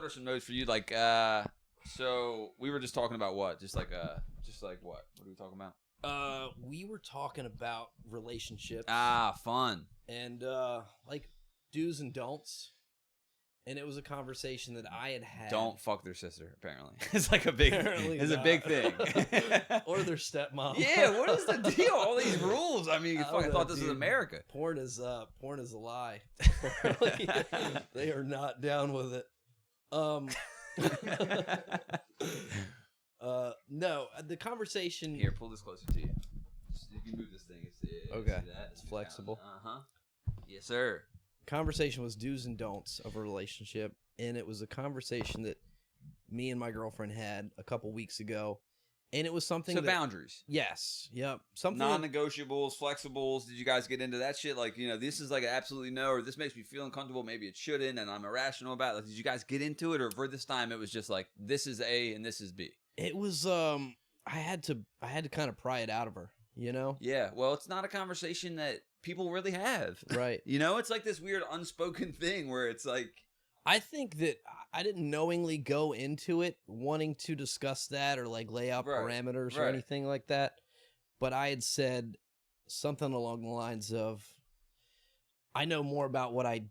are some notes for you? Like, so we were just talking about what? Just like what? What are we talking about? We were talking about relationships. Fun. And like do's and don'ts. And it was a conversation that I had. Don't fuck their sister, apparently. It's like a big a big thing. Or their stepmom. Yeah, what is the deal? All these rules. I mean, you fucking thought this was America. Porn is a lie. They are not down with it. No, the conversation. Here, pull this closer to you. You can move this thing. Okay. It's flexible. Yes, sir. Conversation was do's and don'ts of a relationship, and it was a conversation that me and my girlfriend had a couple weeks ago, and it was something. So boundaries. Yes. Yep. Something. Non-negotiables, flexibles. Did you guys get into that shit? Like, this is like absolutely no, or this makes me feel uncomfortable. Maybe it shouldn't, and I'm irrational about it. Like, did you guys get into it, or for this time it was just like this is A and this is B? It was. I had to kind of pry it out of her. Yeah. Well, it's not a conversation that people really have. Right. It's like this weird unspoken thing where it's like. I think that I didn't knowingly go into it wanting to discuss that or like lay out parameters or anything like that. But I had said something along the lines of, I know more about what I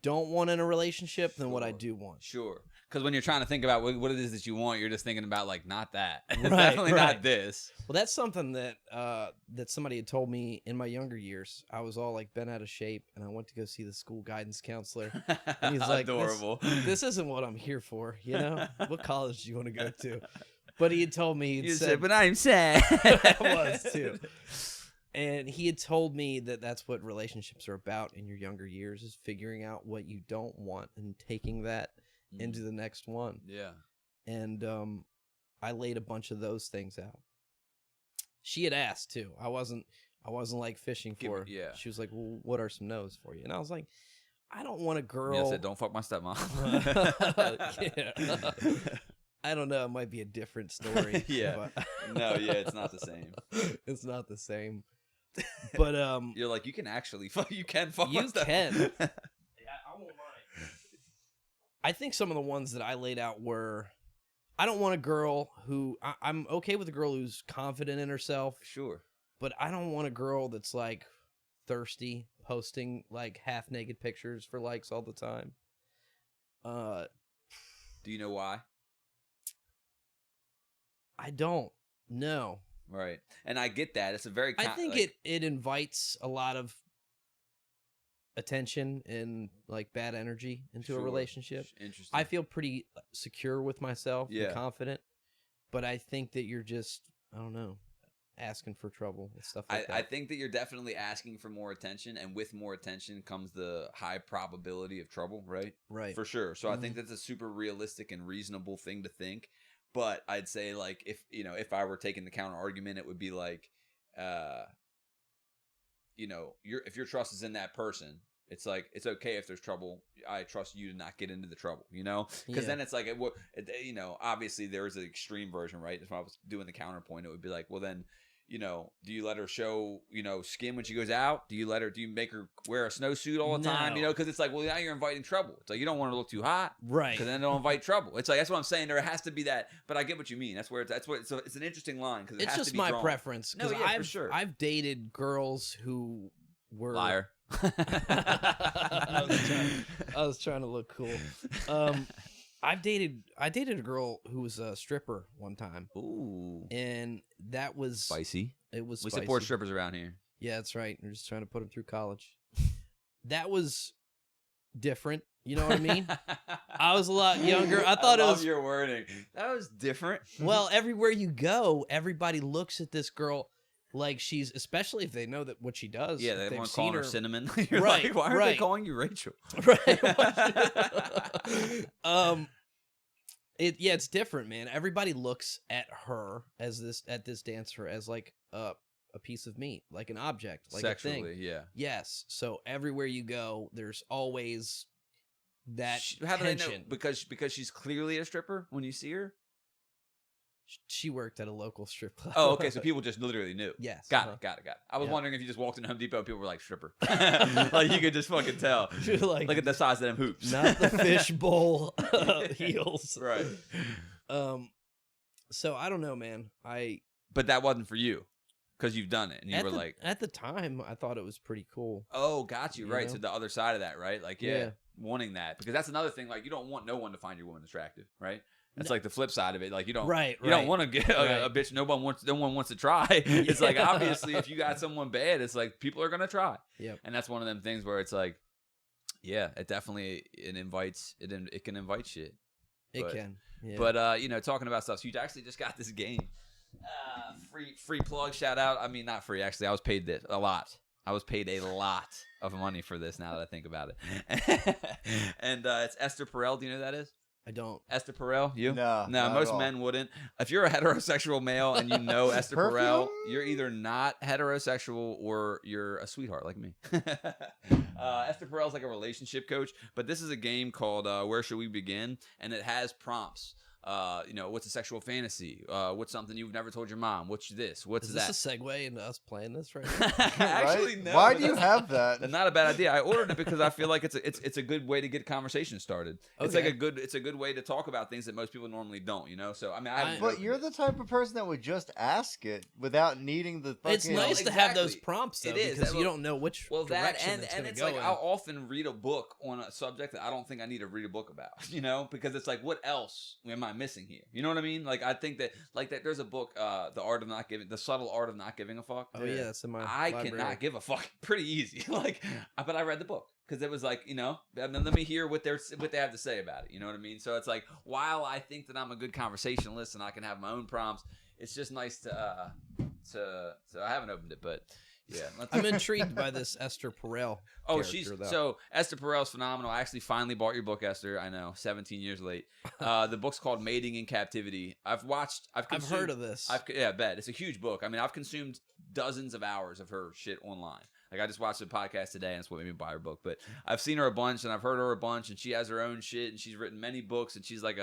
don't want in a relationship than what I do want. Sure. Because when you're trying to think about what it is that you want, you're just thinking about like, not that. Definitely not this. Well, that's something that that somebody had told me in my younger years. I was all like bent out of shape, and I went to go see the school guidance counselor. And he's like, adorable. This isn't what I'm here for. What college do you want to go to? But he had told me. You said, but I'm sad. I was too. And he had told me that that's what relationships are about in your younger years, is figuring out what you don't want and taking that into the next one. Yeah. And I laid a bunch of those things out. She had asked too. I wasn't like fishing for her. Yeah. She was like, "Well, what are some no's for you?" And I was like, I don't want a girl. Yeah, I said, don't fuck my stepmom. Yeah. I don't know. It might be a different story. Yeah. But No, yeah, it's not the same. It's not the same. But you're like, you can actually fuck. You can fuck. You my can. stepmom. I won't lie. I think some of the ones that I laid out were, I don't want a girl who, I'm okay with a girl who's confident in herself. Sure. But I don't want a girl that's like thirsty, posting like half naked pictures for likes all the time. Do you know why? I don't know. Right. And I get that. It's a very... I think it invites a lot of attention and like bad energy into a relationship. Interesting. I feel pretty secure with myself and confident, but I think that you're just, I don't know, asking for trouble and stuff like that. I think that you're definitely asking for more attention, and with more attention comes the high probability of trouble, right? Right. For sure. So I think that's a super realistic and reasonable thing to think. But I'd say, like, if I were taking the counter argument, it would be like, if your trust is in that person, it's like, it's okay if there's trouble. I trust you to not get into the trouble, because then it's like, obviously there is an extreme version, right? If I was doing the counterpoint, it would be like, well, then, do you let her show, skin when she goes out? Do you make her wear a snowsuit all the time? Because it's like, well, now you're inviting trouble. It's like, you don't want her to look too hot. Right. Because then they'll invite trouble. It's like, that's what I'm saying. There has to be that, but I get what you mean. It's an interesting line, because it's just my preference. No, yeah, for sure. I've dated girls who were... Liar. I was trying to look cool. I dated a girl who was a stripper one time. Ooh. And that was spicy. It was We spicy. support strippers around here. Yeah, that's right. We're just trying to put them through college. That was different. You know what I mean? I was a lot younger. I thought it was your wording. That was different. Well, everywhere you go, everybody looks at this girl like she's, especially if they know that what she does. Yeah, they want to call her Cinnamon. You're right. Like, why are they calling you Rachel? Right. It's different, man. Everybody looks at her as this dancer as like a piece of meat, like an object, like sexually, a thing. Yeah. Yes. So everywhere you go, there's always that How do they tension. know? Because she's clearly a stripper when you see her? She worked at a local strip club. Oh, okay. So people just literally knew. Yes. Got it. I was wondering if you just walked in Home Depot and people were like, stripper. Like, you could just fucking tell. Like, look at the size of them hoops. Not the fishbowl heels. Right. So I don't know, man. But that wasn't for you because you've done it. And you were like. At the time, I thought it was pretty cool. Oh, got you. Right. know? So the other side of that, right? Like, yeah, wanting that. Because that's another thing. Like, you don't want no one to find your woman attractive, right? That's like the flip side of it. Like, you don't don't want to get a bitch no one wants to try. It's like, obviously, if you got someone bad, it's like people are gonna try. Yeah. And that's one of them things where it's like, yeah, it definitely it can invite shit. It can. Yeah. But you know, talking about stuff, so you actually just got this game. Free plug, shout out. I mean, not free, actually. I was paid a lot. I was paid a lot of money for this now that I think about it. And it's Esther Perel. Do you know who that is? I don't. Esther Perel? You? No. Most men wouldn't. If you're a heterosexual male and you know Esther Perel, you're either not heterosexual or you're a sweetheart like me. Esther Perel's like a relationship coach, but this is a game called Where Should We Begin? And it has prompts. You know, what's a sexual fantasy? What's something you've never told your mom? What's this? What's that? Is this a segue into us playing this right now? Actually, no. Why do you have that? That's not a bad idea. I ordered it because I feel like it's a good way to get conversation started. Okay. It's like a good way to talk about things that most people normally don't. You know, so I mean, but you're the type of person that would just ask it without needing the fucking. It's nice to have those prompts though, because you don't know which direction it's going to go. Like I'll often read a book on a subject that I don't think I need to read a book about. You know, because it's like, what else am I missing here? You know what I mean? Like, I think that there's a book, The Subtle Art of Not Giving a Fuck. Oh yeah, that's in my I library. cannot give a fuck. Pretty easy. Like, but I read the book because it was like, you know, let me hear what they have to say about it. You know what I mean? So it's like, while I think that I'm a good conversationalist and I can have my own prompts, it's just nice to so I haven't opened it, but. Yeah, I'm intrigued by this Esther Perel. Oh, so Esther Perel's phenomenal. I actually finally bought your book, Esther. I know, 17 years late. The book's called Mating in Captivity. I've heard of this. I bet it's a huge book. I mean, I've consumed dozens of hours of her shit online. Like, I just watched the podcast today, and that's what made me buy her book. But I've seen her a bunch, and I've heard her a bunch, and she has her own shit, and she's written many books, and she's like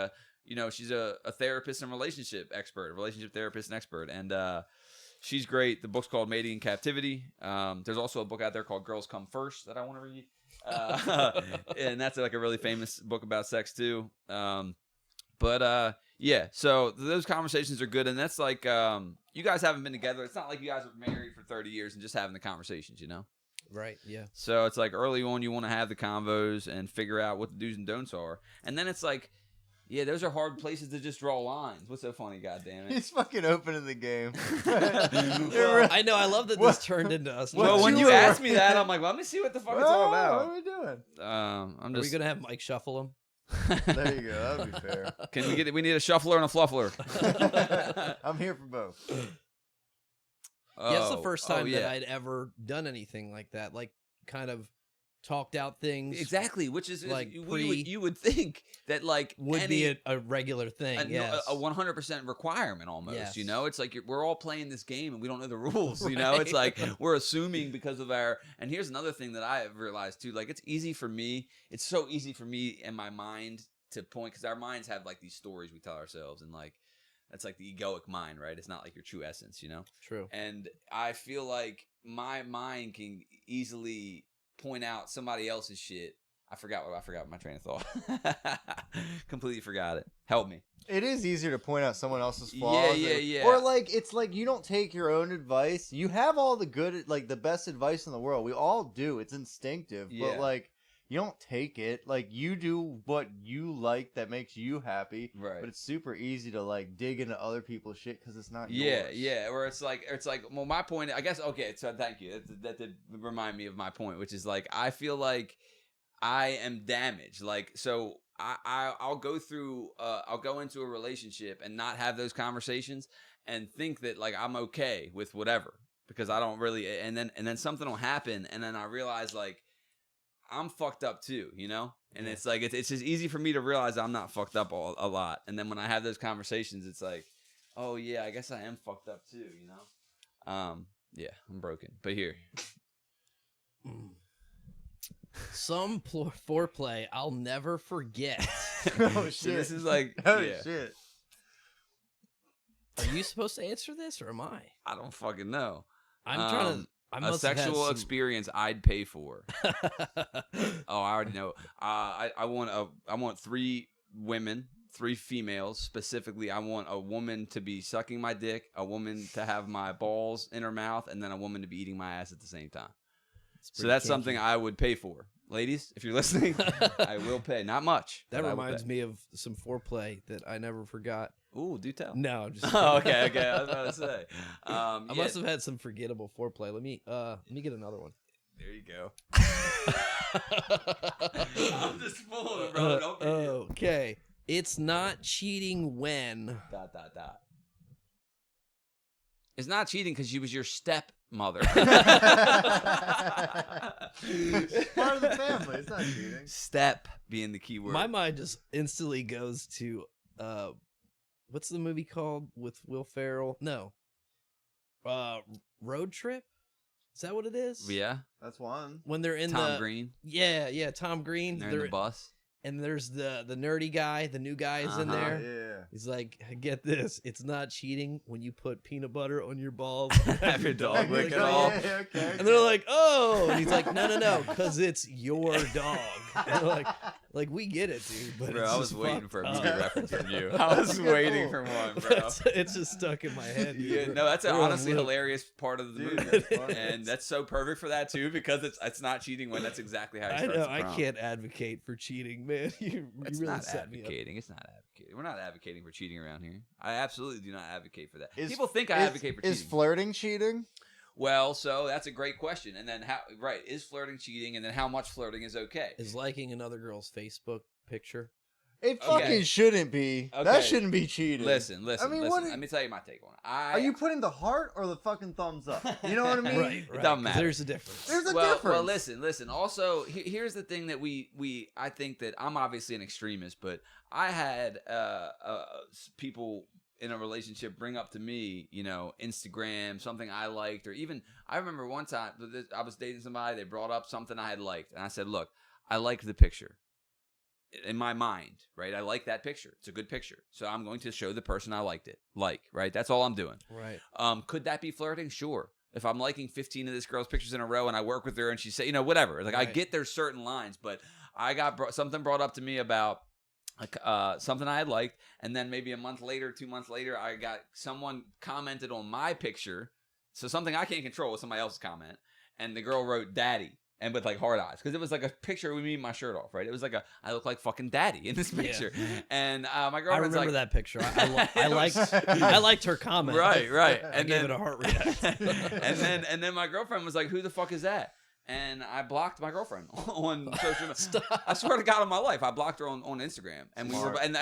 she's a therapist and relationship therapist and expert, and she's great. The book's called Mating in Captivity. There's also a book out there called Girls Come First that I want to read. And that's like a really famous book about sex too. Yeah, so those conversations are good. And that's like, you guys haven't been together. It's not like you guys were married for 30 years and just having the conversations, you know? Right, yeah. So it's like early on you want to have the convos and figure out what the do's and don'ts are. And then it's like, yeah, those are hard places to just draw lines. What's so funny, goddammit? He's fucking opening the game. I know, I love that this turned into us. Well, when you asked me that, I'm like, well, let me see what the fuck it's all about. What are we doing? Are we going to have Mike shuffle them? There you go. That'd be fair. Can we we need a shuffler and a fluffler. I'm here for both. That's the first time that I'd ever done anything like that. Like, kind of talked out things. Exactly, which is like you would think that like would be a regular thing. A 100% requirement almost. Yes. You know, it's like we're all playing this game and we don't know the rules. You know, it's like we're assuming because of our. And here's another thing that I have realized too. Like, it's easy for me. It's so easy for me in my mind to point, because our minds have like these stories we tell ourselves, and like that's like the egoic mind, right? It's not like your true essence, you know. True. And I feel like my mind can easily point out somebody else's shit. I forgot my train of thought. Completely forgot it. Help me. It is easier to point out someone else's flaws. Yeah. Or like, it's like you don't take your own advice. You have all the good, like the best advice in the world. We all do. It's instinctive. Yeah. But like, you don't take it. Like, you do what you like that makes you happy. Right. But it's super easy to like dig into other people's shit because it's not yours. Yeah. Or it's like, well, my point, I guess, okay, so thank you. That did remind me of my point, which is like, I feel like I am damaged. Like, so I'll go into a relationship and not have those conversations and think that like I'm okay with whatever, because I don't really, and then something will happen, and then I realize like I'm fucked up too, you know? And it's like, it's just easy for me to realize I'm not fucked up a lot. And then when I have those conversations, it's like, oh yeah, I guess I am fucked up too, you know? Yeah, I'm broken. But here. Some foreplay I'll never forget. Oh shit. So this is like, oh shit. Are you supposed to answer this, or am I? I don't fucking know. I'm trying to. A sexual experience I'd pay for. Oh, I already know. I want 3 women, 3 females specifically. I want a woman to be sucking my dick, a woman to have my balls in her mouth, and then a woman to be eating my ass at the same time. So that's something I would pay for. Ladies, if you're listening, I will pay. Not much. That reminds me of some foreplay that I never forgot. Ooh, do tell. No, I'm just oh, okay. I was about to say. I must have had some forgettable foreplay. Let me get another one. There you go. I'm just fooling, bro. Don't be okay. It's not cheating when... ... It's not cheating because she was your stepmother. It's part of the family. It's not cheating. Step being the key word. My mind just instantly goes to... what's the movie called with Will Ferrell? No. Road Trip? Is that what it is? Yeah. That's one. When they're in Tom Green. Yeah, Tom Green. They're in the bus. And there's the nerdy guy, the new guy is in there. Yeah. He's like, get this, it's not cheating when you put peanut butter on your balls. Have your dog lick it off. Yeah, okay. And they're like, oh. And he's like, no, because it's your dog. And they're like, we get it, dude. But bro, it's I was just waiting for a movie up. reference from you. I was waiting for one, bro. It's just stuck in my head. Dude. Yeah, no, that's an We're on honestly loop. hilarious part of the Dude, movie. that's funny. And that's so perfect for that, too, because it's not cheating when that's exactly how he I starts know, the I prompt. can't advocate for cheating, man. You It's really not set me up. advocating. It's not advocating. We're not advocating for cheating around here. I absolutely do not advocate for that. Is- People think I advocate for cheating. Is flirting cheating? Well, so that's a great question. And then is flirting cheating? And then how much flirting is okay? Is liking another girl's Facebook picture? It Okay. fucking shouldn't be. Okay. That shouldn't be cheating. Listen. I mean, what Let me tell you my take on it. Are you putting the heart or the fucking thumbs up? You know what I mean? Right. It doesn't 'cause matter. There's a difference. There's a Well, difference. listen. Also, here's the thing that I think that I'm obviously an extremist, but I had people in a relationship bring up to me, Instagram, something I liked, or even I remember one time I was dating somebody, they brought up something I had liked, and I said, look, I liked the picture. In my mind, right? I like that picture. It's a good picture. So I'm going to show the person I liked it. Right? That's all I'm doing. Right. Could that be flirting? Sure. If I'm liking 15 of this girl's pictures in a row and I work with her and she say, whatever. Like, I get there's certain lines, but I got something brought up to me about something I had liked, and then maybe a month later, 2 months later, I got someone commented on my picture. So something I can't control was somebody else's comment, and the girl wrote "daddy" and with like hard eyes because it was like a picture of me, my shirt off, right? It was like I look like fucking daddy in this picture, and my girlfriend's I remember like, that picture. I liked her comment. right, I gave it a heart react. and then my girlfriend was like, "Who the fuck is that?" And I blocked my girlfriend on social media. I swear to God on my life, I blocked her on Instagram, and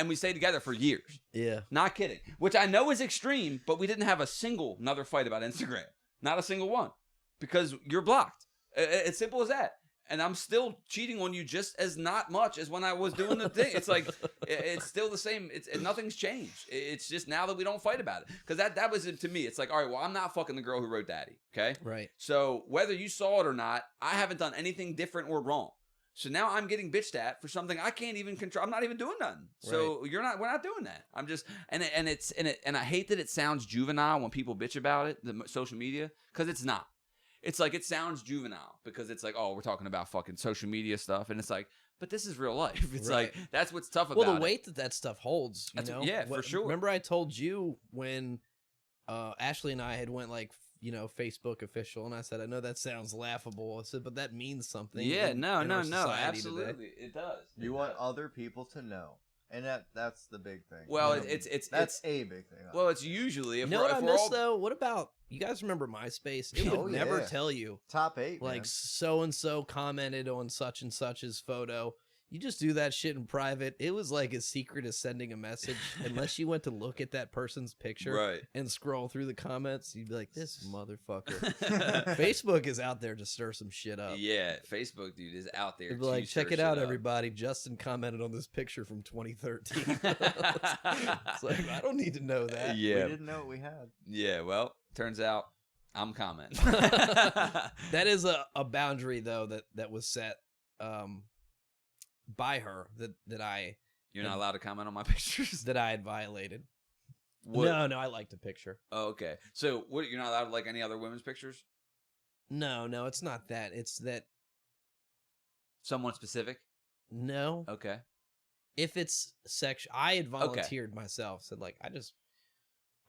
we stayed together for years. Yeah, not kidding. Which I know is extreme, but we didn't have another fight about Instagram, not a single one, because you're blocked. It's simple as that. And I'm still cheating on you just as not much as when I was doing the thing. It's like, it's still the same. Nothing's changed. It's just now that we don't fight about it. Because that was it to me. It's like, all right, well, I'm not fucking the girl who wrote daddy. Okay? right. So whether you saw it or not, I haven't done anything different or wrong. So now I'm getting bitched at for something I can't even control. I'm not even doing nothing. So we're not doing that. I'm just, and I hate that it sounds juvenile when people bitch about it, the social media, because it's not. It's like, it sounds juvenile because it's like, oh, we're talking about fucking social media stuff. And it's like, but this is real life. It's like, that's what's tough about it. Well, the weight that stuff holds, yeah, for sure. Remember I told you when Ashley and I had went like, Facebook official, and I said, I know that sounds laughable. I said, but that means something. Yeah, in no, absolutely. Today. It does. You want other people to know. And that's the big thing. Well, it's a big thing. Well, it's usually if what I missed though. What about you guys? Remember MySpace? It would never tell you top 8. Like so and so commented on such and such's photo. You just do that shit in private. It was like as secret as sending a message. Unless you went to look at that person's picture and scroll through the comments, you'd be like, "This motherfucker." Facebook is out there to stir some shit up. Yeah, Facebook, dude, is out there. It'd be like, check it out, everybody. Justin commented on this picture from 2013. It's like, I don't need to know that. Yeah, we didn't know what we had. Yeah, well, turns out I'm commenting. That is a boundary though that was set. By her that I you're not allowed to comment on my pictures that I had violated. No, I liked the picture. Oh, okay. So what? You're not allowed to like any other women's pictures? No, it's not that. It's that. Someone specific? No. Okay. If it's sexual, I had volunteered myself. Said like,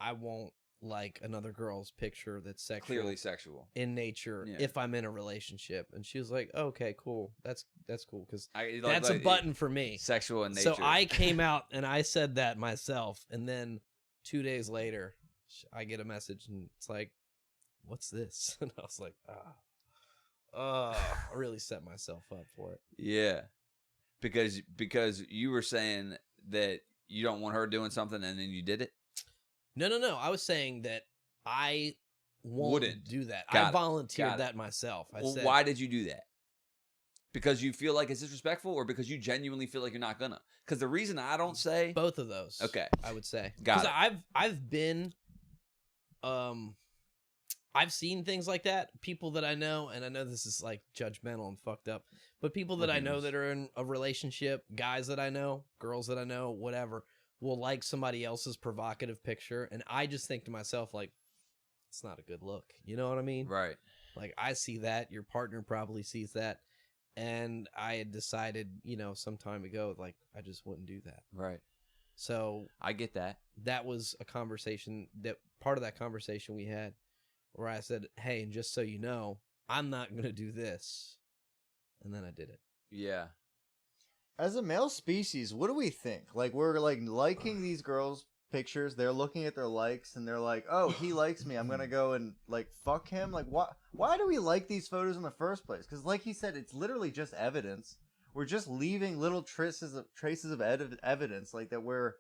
I won't like another girl's picture that's sexual, Clearly sexual in nature if I'm in a relationship. And she was like, okay, cool. That's cool because that's a button for me. Sexual in nature. So I came out and I said that myself. And then 2 days later, I get a message and it's like, what's this? And I was like, I really set myself up for it. Yeah. Because you were saying that you don't want her doing something and then you did it? No. I was saying that I wouldn't do that. Got I it. volunteered that myself. I said, why did you do that? Because you feel like it's disrespectful or because you genuinely feel like you're not gonna? Because the reason I don't say... Both of those. Okay. I would say. Got it. I've been... I've seen things like that. People that I know, and I know this is like judgmental and fucked up, but people that I know that are in a relationship, guys that I know, girls that I know, whatever, will like somebody else's provocative picture, and I just think to myself, like, it's not a good look. You know what I mean? Right. Like, I see that. Your partner probably sees that. And I had decided, some time ago, like, I just wouldn't do that. Right. So I get that. That was a conversation part of that conversation we had where I said, hey, and just so you know, I'm not going to do this. And then I did it. Yeah. As a male species, what do we think? Like, we're like liking these girls' pictures. They're looking at their likes and they're like, oh, he likes me. I'm going to go and like fuck him. Like, why do we like these photos in the first place? Because like he said, it's literally just evidence. We're just leaving little traces of evidence like that we're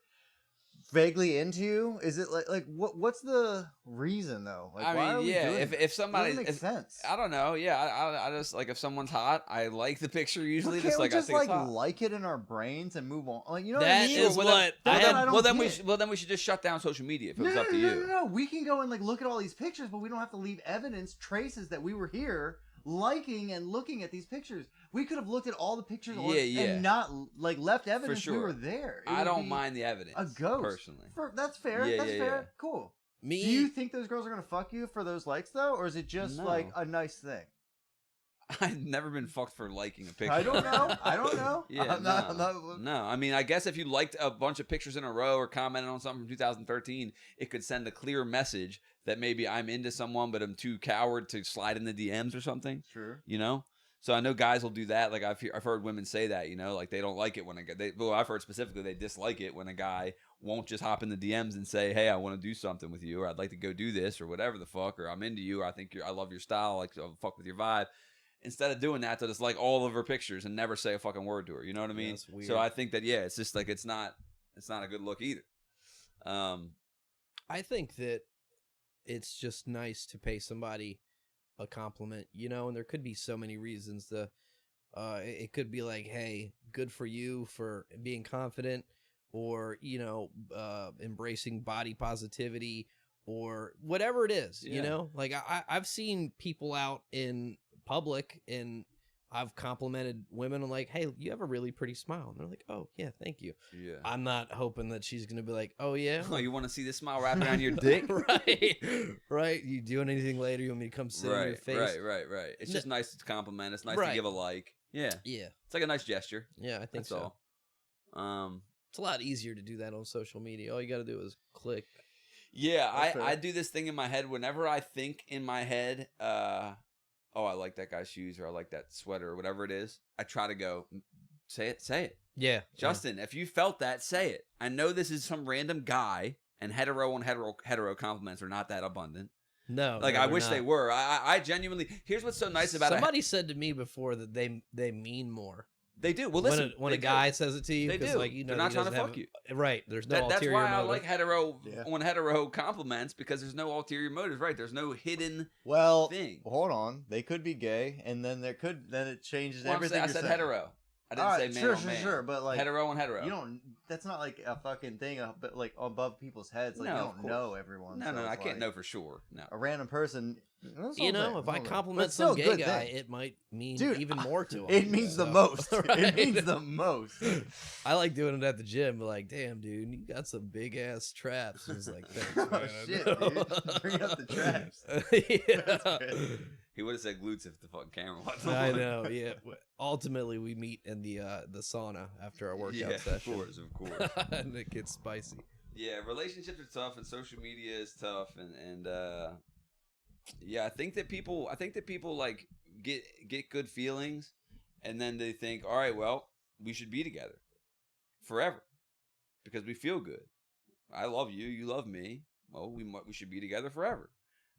vaguely into. Is it like what's the reason though? Like, I mean, yeah, if somebody, it makes sense. I don't know. Yeah, I just like if someone's hot, I like the picture usually. Can't we just I think it's hot. like it in our brains and move on? Like, you know that what I mean? Is what I had. Well, then we should just shut down social media if it was up to you. No. We can go and like look at all these pictures, but we don't have to leave evidence, traces that we were here liking and looking at these pictures. We could have looked at all the pictures and not like left evidence we were there. I don't mind the evidence. A ghost. Personally. That's fair. That's fair. Yeah. Cool. Do you think those girls are going to fuck you for those likes though? Or is it just like a nice thing? I've never been fucked for liking a picture. I don't know. Yeah, no. I mean, I guess if you liked a bunch of pictures in a row or commented on something from 2013, it could send a clear message that maybe I'm into someone, but I'm too coward to slide in the DMs or something. Sure. You know? So I know guys will do that. Like I've heard women say that, like they don't like it when I've heard specifically they dislike it when a guy won't just hop in the DMs and say, hey, I want to do something with you, or I'd like to go do this, or whatever the fuck, or I'm into you, or I love your style, like I'll fuck with your vibe. Instead of doing that, they'll just like all of her pictures and never say a fucking word to her. You know what I mean? That's weird. So I think that it's just like it's not a good look either. I think that it's just nice to pay somebody a compliment, and there could be so many reasons. It could be like, hey, good for you for being confident, or embracing body positivity, or whatever it is. Like I've seen people out in public and I've complimented women. I'm like, hey, you have a really pretty smile. And they're like, oh, yeah, thank you. Yeah. I'm not hoping that she's going to be like, oh, yeah. Oh, you want to see this smile wrapped around your dick? Right. You doing anything later? You want me to come sit in your face? Right. It's just nice to compliment. It's nice to give a like. Yeah. Yeah. It's like a nice gesture. Yeah, I think That's so. All. It's a lot easier to do that on social media. All you got to do is click. Yeah, I do this thing in my head. Whenever I think in my head, oh, I like that guy's shoes, or I like that sweater, or whatever it is, I try to go, say it. Yeah. Justin, if you felt that, say it. I know this is some random guy, and hetero compliments are not that abundant. No. Like, I wish they were. I genuinely, here's what's so nice about it. Somebody said to me before that they mean more. They do. Well, listen. When a guy says it to you, they do. Like, they're not trying to fuck you. Right. There's no ulterior That's why motive. I like hetero compliments, because there's no ulterior motive. Right. There's no hidden thing. Hold on. They could be gay, and then it changes everything. I said hetero. I didn't say man on man. Sure. But like hetero and hetero. You don't that's not like a fucking thing, but like above people's heads. Like, No, you of don't course. know everyone. No, so I it's can't like know for sure. No, a random person. You know, if I compliment still some a gay good guy, thing. it might mean Dude, even more to him. It means the most. Right? It means the most. I like doing it at the gym. Like, damn, dude, you got some big ass traps. It's like, thanks, man. Oh shit, dude! Bring up the traps. Yeah. he would have said glutes if the fucking camera wasn't. I know. Yeah. Ultimately, we meet in the sauna after our workout session. Of course. And it gets spicy. Yeah, relationships are tough, and social media is tough, and yeah, I think that people like get good feelings, and then they think, all right, well, we should be together forever because we feel good. I love you, you love me. Well, we should be together forever,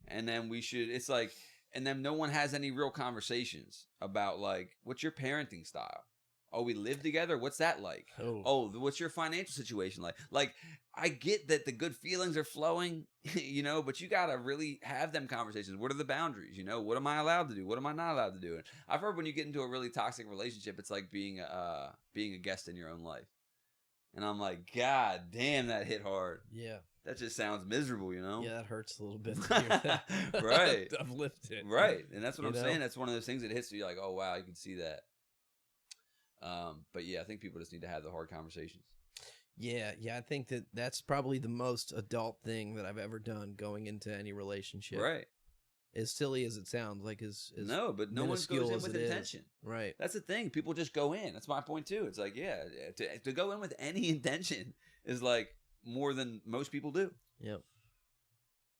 and then it's like, and then no one has any real conversations about like, what's your parenting style? Oh, we live together? What's that like? Oh, what's your financial situation like? Like, I get that the good feelings are flowing, you know, but you got to really have them conversations. What are the boundaries? You know, what am I allowed to do? What am I not allowed to do? And I've heard when you get into a really toxic relationship, it's like being a guest in your own life. And I'm like, God damn, that hit hard. Yeah. That just sounds miserable, you know? Yeah, that hurts a little bit to hear that. Right. I've lived it. Right. And that's what I'm know? saying. That's one of those things that hits you like, oh, wow, you can see that. But yeah, I think people just need to have the hard conversations. Yeah, I think that's probably the most adult thing that I've ever done going into any relationship. Right. As silly as it sounds, like no, but no one goes in with intention. Right. That's the thing. People just go in. That's my point too. It's like, yeah, to go in with any intention is like more than most people do. Yep.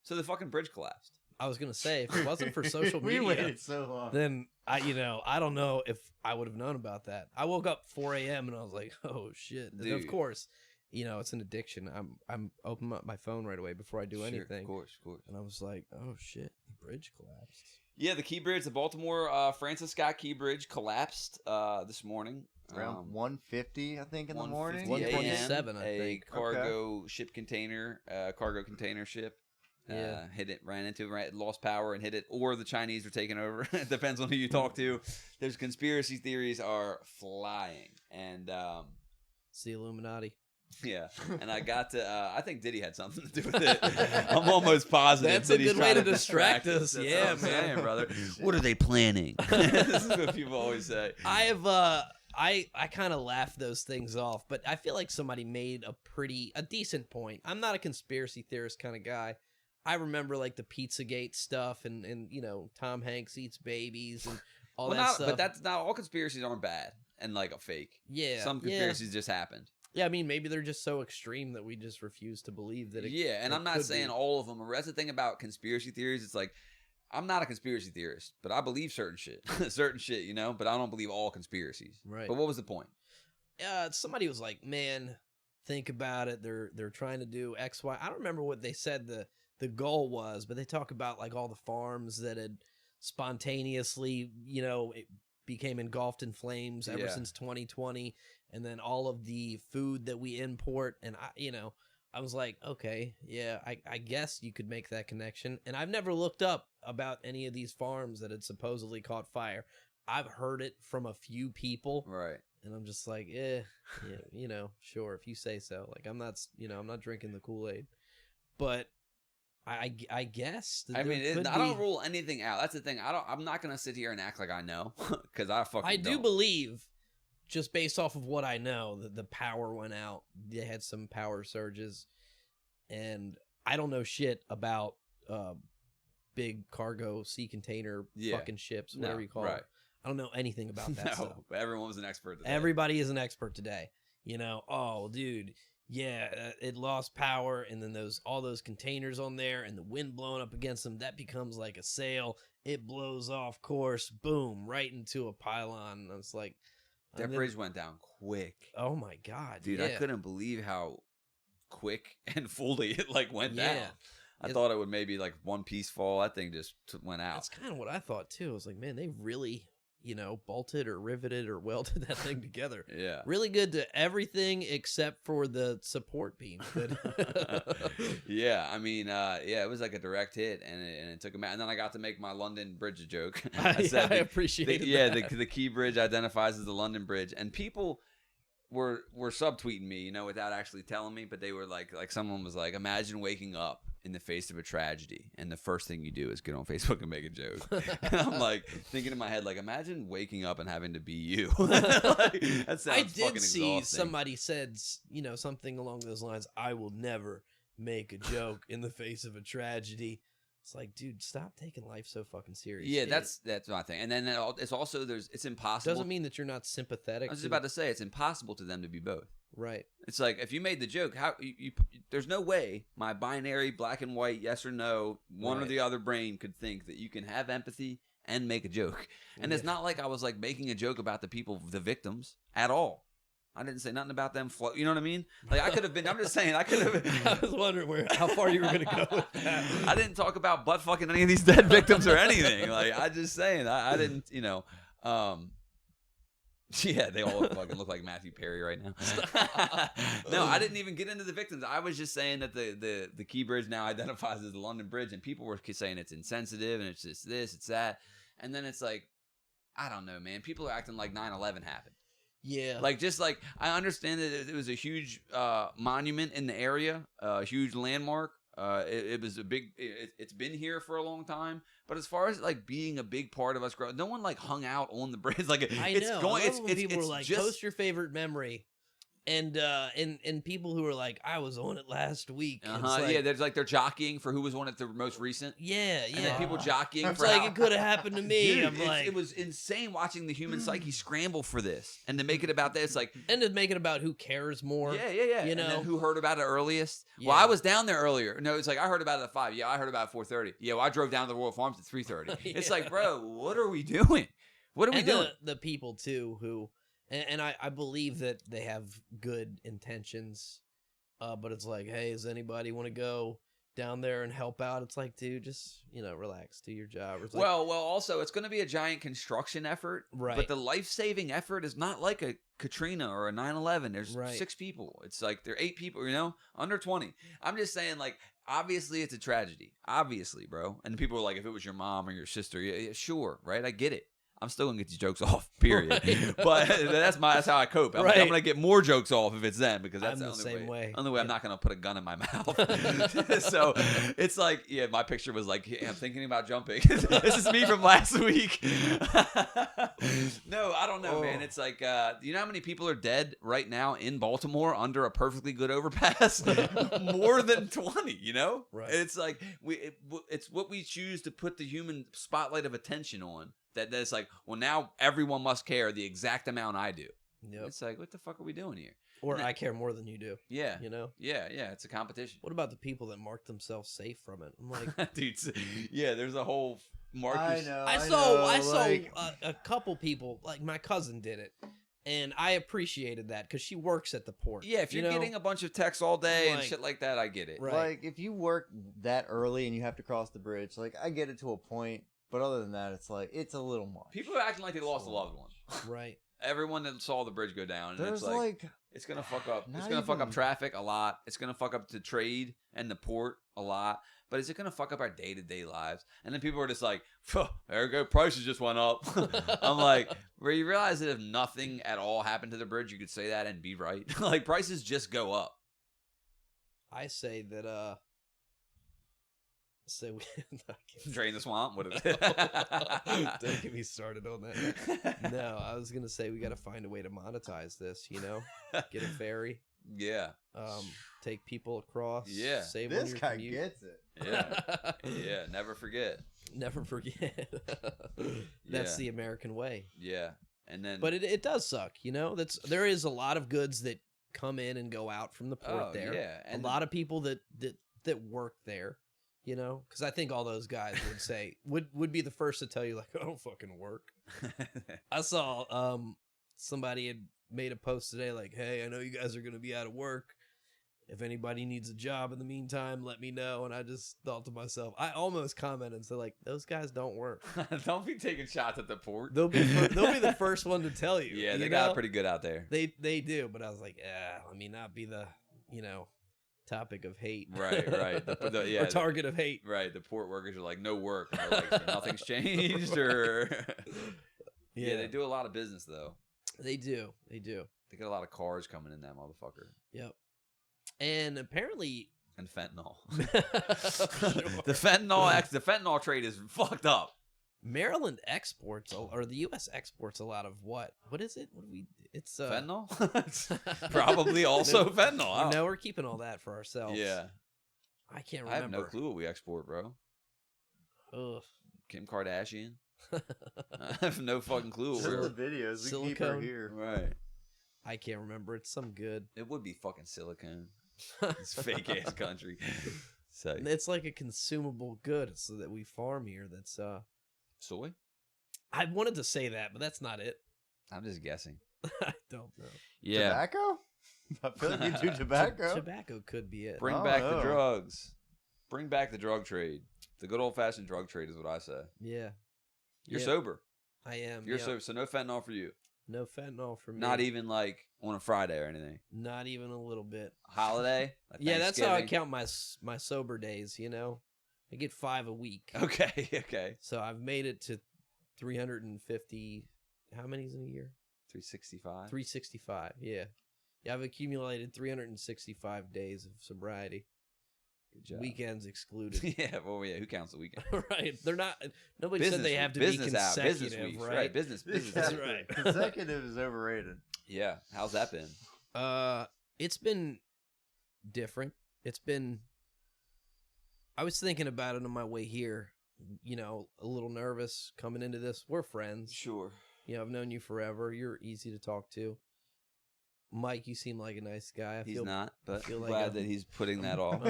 So the fucking bridge collapsed. I was gonna say, if it wasn't for social media, we waited so long. Then I don't know if I would have known about that. I woke up 4 a.m. and I was like, oh shit. And of course, it's an addiction. I'm opening up my phone right away before I do anything. Of course. And I was like, oh shit, the bridge collapsed. Yeah, the Key Bridge, the Baltimore Francis Scott Key Bridge collapsed this morning. Around 1:50, I think, in the morning. 1:27, I think. A cargo container ship. Yeah. Hit it, ran into it, lost power and hit it, or the Chinese were taking over. It depends on who you talk to. There's conspiracy theories are flying, and it's the Illuminati. Yeah, and I got to. I think Diddy had something to do with it. I'm almost positive. That's Diddy's a good way to distract us. That's yeah, what I'm saying, brother. What are they planning? This is what people always say. I kind of laugh those things off, but I feel like somebody made a decent point. I'm not a conspiracy theorist kind of guy. I remember like the Pizzagate stuff and Tom Hanks eats babies and all that stuff. But that's not all conspiracies aren't bad and like a fake. Yeah. Some conspiracies just happened. Yeah, I mean, maybe they're just so extreme that we just refuse to believe that it and I'm not saying all of them. That's the thing about conspiracy theories. It's like, I'm not a conspiracy theorist, but I believe certain shit. But I don't believe all conspiracies. Right. But what was the point? Somebody was like, man, think about it. They're trying to do X, Y. I don't remember what they said the goal was, but they talk about like all the farms that had spontaneously, it became engulfed in flames ever since 2020. And then all of the food that we import. And I was like, okay, yeah, I guess you could make that connection. And I've never looked up about any of these farms that had supposedly caught fire. I've heard it from a few people. Right. And I'm just like, sure, if you say so. Like, I'm not drinking the Kool-Aid. But I guess. I don't rule anything out. That's the thing. I'm not gonna sit here and act like I know because I do believe, just based off of what I know, that the power went out. They had some power surges, and I don't know shit about big cargo sea container fucking ships, whatever you call it. I don't know anything about that stuff. But everyone was an expert today. Everybody is an expert today. Oh, dude. Yeah, it lost power, and then all those containers on there, and the wind blowing up against them, that becomes like a sail. It blows off course, boom, right into a pylon. And I was like, that bridge went down quick. Oh my god, dude! Yeah. I couldn't believe how quick and fully it went down. I thought it would maybe like one piece fall. That thing just went out. That's kind of what I thought too. I was like, man, they really bolted or riveted or welded that thing together. Yeah. Really good to everything except for the support beam. Yeah. I mean, it was like a direct hit and it took him out. And then I got to make my London Bridge joke. I appreciate it. Yeah. The Key Bridge identifies as the London Bridge. And people, were subtweeting me, without actually telling me, but they were like someone was like, imagine waking up in the face of a tragedy and the first thing you do is get on Facebook and make a joke. And I'm like thinking in my head, like, imagine waking up and having to be you. That sounds I fucking did see exhausting. somebody said, something along those lines. I will never make a joke in the face of a tragedy. It's like, dude, stop taking life so fucking serious. Yeah, that's my thing. And then it's also it's impossible. Doesn't mean that you're not sympathetic. I was just about to say it's impossible to them to be both. Right. It's like if you made the joke, how there's no way my binary black and white yes or no one or the other brain could think that you can have empathy and make a joke. And it's not like I was like making a joke about the people, the victims at all. I didn't say nothing about them. You know what I mean? Like I could have been. I'm just saying I could have. I was wondering how far you were going to go with that. I didn't talk about butt fucking any of these dead victims or anything. Like I just saying I didn't. Yeah, they all fucking look like Matthew Perry right now. No, I didn't even get into the victims. I was just saying that the Key Bridge now identifies as the London Bridge, and people were saying it's insensitive and it's just this, it's that, and then it's like, I don't know, man. People are acting like 9/11 happened. Yeah. Like, just like, I understand that it was a huge monument in the area, a huge landmark. It was a big, it's been here for a long time. But as far as like being a big part of us growing, no one like hung out on the bridge. Like, I it's know. going, it's people were like, just, post your favorite memory. And people who are like, I was on it last week. Like, yeah, there's like they're jockeying for who was on it the most recent. Yeah. And then people jockeying it's for like it could have happened to me. Dude, I'm like, it was insane watching the human psyche scramble for this and to make it about this. Like, and to make it about who cares more. Yeah. You And know, then who heard about it earliest? Yeah. Well, I was down there earlier. No, it's like I heard about it at 5. Yeah, I heard about it at 4:30. Yeah, well, I drove down to the Royal Farms at 3:30. It's like, bro, what are we doing? What are we doing? The people too who. And I believe that they have good intentions, but it's like, hey, does anybody want to go down there and help out? It's like, dude, just, relax, do your job. It's like, well, also, it's going to be a giant construction effort, right? But the life-saving effort is not like a Katrina or a 9/11. There's 6 people. It's like there are 8 people, under 20. I'm just saying, like, obviously it's a tragedy. Obviously, bro. And people are like, if it was your mom or your sister, yeah, sure, right? I get it. I'm still gonna get these jokes off, period. Right. But that's how I cope. I'm gonna get more jokes off if it's them because that's the only way. Only way I'm not gonna put a gun in my mouth. So it's like, yeah, my picture was like, yeah, I'm thinking about jumping. This is me from last week. No, I don't know, man. It's like, you know how many people are dead right now in Baltimore under a perfectly good overpass? More than 20. Right. It's like it's what we choose to put the human spotlight of attention on. That's like, well, now everyone must care the exact amount I do. Yep. It's like, what the fuck are we doing here? Or I care more than you do. Yeah. Yeah, it's a competition. What about the people that mark themselves safe from it? I'm like, dude, yeah, there's a whole mark. I know. I saw a couple people, like my cousin did it. And I appreciated that because she works at the port. Yeah, if you're getting a bunch of texts all day and shit like that, I get it. Right. Like, if you work that early and you have to cross the bridge, like, I get it to a point. But other than that, it's like, it's a little much. People are acting like they lost a loved one. Right. Everyone that saw the bridge go down. And There's it's like it's going to fuck up. It's going to fuck up traffic a lot. It's going to fuck up the trade and the port a lot. But is it going to fuck up our day-to-day lives? And then people are just like, there you go, prices just went up. I'm like, where you realize that if nothing at all happened to the bridge, you could say that and be right. Like, prices just go up. I say that, so drain the swamp. What is it? Don't get me started on that. No, I was gonna say we got to find a way to monetize this. Get a ferry. Yeah. Take people across. Yeah. Save this on your guy commute. gets it. Yeah. Yeah. Never forget. Never forget. That's the American way. Yeah. And then, but it does suck. There is a lot of goods that come in and go out from the port there. Yeah. And a lot of people that work there. Because I think all those guys would say would be the first to tell you, like, I don't fucking work. I saw somebody had made a post today like, hey, I know you guys are going to be out of work. If anybody needs a job in the meantime, let me know. And I just thought to myself, I almost commented and said, like, those guys don't work. Don't be taking shots at the port. They'll be the first one to tell you. Yeah, they got it pretty good out there. They do, but I was like, let me not be the topic of hate. Right. Or target of hate. Right. The port workers are like, no work. And they're like, so nothing's changed or... Yeah, they do a lot of business, though. They do. They get a lot of cars coming in that motherfucker. Yep. And apparently... And fentanyl. Sure. The fentanyl trade is fucked up. Maryland exports, or the U.S. exports a lot of what? What is it? It's fentanyl? Probably also fentanyl. No, we're keeping all that for ourselves. Yeah. I can't remember. I have no clue what we export, bro. Ugh. Kim Kardashian? I have no fucking clue. Just the videos. We keep her here. Right. I can't remember. It's some good. It would be fucking silicone. It's fake ass country. So it's like a consumable good, so that we farm here. That's soy. I wanted to say that, but that's not it. I'm just guessing. I don't know. Yeah. Tobacco? I feel like you do tobacco. Tobacco could be it. Bring back the drugs. Bring back the drug trade. The good old fashioned drug trade is what I say. Yeah. You're sober. I am. You're sober, so no fentanyl for you. No fentanyl for me. Not even like on a Friday or anything. Not even a little bit. Holiday? Yeah, that's how I count my sober days, you know? I get 5 a week. Okay, okay. So I've made it to 350. How many's in a year? 365. 365, yeah. Yeah, I've accumulated 365 days of sobriety. Good job. Weekends excluded. Yeah, well, yeah. Who counts the weekend? Right. They're not. Nobody said they have to be consecutive, business weeks, right? Business. That's right. Consecutive is overrated. Yeah. How's that been? It's been different. It's been. I was thinking about it on my way here. You know, a little nervous coming into this. We're friends. Sure. You know, I've known you forever. You're easy to talk to. Mike, you seem like a nice guy. He's not, but feel like glad that he's putting that off.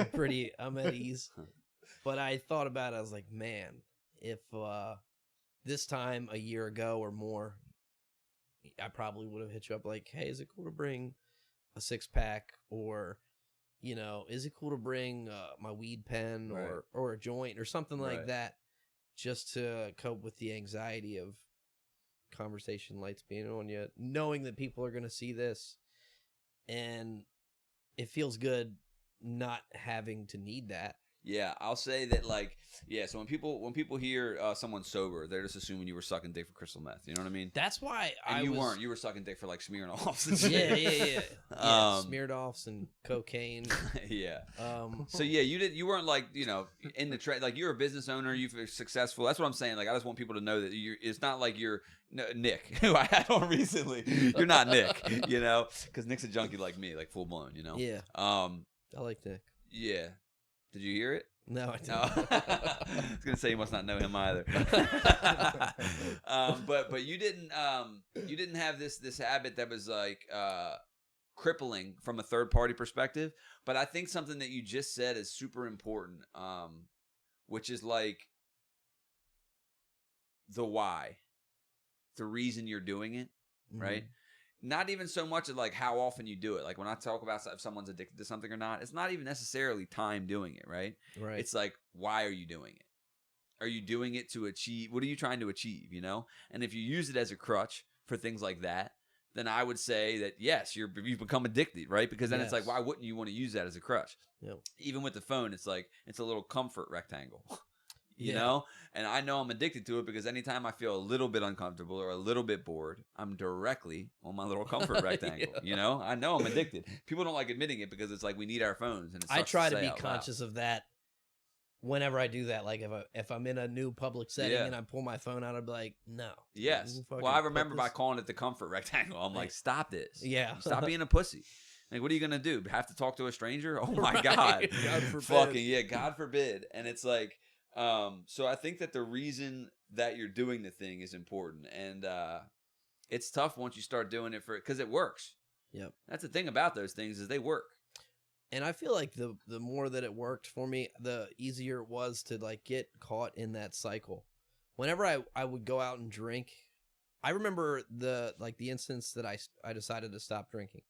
I'm at ease. But I thought about it. I was like, man, if this time a year ago or more, I probably would have hit you up like, hey, is it cool to bring a 6-pack? Or, you know, is it cool to bring my weed pen or a joint or something like that, just to cope with the anxiety of conversation lights being on you, knowing that people are going to see this. And it feels good not having to need that. Yeah, I'll say that, like, yeah, so when people hear someone's sober, they're just assuming you were sucking dick for crystal meth. You know what I mean? That's why you weren't. You were sucking dick for, like, smearing offs. Yeah. Smeared offs and cocaine. Yeah. So, yeah, you weren't, like, you know, in the trade. Like, you're a business owner. You're successful. That's what I'm saying. Like, I just want people to know that it's not like you're Nick, who I had on recently. You're not Nick, you know? Because Nick's a junkie like me, like, full-blown, you know? Yeah. I like Nick. Yeah. Did you hear it? No, I didn't. No. I was gonna say you must not know him either. But you didn't have this habit that was like crippling from a third party perspective. But I think something that you just said is super important, which is like the why, the reason you're doing it, right? Not even so much as like how often you do it. Like when I talk about if someone's addicted to something or not, it's not even necessarily time doing it, right? Right. It's like, why are you doing it? Are you doing it to achieve? What are you trying to achieve, you know? And if you use it as a crutch for things like that, then I would say that, yes, you've become addicted, right? Because then it's like, why wouldn't you want to use that as a crutch? Yep. Even with the phone, it's like, it's a little comfort rectangle. You know? And I know I'm addicted to it because anytime I feel a little bit uncomfortable or a little bit bored, I'm directly on my little comfort rectangle. You know? I know I'm addicted. People don't like admitting it because it's like we need our phones. And I try to be conscious of that whenever I do that. Like if I'm in a new public setting and I pull my phone out, I'd be like, no. Yes. Well, I remember by calling it the comfort rectangle. I'm like, stop this. Yeah. Stop being a pussy. Like, what are you going to do? Have to talk to a stranger? Oh, my God. God forbid. Fucking, yeah, God forbid. And it's like, so I think that the reason that you're doing the thing is important, and it's tough once you start doing it because it works. Yep. That's the thing about those things is they work. And I feel like the more that it worked for me, the easier it was to like get caught in that cycle. Whenever I would go out and drink, I remember the instance that I decided to stop drinking.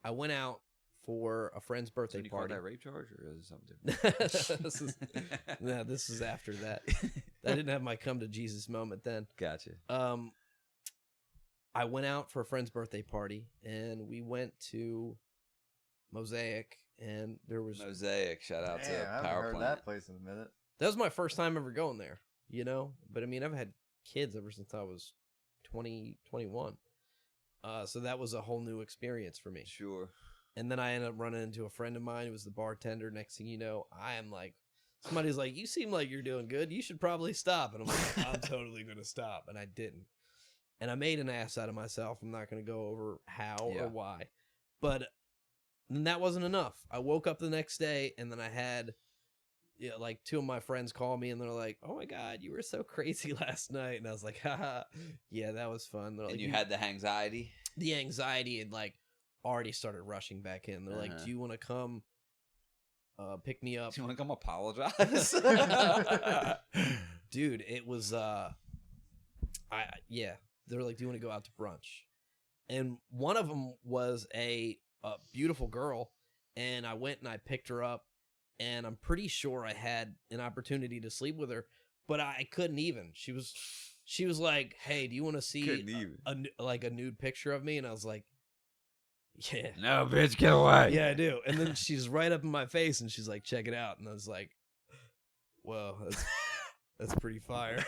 I went out for a friend's birthday party. Call that rape charge or is it something different? This is after that. I didn't have my come to Jesus moment then. Gotcha. I went out for a friend's birthday party and we went to Mosaic and there was Mosaic. Shout out to I haven't Power heard Plant. that place in a minute. That was my first time ever going there, you know? But I mean, I've had kids ever since I was 20, 21. So that was a whole new experience for me. Sure. And then I ended up running into a friend of mine who was the bartender. Next thing you know, I am like, somebody's like, you seem like you're doing good. You should probably stop. And I'm like, I'm totally going to stop. And I didn't. And I made an ass out of myself. I'm not going to go over how or why. But then that wasn't enough. I woke up the next day and then I had like 2 of my friends call me and they're like, oh my God, you were so crazy last night. And I was like, haha, yeah, that was fun. They're And like, you had the anxiety? The anxiety had like already started rushing back in. They're like, do you want to come pick me up? Do you want to come apologize? Dude, it was they were like, do you want to go out to brunch? And one of them was a beautiful girl, and I went and I picked her up, and I'm pretty sure I had an opportunity to sleep with her, but I couldn't even. She was like, hey, do you want to see a nude picture of me? And I was like, yeah. No, bitch, get away. Yeah, I do. And then she's right up in my face, and she's like, check it out. And I was like, whoa, that's pretty fire.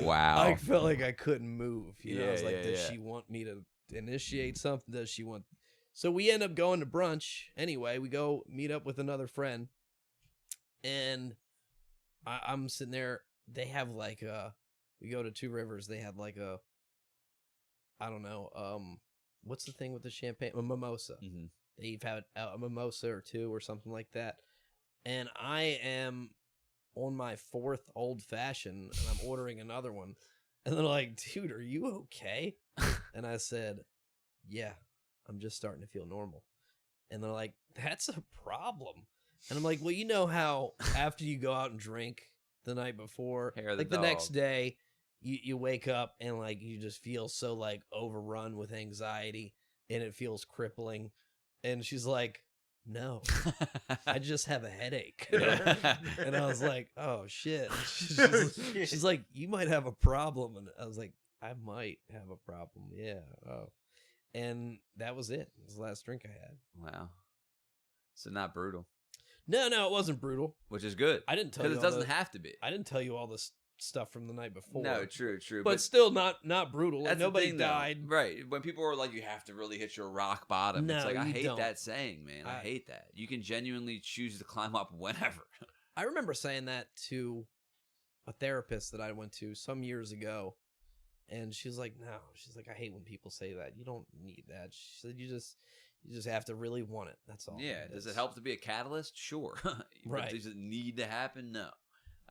Wow. I felt like I couldn't move. You know, I was like, does yeah. she want me to initiate something? Does she want... So we end up going to brunch. Anyway, we go meet up with another friend. And I'm sitting there. They have like we go to Two Rivers. They had like a... I don't know. What's the thing with the champagne? A mimosa. Mm-hmm. They've had a mimosa or 2 or something like that. And I am... on my 4th old fashioned, and I'm ordering another one. And they're like, dude, are you okay? And I said, yeah, I'm just starting to feel normal. And they're like, that's a problem. And I'm like, well, you know how after you go out and drink the night before, like the next day, you wake up and like you just feel so like overrun with anxiety and it feels crippling. And she's like, no, I just have a headache. And I was like, oh shit. She's like, you might have a problem. And I was like, I might have a problem. Yeah. Oh. And that was it. It was the last drink I had. Wow. So not brutal. No, it wasn't brutal. Which is good. I didn't tell you. Because it doesn't have to be. I didn't tell you all this stuff from the night before. No, true. But still not brutal. Like, nobody thing, died. Though. Right. When people are like, you have to really hit your rock bottom. No, it's like, I hate don't. that saying, man. I hate that. You can genuinely choose to climb up whenever. I remember saying that to a therapist that I went to some years ago. And she's like, no. She's like, I hate when people say that. You don't need that. She said, you just have to really want it. That's all. Yeah. Does it help to be a catalyst? Sure. Right. Does it need to happen? No.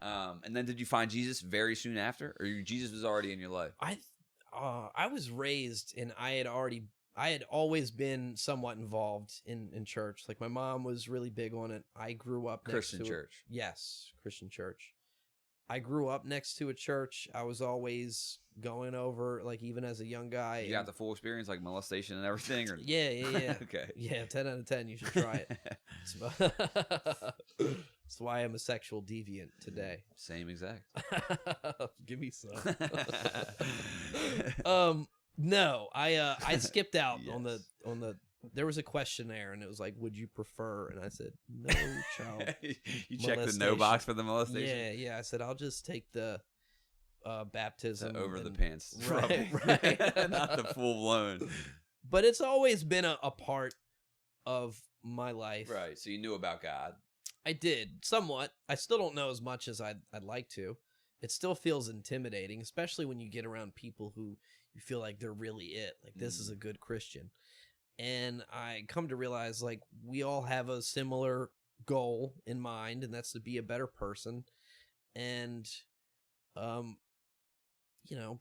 And then did you find Jesus very soon after, or Jesus was already in your life? I was raised, and I had always been somewhat involved in church. Like my mom was really big on it. I grew up Christian church. Yes, Christian church. I grew up next to a church. I was always going over, like even as a young guy. You got the full experience, like molestation and everything? Or... Yeah. Okay. Yeah, 10 out of 10. You should try it. That's why I'm a sexual deviant today. Same exact. Give me some. No, I skipped out on the. There was a questionnaire and it was like, "Would you prefer?" And I said, "No, child." You checked the no box for the molestation. Yeah. I said, "I'll just take the baptism over the pants." Right. Not the full blown. But it's always been a part of my life. Right. So you knew about God. I did, somewhat. I still don't know as much as I'd like to. It still feels intimidating, especially when you get around people who you feel like they're really it. Like, this is a good Christian. And I come to realize, like, we all have a similar goal in mind, and that's to be a better person. And,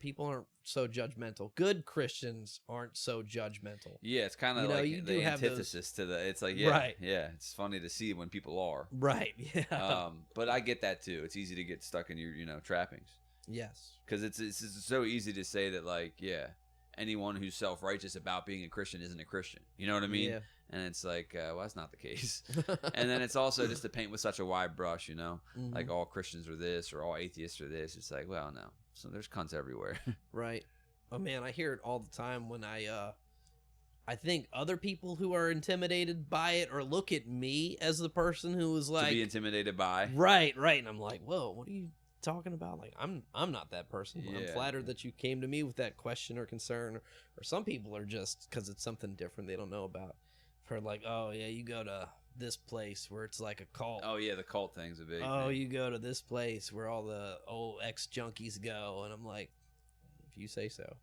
people aren't so judgmental. Good Christians aren't so judgmental. Yeah, it's kind of like the antithesis to the. It's like, right. Yeah. It's funny to see when people are. Right. Yeah. But I get that too. It's easy to get stuck in your, trappings. Yes. Because it's so easy to say that, like, yeah, anyone who's self-righteous about being a Christian isn't a Christian. You know what I mean? Yeah. And it's like, well, that's not the case. And then it's also just to paint with such a wide brush, mm-hmm. Like all Christians are this or all atheists are this. It's like, well, no. So there's cunts everywhere. Right. Oh man, I hear it all the time when I think other people who are intimidated by it or look at me as the person who is like to be intimidated by. Right. And I'm like, whoa, what are you talking about? Like, I'm not that person. Yeah. I'm flattered that you came to me with that question or concern. Or some people are just, because it's something different they don't know about. I've heard like, oh yeah, you go to this place where it's like a cult. Oh yeah, the cult thing's a big Oh, thing. you go to this place where all the old ex-junkies go. And I'm like, if you say so,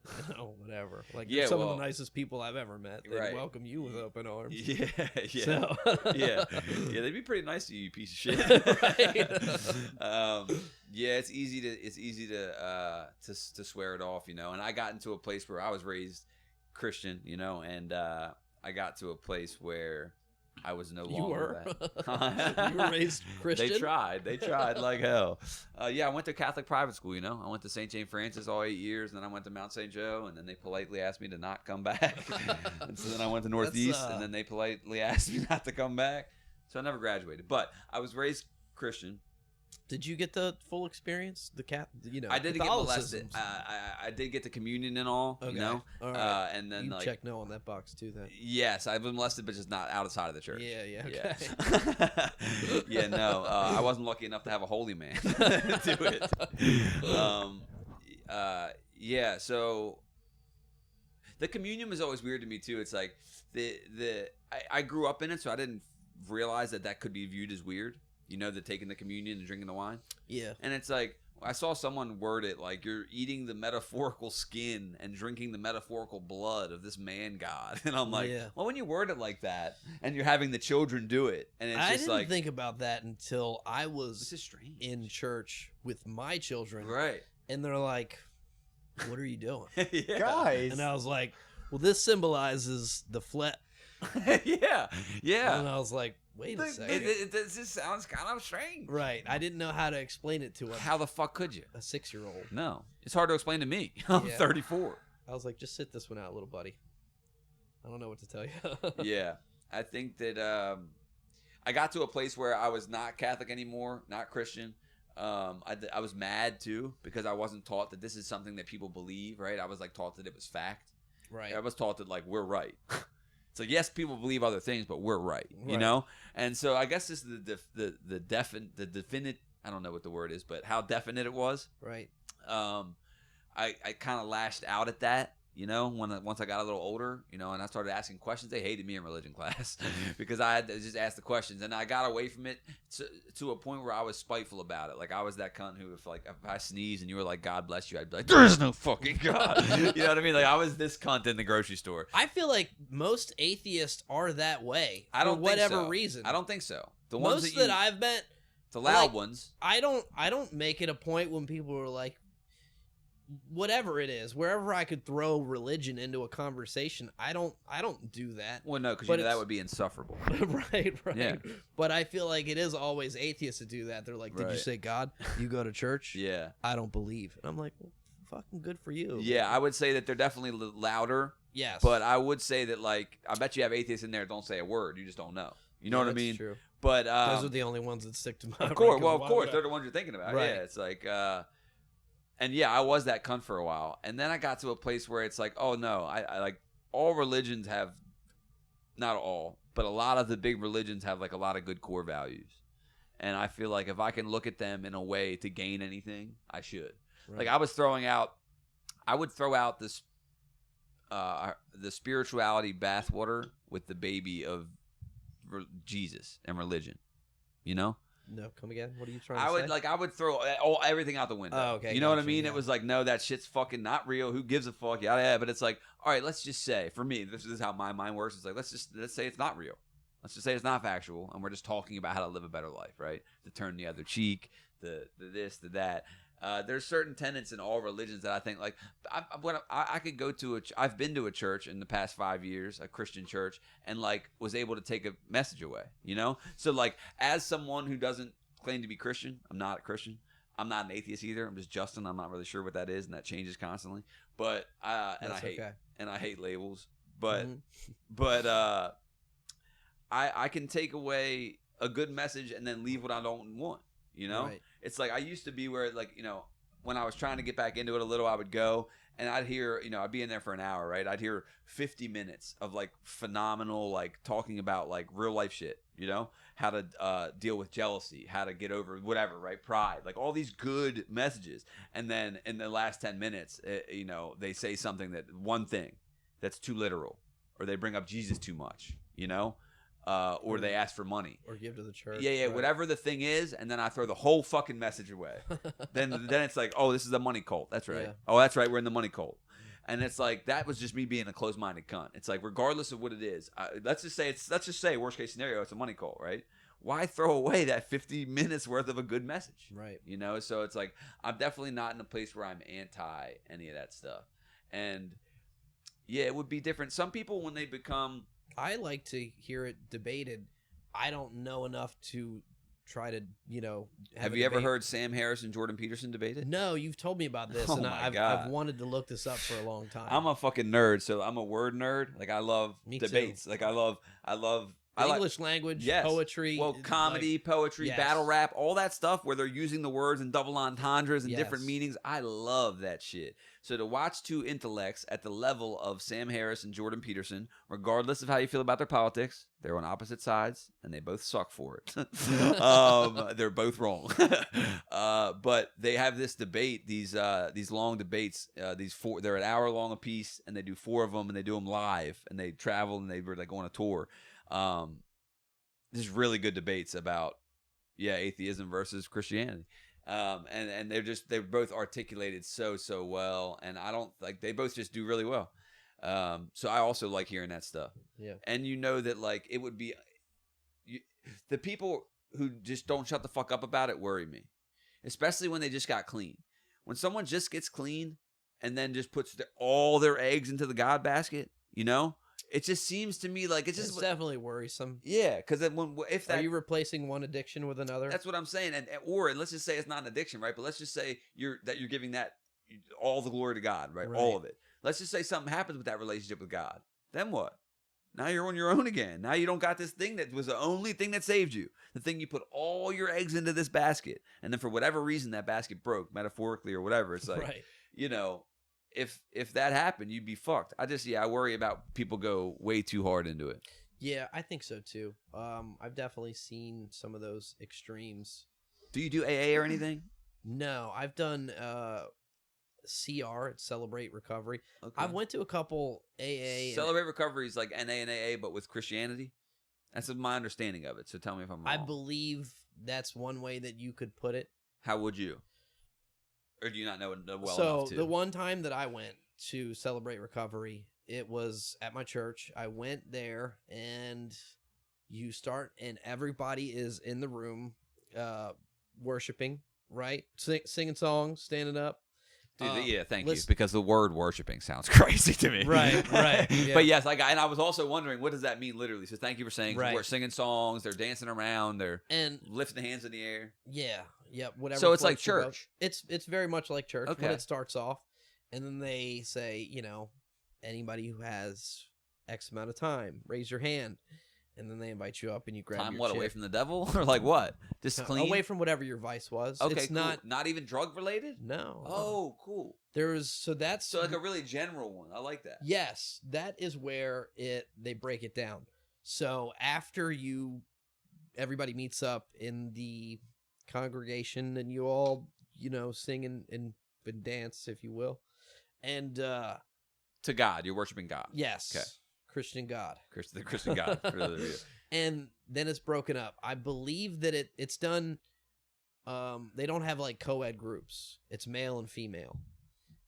whatever. Like, Yeah, they're some well, of the nicest people I've ever met. They right. welcome you with open arms. Yeah, yeah, So. yeah, yeah. They'd be pretty nice to you, you piece of shit. Yeah, it's easy to swear it off, And I got into a place where I was raised Christian, and I got to a place where I was no longer that. You were raised Christian? They tried like hell. Yeah, I went to Catholic private school, I went to St. Jane Francis all 8 years, and then I went to Mount St. Joe, and then they politely asked me to not come back. And so then I went to Northeast, and then they politely asked me not to come back. So I never graduated. But I was raised Christian. Did you get the full experience? I didn't get molested. I did get the communion and all, okay. All right. and then you check no on that box too. Then yes, I was molested, but just not outside of the church. Yeah, okay. Yeah, no, I wasn't lucky enough to have a holy man do it. Yeah, so the communion was always weird to me too. It's like I grew up in it, so I didn't realize that could be viewed as weird. The taking the communion and drinking the wine. Yeah. And it's like, I saw someone word it like you're eating the metaphorical skin and drinking the metaphorical blood of this man god. And I'm like, well, when you word it like that and you're having the children do it, and it's just like, I didn't think about that until I was this is strange. In church with my children. Right. And they're like, what are you doing? Yeah. Guys. And I was like, well, this symbolizes the flesh. Yeah. And I was like, wait a second. It just sounds kind of strange. Right. I didn't know how to explain it to him. How the fuck could you? A 6-year-old. No. It's hard to explain to me. I'm 34. I was like, just sit this one out, little buddy. I don't know what to tell you. Yeah. I think that I got to a place where I was not Catholic anymore, not Christian. I was mad too because I wasn't taught that this is something that people believe, right? I was like taught that it was fact. Right. I was taught that like we're right. So yes, people believe other things, but we're right, And so I guess this is the definite. I don't know what the word is, but how definite it was. Right. I kind of lashed out at that, once I got a little older, and I started asking questions. They hated me in religion class because I had to just ask the questions, and I got away from it to a point where I was spiteful about it. Like I was that cunt who, if I sneezed and you were like, "God bless you," I'd be like, "There is no fucking God." You know what I mean? Like I was this cunt in the grocery store. I feel like most atheists are that way. I don't for whatever think so. reason. I don't think so. The most ones that I've met, the loud ones. I don't make it a point when people are like, whatever it is, wherever I could throw religion into a conversation, I don't do that. Well, no, because that would be insufferable. Right. Yeah. But I feel like it is always atheists that do that. They're like, did you say God? You go to church? Yeah. I don't believe. And I'm like, well, fucking good for you. Yeah, I would say that they're definitely louder. Yes. But I would say that, like, I bet you have atheists in there that don't say a word. You just don't know. You know what I mean? True. But those are the only ones that stick to my Of course. Well, of course. They're the ones you're thinking about. Right. Yeah. It's like, and yeah, I was that cunt for a while. And then I got to a place where it's like, oh no, I like all religions have, not all, but a lot of the big religions have like a lot of good core values. And I feel like if I can look at them in a way to gain anything, I should. Right. Like I would throw out this, the spirituality bathwater with the baby of Jesus and religion, No, come again. What are you trying to say? I would throw everything out the window. Oh, okay. You know what I mean? Yeah. It was like, no, that shit's fucking not real. Who gives a fuck? Yeah. But it's like, all right, let's just say, for me, this is how my mind works. It's like, let's say it's not real. Let's just say it's not factual, and we're just talking about how to live a better life, right? To turn the other cheek, the this, the that. There's certain tenets in all religions that I think, like, I could go to I've been to a church in the past 5 years, a Christian church, and like was able to take a message away, So like, as someone who doesn't claim to be Christian, I'm not a Christian. I'm not an atheist either. I'm just Justin. I'm not really sure what that is, and that changes constantly. But and I hate labels. But I can take away a good message and then leave what I don't want. Right. It's like I used to be where, like, when I was trying to get back into it a little, I would go and I'd hear, I'd be in there for an hour, right? I'd hear 50 minutes of like phenomenal, like talking about like real life shit, how to deal with jealousy, how to get over whatever, right? Pride, like all these good messages. And then in the last 10 minutes, they say something one thing that's too literal, or they bring up Jesus too much, or they ask for money, or give to the church. Yeah, right. Whatever the thing is, and then I throw the whole fucking message away. then it's like, oh, this is the money cult. That's right. Yeah. Oh, that's right. We're in the money cult. And it's like, that was just me being a closed-minded cunt. It's like, regardless of what it is, let's just say worst case scenario, it's a money cult, right? Why throw away that 50 minutes worth of a good message? Right. So it's like, I'm definitely not in a place where I'm anti any of that stuff. And yeah, it would be different. Some people, when they become, I like to hear it debated. I don't know enough to try to, have you ever heard Sam Harris and Jordan Peterson debated? No, you've told me about this, and I've wanted to look this up for a long time. I'm a fucking nerd, so I'm a word nerd. Like, I love debates. Too. Like, I love English language, yes. Poetry. Well, comedy, poetry, yes. Battle rap, all that stuff where they're using the words in double entendres and yes. different meanings. I love that shit. So to watch two intellects at the level of Sam Harris and Jordan Peterson, regardless of how you feel about their politics, they're on opposite sides and they both suck for it. They're both wrong. But they have this debate, these long debates, they're an hour long a piece, and they do 4 of them, and they do them live, and they travel, and they go on a tour. There's really good debates about atheism versus Christianity, and they're both articulated so well, and I don't like, they both just do really well. So I also like hearing that stuff. Yeah, and that like it would be the people who just don't shut the fuck up about it worry me, especially when they just got clean. When someone just gets clean and then just puts all their eggs into the God basket, it just seems to me like it's definitely worrisome. Yeah, because are you replacing one addiction with another? That's what I'm saying, and let's just say it's not an addiction, right? But let's just say you're giving that all the glory to God, right? All of it. Let's just say something happens with that relationship with God. Then what? Now you're on your own again. Now you don't got this thing that was the only thing that saved you. The thing you put all your eggs into this basket, and then for whatever reason that basket broke, metaphorically or whatever. It's like, right. If that happened, you'd be fucked. I worry about people go way too hard into it. Yeah, I think so too. I've definitely seen some of those extremes. Do you do AA or anything? No, I've done CR, it's Celebrate Recovery. Okay. I went to a couple AA. Celebrate Recovery is like NA and AA, but with Christianity. That's my understanding of it. So tell me if I'm wrong. I believe that's one way that you could put it. How would you? Or do you not know well enough to? So the one time that I went to Celebrate Recovery, it was at my church. I went there, and you start, and everybody is in the room worshiping, right? Singing songs, standing up. Dude, thank you, because the word worshiping sounds crazy to me. Right. Yeah. But yes, and I was also wondering, what does that mean literally? So thank you for saying, right. We're singing songs, they're dancing around, they're lifting the hands in the air. Yeah, whatever. So it's like church. It's very much like church when it starts off, and then they say, anybody who has X amount of time, raise your hand. And then they invite you up, and you grab time your chip. Away from the devil, or like what? Just clean away from whatever your vice was. Okay, it's cool. Not even drug related. No. Oh, cool. That's like a really general one. I like that. Yes, that is where they break it down. So after everybody meets up in the congregation, and you all sing and dance, if you will, and to God, you're worshiping God. Yes. Okay. Christian God. The Christian God. And then it's broken up. I believe that it's done. They don't have like co-ed groups. It's male and female.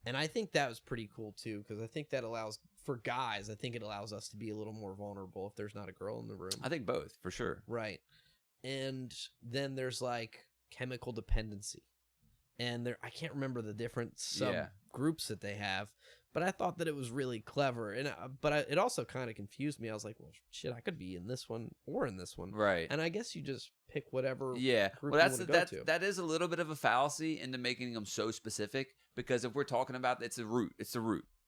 And I think that was pretty cool too, because I think that allows, for guys, I think it allows us to be a little more vulnerable if there's not a girl in the room. I think both, for sure. Right. And then there's like chemical dependency. And I can't remember the different subgroups that they have. But I thought that it was really clever, it also kind of confused me. I was like, well, shit, I could be in this one or in this one, right? And I guess you just pick whatever. Yeah, group well, that is a little bit of a fallacy into making them so specific, because if we're talking about it's the root.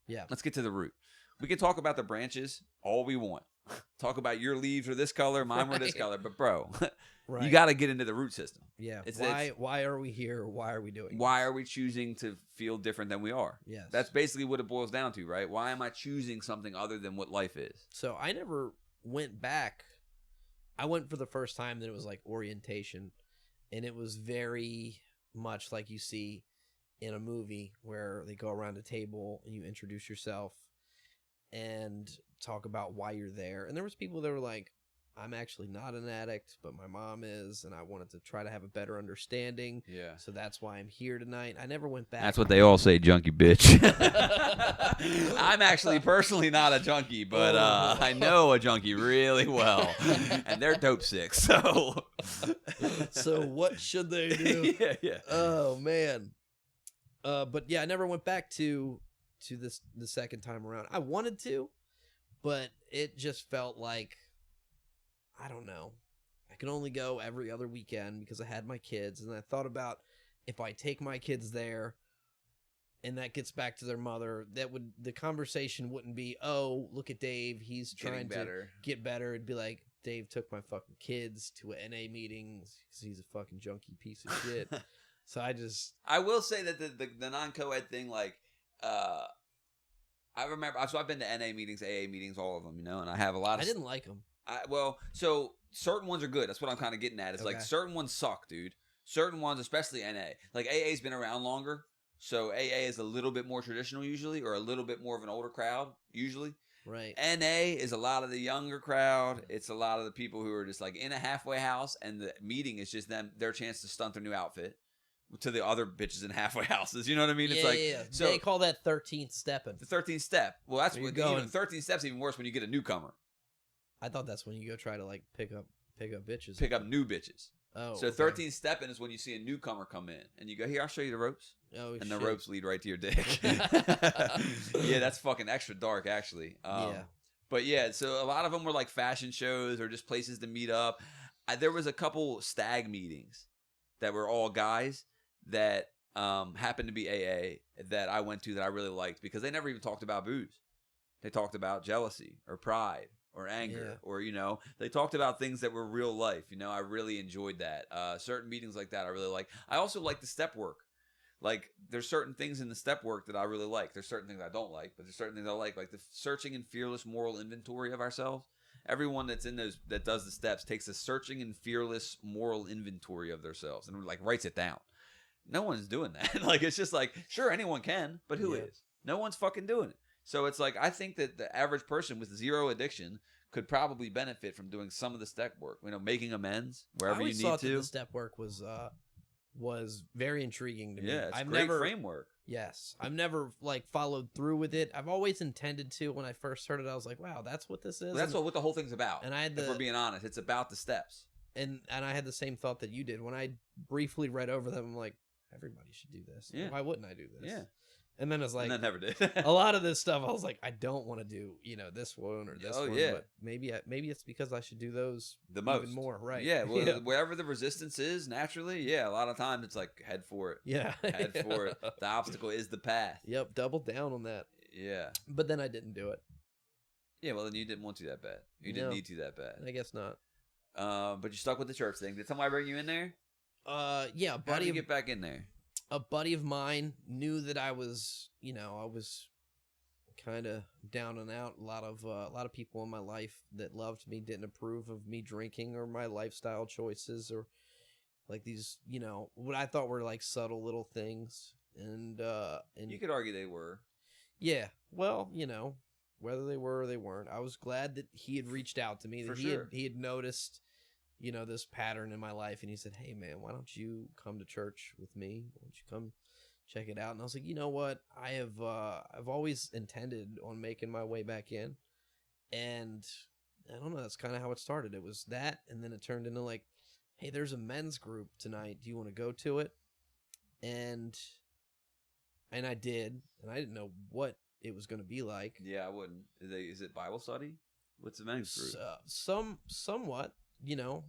Yeah, let's get to the root. we can talk about the branches all we want. Talk about your leaves are this color, mine were this color. But, bro, you got to get into the root system. Yeah. Why are we here? Why are we doing Why this? are we choosing to feel different than we are? Yes. That's basically what it boils down to, right? Why am I choosing something other than what life is? So I never went back. I went for the first time, then it was like orientation. And it was very much like you see in a movie where they go around a table and you introduce yourself and talk about why you're there. And there was people that were like, I'm actually not an addict, but my mom is, and I wanted to try to have a better understanding. Yeah. So that's why I'm here tonight. I never went back. That's what they all say, junkie bitch. I'm actually personally not a junkie, but I know a junkie really well, and they're dope sick. So what should they do? Yeah. Oh man. But yeah, I never went back to this the second time around. I wanted to, but it just felt like, I don't know. I could only go every other weekend because I had my kids, and I thought about if I take my kids there and that gets back to their mother, the conversation wouldn't be, oh, look at Dave, he's trying to get better. It'd be like, Dave took my fucking kids to an NA meeting because he's a fucking junkie piece of shit. So I will say that the non-co-ed thing, like, I remember, so I've been to NA meetings, AA meetings, all of them, and I have a lot of... I didn't like them. So certain ones are good. That's what I'm kind of getting at. It's like certain ones suck, dude. Certain ones, especially NA. Like AA's been around longer, so AA is a little bit more traditional usually, or a little bit more of an older crowd usually. Right. NA is a lot of the younger crowd. It's a lot of the people who are just like in a halfway house, and the meeting is just their chance to stunt their new outfit to the other bitches in halfway houses. You know what I mean? Yeah, It's like, yeah. So they call that 13th stepping. The 13th step. Well, that's what 13th step's even worse when you get a newcomer. I thought that's when you go try to like pick up bitches. Pick up new bitches. Oh. So 13th stepping is when you see a newcomer come in and you go, here, I'll show you the ropes. Oh, and shit. the ropes lead right to your dick. Yeah, that's fucking extra dark, actually. Yeah. But yeah, so a lot of them were like fashion shows or just places to meet up. There was a couple stag meetings that were all guys that happened to be AA that I went to that I really liked because they never even talked about booze. They talked about jealousy or pride or anger or, they talked about things that were real life. I really enjoyed that. Certain meetings like that I really like. I also like the step work. Like, there's certain things in the step work that I really like. There's certain things I don't like, but there's certain things I like the searching and fearless moral inventory of ourselves. Everyone that does the steps takes a searching and fearless moral inventory of themselves and like writes it down. No one's doing that. Like, it's just like, sure, anyone can, but who is? No one's fucking doing it. So it's like, I think that the average person with zero addiction could probably benefit from doing some of the step work, making amends wherever you need to. I always thought that the step work was very intriguing to me. Yeah, it's great framework. Yes. I've never like followed through with it. I've always intended to. When I first heard it, I was like, wow, that's what this is. Well, that's what the whole thing's about. And if we're being honest, it's about the steps. And I had the same thought that you did. When I briefly read over them, I'm like, everybody should do this. Yeah. Why wouldn't I do this? Yeah. And then it's like, and I never did. A lot of this stuff, I was like, I don't want to do, this one or this one. Yeah. But maybe it's because I should do those the most. Even more, right? Yeah. Well, wherever the resistance is naturally, a lot of times it's like head for it. Yeah. Head for it. The obstacle is the path. Yep. Double down on that. Yeah. But then I didn't do it. Yeah. Well, then you didn't want to that bad. You didn't need to that bad. I guess not. But you stuck with the church thing. Did somebody bring you in there? Yeah. How did you get back in there? A buddy of mine knew that I was, I was kind of down and out. A lot of people in my life that loved me didn't approve of me drinking or my lifestyle choices or like these, what I thought were like subtle little things. And you could argue they were. Yeah. Well, whether they were or they weren't, I was glad that he had reached out to me. That he had noticed, this pattern in my life, and he said, hey man, why don't you come to church with me? Why don't you come check it out? And I was like, you know what? I've always intended on making my way back in, and I don't know, that's kind of how it started. It was that, and then it turned into like, hey, there's a men's group tonight. Do you want to go to it? And I did, and I didn't know what it was going to be like. Yeah, I wouldn't. Is it Bible study? What's the men's group? Somewhat. You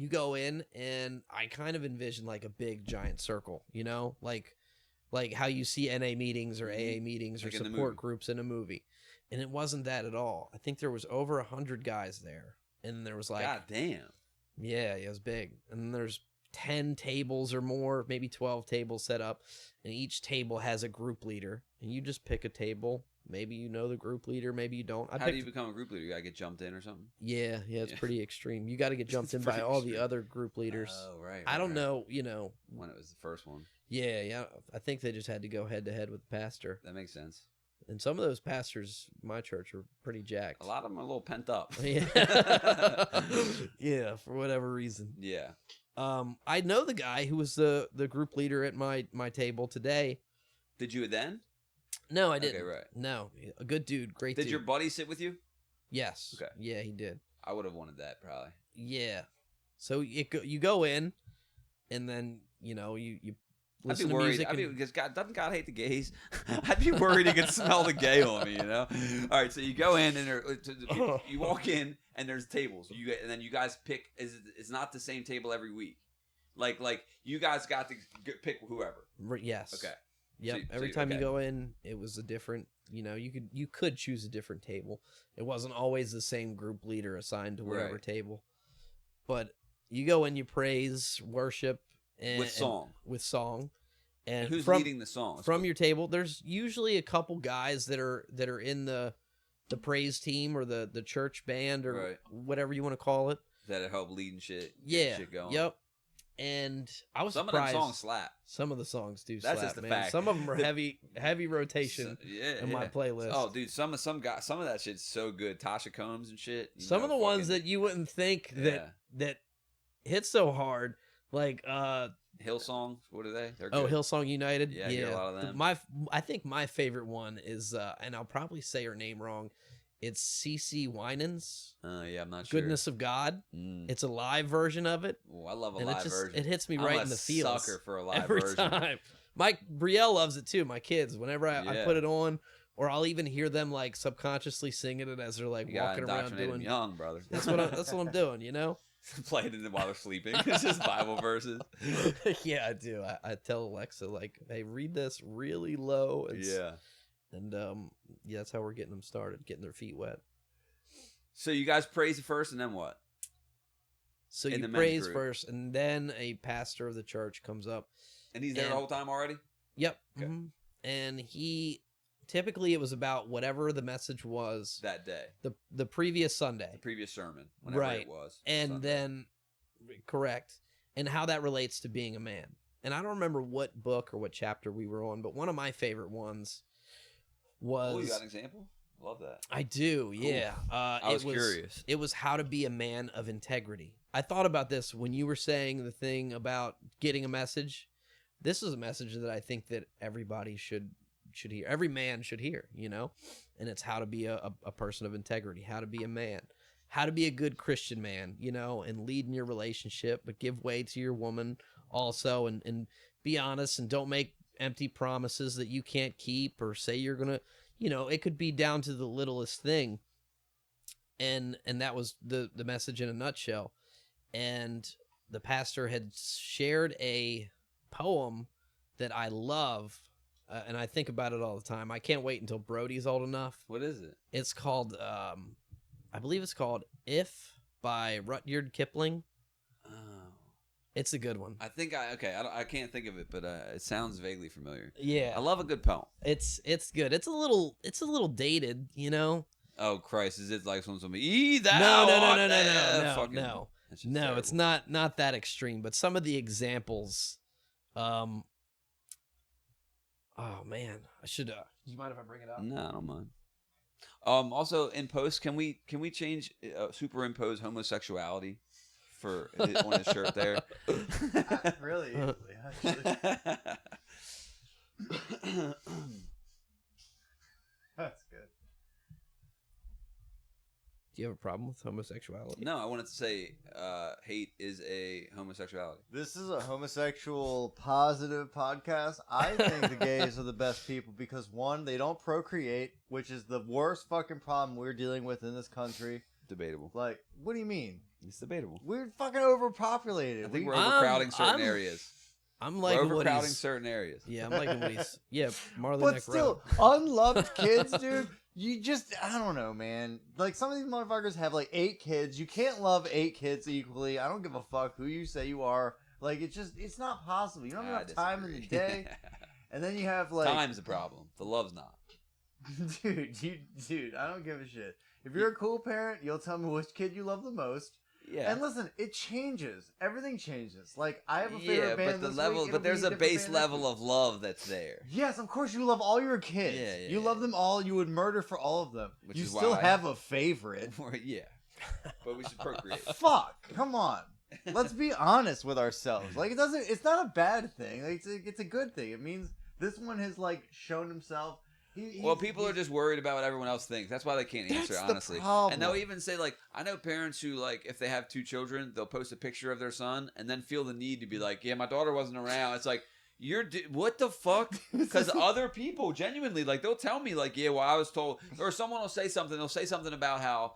go in and I kind of envision like a big giant circle, like like how you see NA meetings or AA meetings or Like in the support movie. groups in a movie. And it wasn't that at all. I think there was over 100 guys there. And there was like, God damn. yeah, it was big. And there's 10 tables or more, maybe 12 tables set up. And each table has a group leader. And you just pick a table. Maybe you know the group leader, maybe you don't. How do you become a group leader? You gotta get jumped in or something? Yeah, it's pretty extreme. You got to get jumped in pretty by all extreme. the other group leaders. Oh, right. I don't right. know, you know. When it was the first one. Yeah. I think they just had to go head to head with the pastor. That makes sense. And some of those pastors in my church are pretty jacked. A lot of them are a little pent up. Yeah. Yeah, for whatever reason. Yeah. I know the guy who was the group leader at my table today. Did you then? No, I didn't. Okay, right. No, a good dude, great Did dude. your buddy sit with you? Yes. Okay. Yeah, he did. I would have wanted that probably. Yeah. So you go in, and then you I'd be listen to worried. music. Because doesn't God hate the gays? I'd be worried he could smell the gay on me. You know. All right, so you go in and you walk in and there's tables. And then you guys pick. It's not the same table every week. Like you guys got to pick whoever. Yes. Okay. Yep. Every time you go in, it was a different. You could choose a different table. It wasn't always the same group leader assigned to whatever Right. table. But you go in, you praise, worship, and With song. with song. And Who's from, leading the song? from your table? There's usually a couple guys that are in the praise team or the church band or Right. whatever you want to call it. That'll help leading shit. Yeah. Shit going. Yep. And I was Some surprised. of them songs slap. Some of the songs do That's slap, just the man. fact. Some of them are heavy rotation in my playlist. Oh, dude, some of that shit's so good. Tasha Combs and shit. Some of the ones that you wouldn't think that hit so hard, like Hillsongs. What are they? They're oh, good. Hillsong United. Yeah, I get a lot of them. I think my favorite one is, and I'll probably say her name wrong. It's CC Winans. Yeah, I'm not sure. Goodness of God. It's a live version of it. Oh, I love a And live version. It hits me I'm right a in the feels. sucker for a live every version. time. Mike Brielle loves it too. My kids, whenever I Yeah. put it on, or I'll even hear them like subconsciously singing it as they're like You gotta walking around indoctrinate them doing. young, brother. That's what I'm doing. You know. Playing it while they're sleeping. It's just Bible verses. Yeah, I do. I tell Alexa like, "Hey, read this really low." Yeah. And yeah, that's how we're getting them started, getting their feet wet. So you guys praise it first, and then what? So In you the men's praise group. first, and then a pastor of the church comes up. And he's there the And- whole time already? Yep. Okay. And he typically it was about whatever the message was That day. the previous Sunday. The previous sermon. Whenever Right. it was. And Sunday. then correct. And how that relates to being a man. And I don't remember what book or what chapter we were on, but one of my favorite ones was Oh, you got an example? Love that. I do, yeah. I was curious. It was how to be a man of integrity. I thought about this when you were saying the thing about getting a message. This is a message that I think that everybody should hear. Every man should hear, and it's how to be a person of integrity, how to be a man, how to be a good Christian man, and lead in your relationship, but give way to your woman also, and be honest and don't make empty promises that you can't keep or say you're going to, it could be down to the littlest thing. And that was the message in a nutshell. And the pastor had shared a poem that I love, and I think about it all the time. I can't wait until Brody's old enough. What is it? It's called, I believe it's called If by Rudyard Kipling. Oh. It's a good one. I think I can't think of it, but it sounds vaguely familiar. Yeah. I love a good poem. It's good. It's a little dated, Oh Christ! Is it like someone's gonna be No, No, it's not that extreme, but some of the examples, oh man, I should. Do you mind if I bring it up? No, I don't mind. Also, in post, can we change superimpose homosexuality on his shirt there? Really easily, actually. That's good. Do you have a problem with homosexuality? No, I wanted to say hate is a homosexuality. This is a homosexual positive podcast. I think the gays are the best people because, one, they don't procreate, which is the worst fucking problem we're dealing with in this country. Debatable. Like, what do you mean? It's debatable. We're fucking overpopulated. I think we're overcrowding certain I'm- areas. I'm like overcrowding certain areas. Yeah, I'm liking what he's. Yeah, Marley. But still, unloved kids, dude. You just, I don't know, man. Like, some of these motherfuckers have like 8 kids. You can't love 8 kids equally. I don't give a fuck who you say you are. Like, it's not possible. You don't have enough time in the day. And then you have like time's the problem. The love's not. Dude, I don't give a shit. If you're a cool parent, you'll tell me which kid you love the most. Yeah. And listen, it changes. Everything changes. Like, I have a favorite band but this level, week, but there's a base band level of love that's there. Yes, of course you love all your kids. Yeah, you love them all. You would murder for all of them. Which you is still why have a favorite. Yeah. But we should procreate. Fuck. Come on. Let's be honest with ourselves. Like, it's not a bad thing. Like, it's a good thing. It means this one has like shown himself. Well, people are just worried about what everyone else thinks. That's why they can't answer, honestly. And they'll even say, like, I know parents who, like, if they have 2 children, they'll post a picture of their son and then feel the need to be like, yeah, my daughter wasn't around. It's like, what the fuck? Because other people, genuinely, like, they'll tell me, like, yeah, well, I was told, or someone will say something. They'll say something about how,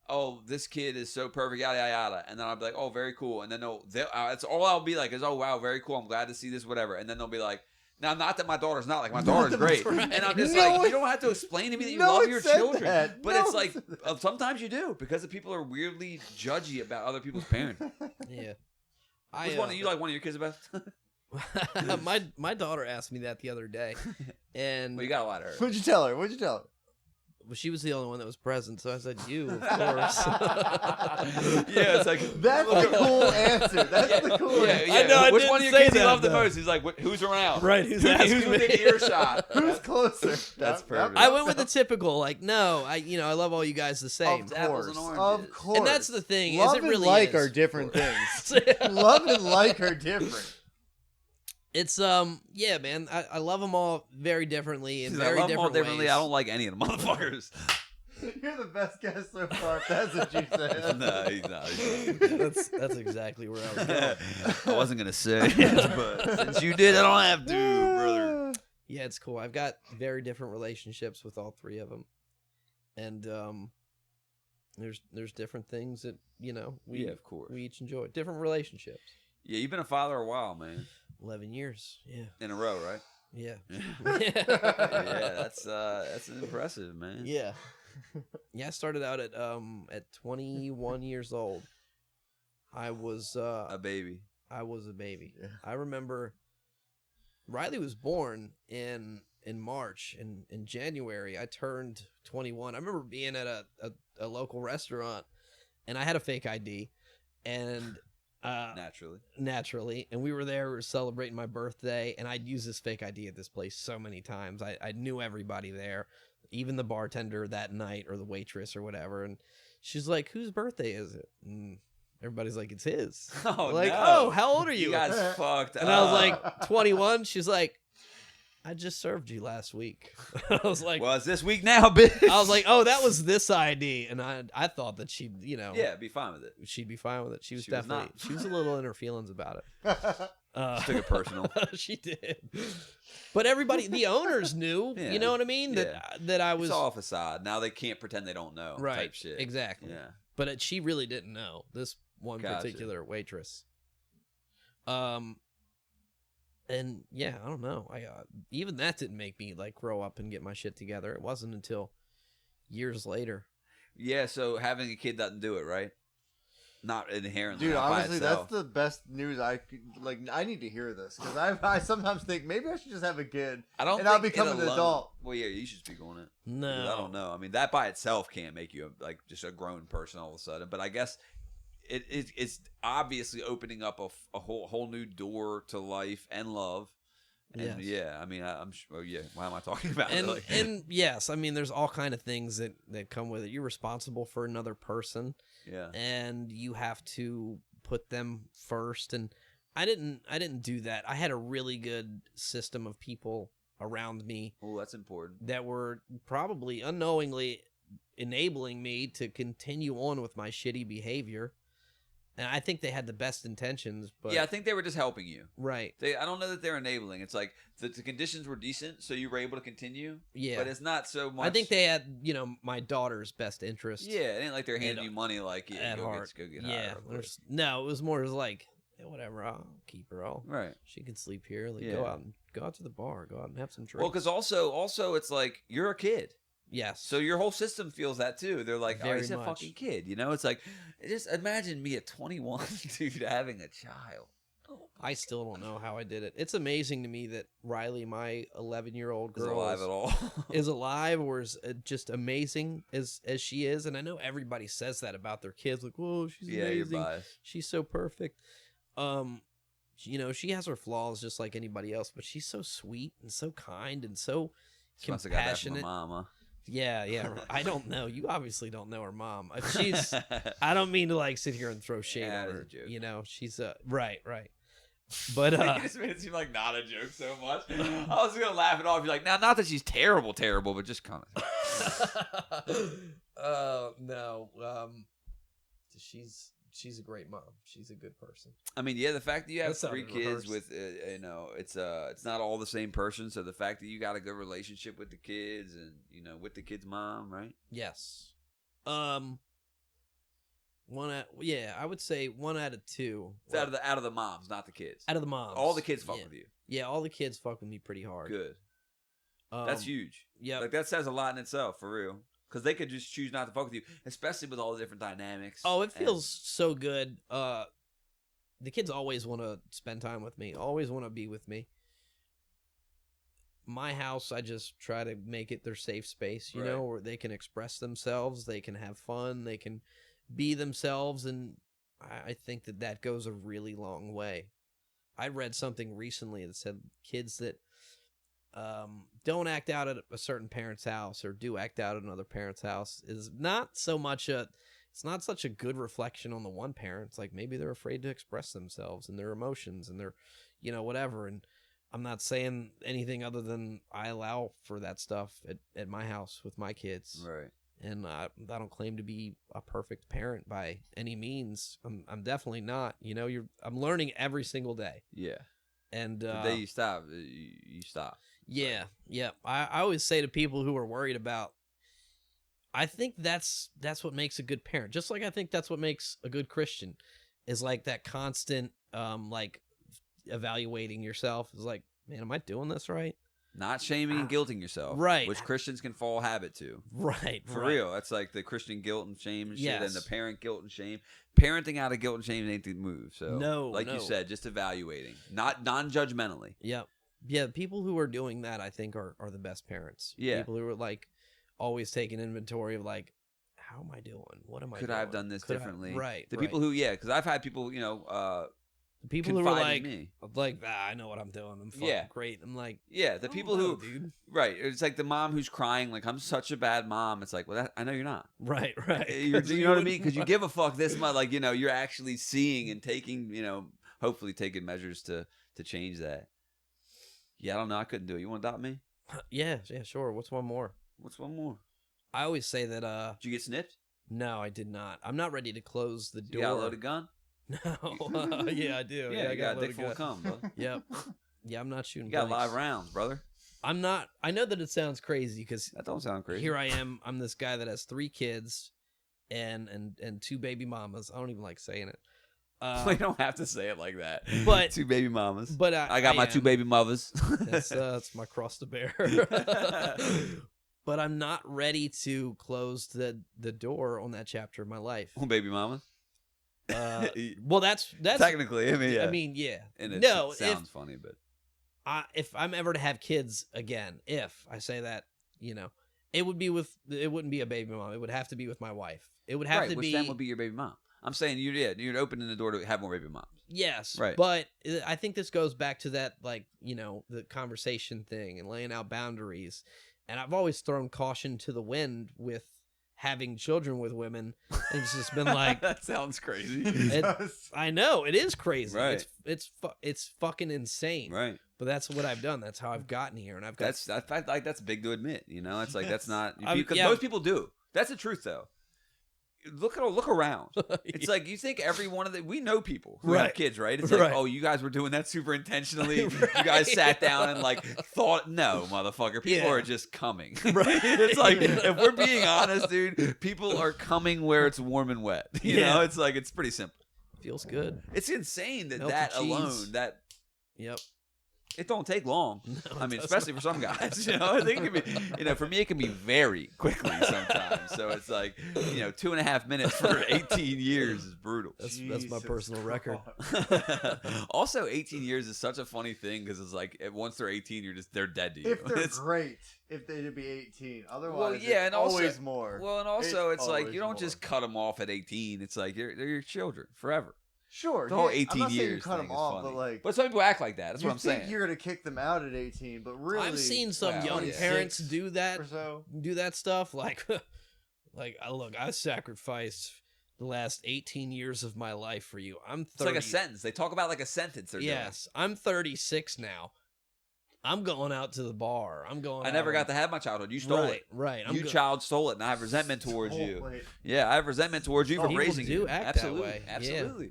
oh, this kid is so perfect, yada, yada, yada. And then I'll be like, oh, very cool. And then that's all I'll be like is, oh, wow, very cool. I'm glad to see this, whatever. And then they'll be like, now, not that my daughter's not. Like, my daughter's great. And I'm just like, you don't have to explain to me that you love your children. But it's like, sometimes you do. Because the people are weirdly judgy about other people's parenting. Yeah. You like one of your kids the best? my daughter asked me that the other day. And well, you got a lot of her. What'd you tell her? Well, she was the only one that was present, so I said, you, of course. Yeah, it's like... That's the cool answer. That's the cool answer. Yeah. I know, which one of your kids you love the most? He's like, who's around? Right, who's within earshot? Who's closer? That's perfect. I went with the typical, like, no, I love all you guys the same. Of course. And that's the thing. Love it really and like is. are different things. Love and like are different. It's yeah, man. I love them all very differently in very different ways. I don't like any of the motherfuckers. You're the best guest so far. If that's what you said. No, he's not. That's exactly where I was going. I wasn't gonna say it, but since you did, I don't have to, brother. Yeah, it's cool. I've got very different relationships with all 3 of them, and there's different things that we of course we each enjoy. Different relationships. Yeah, you've been a father a while, man. 11 years. Yeah. In a row, right? Yeah. Yeah, that's impressive, man. Yeah. Yeah, I started out at 21 years old. I was a baby. I was a baby. Yeah. I remember Riley was born in March. In January, I turned 21. I remember being at a local restaurant, and I had a fake ID, and naturally, and we were there. We were celebrating my birthday, and I'd used this fake ID at this place so many times. I knew everybody there, even the bartender that night or the waitress or whatever. And she's like, "Whose birthday is it?" And everybody's like, "It's his." Oh, like, no. "Oh, how old are you?" You guys fucked up. And I was like, 21. She's like, "I just served you last week." I was like, "Well, it's this week now, bitch." I was like, "Oh, that was this ID," and I thought that she'd, be fine with it. She'd be fine with it. She was a little in her feelings about it. She took it personal. She did. But everybody, the owners knew. Yeah. You know what I mean? That I was. It's all a facade. Now they can't pretend they don't know. Right. Type shit. Exactly. Yeah. But she really didn't know, this one particular waitress. And yeah, I don't know. Even that didn't make me like grow up and get my shit together. It wasn't until years later. Yeah, so having a kid doesn't do it, right? Not inherently. Dude, not honestly, by itself. that's the best news I could, like. I need to hear this because I sometimes think maybe I should just have a kid. I'll become an adult. Well, yeah, you should speak on it. No, I don't know. I mean, that by itself can't make you just a grown person all of a sudden. But I guess it's obviously opening up a whole new door to life and love. And yeah, I mean, I'm sure. Yeah, why am I talking about it? And yes, I mean, there's all kind of things that come with it. You're responsible for another person. Yeah. And you have to put them first. And I didn't do that. I had a really good system of people around me. Oh, that's important. That were probably unknowingly enabling me to continue on with my shitty behavior. And I think they had the best intentions, but yeah, I think they were just helping you. Right. I don't know that they're enabling. It's like the conditions were decent, so you were able to continue. Yeah. But it's not so much. I think they had, my daughter's best interest. Yeah, it ain't like they're handing you money like at heart. Go get yeah. higher. No, it was more like, whatever. I'll keep her. Right. She can sleep here. Like, Yeah. go out to the bar. Go out and have some drinks. Well, because also it's like you're a kid. Yes. So your whole system feels that too. They're like, Very he's a much. fucking kid. You know, it's like, just imagine me at 21, dude, having a child. I still don't know how I did it. It's amazing to me that Riley, my 11-year-old girl, Is alive at all. is alive, or is just amazing as she is. And I know everybody says that about their kids, like, "Whoa, she's amazing. You're biased. She's so perfect." You know, she has her flaws just like anybody else, but she's so sweet and so kind and so Must have got that from compassionate. my mom, huh? Yeah. I don't know. You obviously don't know her mom. She's. I don't mean to like sit here and throw shade on her. You know, she's right. But you just made it seem like not a joke so much. I was gonna laugh it off. You're like, now, not that she's terrible, but just kind of. No. She's a great mom. She's a good person. I mean, yeah, the fact that you have That sounded 3 kids rehearsed. with, you know, it's not all the same person. So the fact that you got a good relationship with the kids and, you know, with the kid's mom, right? Yes. I would say 1 out of 2. It's out of the moms, not the kids. Out of the moms. All the kids fuck with you. Yeah, all the kids fuck with me pretty hard. Good. That's huge. Yeah. Like that says a lot in itself, for real. Because they could just choose not to fuck with you, especially with all the different dynamics. Oh, it feels so good. The kids always want to spend time with me. Always want to be with me. My house, I just try to make it their safe space, you know, where they can express themselves, they can have fun, they can be themselves, and I think that goes a really long way. I read something recently that said kids that don't act out at a certain parent's house or do act out at another parent's house is not so much it's not such a good reflection on the one parent. It's like maybe they're afraid to express themselves and their emotions and their, you know, whatever. And I'm not saying anything other than I allow for that stuff at my house with my kids. Right. And I don't claim to be a perfect parent by any means. I'm definitely not. You know, I'm learning every single day. Yeah. And the day you stop, you stop. Yeah, yeah. I always say to people who are worried about, I think that's what makes a good parent. Just like I think that's what makes a good Christian, is like that constant, like evaluating yourself. Is like, man, am I doing this right? Not shaming and guilting yourself. Right. Which Christians can fall habit to. Right. For real. That's like the Christian guilt and shame and shit, Yes. and the parent guilt and shame. Parenting out of guilt and shame ain't the move. So, No. you said, just evaluating. Not non-judgmentally. Yep. Yeah, people who are doing that, I think, are the best parents. Yeah. People who are, like, always taking inventory of, like, how am I doing? What am I doing? Could I have done this differently? Right. The people who, because I've had people, the people who are confide in like, me. I know what I'm doing. I'm fucking great. I'm like, the people know, who, dude. Right. It's like the mom who's crying, like, I'm such a bad mom. It's like, well, I know you're not. Right. You know what I mean? Because you give a fuck this much. Like, you're actually seeing and taking, hopefully taking measures to change that. Yeah, I don't know. I couldn't do it. You want to adopt me? Yeah, sure. What's one more? I always say that, Did you get snipped? No, I did not. I'm not ready to close the door. You got a loaded gun? No. Yeah, I do. Yeah, I you got a dick full of cum, brother. Yep. Yeah, I'm not shooting You got blanks. live rounds, brother. I'm not. I know that it sounds crazy because That don't sound crazy. here I am. I'm this guy that has 3 kids and 2 baby mamas. I don't even like saying it. We don't have to say it like that. But 2 baby mamas. But I got my 2 baby mothers. That's my cross to bear. But I'm not ready to close the door on that chapter of my life. Oh, baby mamas. Well, that's technically. I mean, yeah. I mean, yeah. And it sounds funny, but if I'm ever to have kids again, if I say that, it wouldn't be a baby mom. It would have to be with my wife. It would have to which be. then would be your baby mom. I'm saying you're opening the door to have more baby moms. Yes, right. But I think this goes back to that, like, the conversation thing and laying out boundaries. And I've always thrown caution to the wind with having children with women. It's just been like that sounds crazy. I know it is crazy. Right. It's fucking insane. Right. But that's what I've done. That's how I've gotten here. And I've got that's big to admit. It's like that's not because yeah. most people do. That's the truth, though. Look around. It's like you think every one of we know people who have kids, right? It's like, oh, you guys were doing that super intentionally. Right. You guys sat down and like thought, no, motherfucker, people are just coming. Right. It's like if we're being honest, dude, people are coming where it's warm and wet. You know, it's like it's pretty simple. Feels good. It's insane that Melted that cheese. alone, that Yep. it don't take long. No, I mean, it especially for some guys, you know, I think it can be, for me, it can be very quickly sometimes. So it's like, 2.5 minutes for 18 years is brutal. That's my personal record. Also, 18 years is such a funny thing because it's like once they're 18, they're dead to you. If they're great, if they'd be 18. Otherwise, well, yeah, and always also, more. Well, and also it's like you don't more. just cut them off at 18. It's like they're your children forever. Sure, The whole I'm 18 not saying years you cut thing them is off, funny. but But some people act like that. That's what I'm think saying. You're gonna kick them out at 18, but really, I've seen some Well, young yeah. parents do that. or so. Do that stuff like I sacrificed the last 18 years of my life for you. I'm 30. It's like a sentence. They talk about like a sentence. They're Yes, I'm 36 now. I'm going out to the bar. I'm going. doing. I never got to have my childhood. You stole it. Right. You child stole it, and I have resentment towards you. Yeah, I have resentment towards you for People raising do you. act Absolutely, that way. Yeah. absolutely.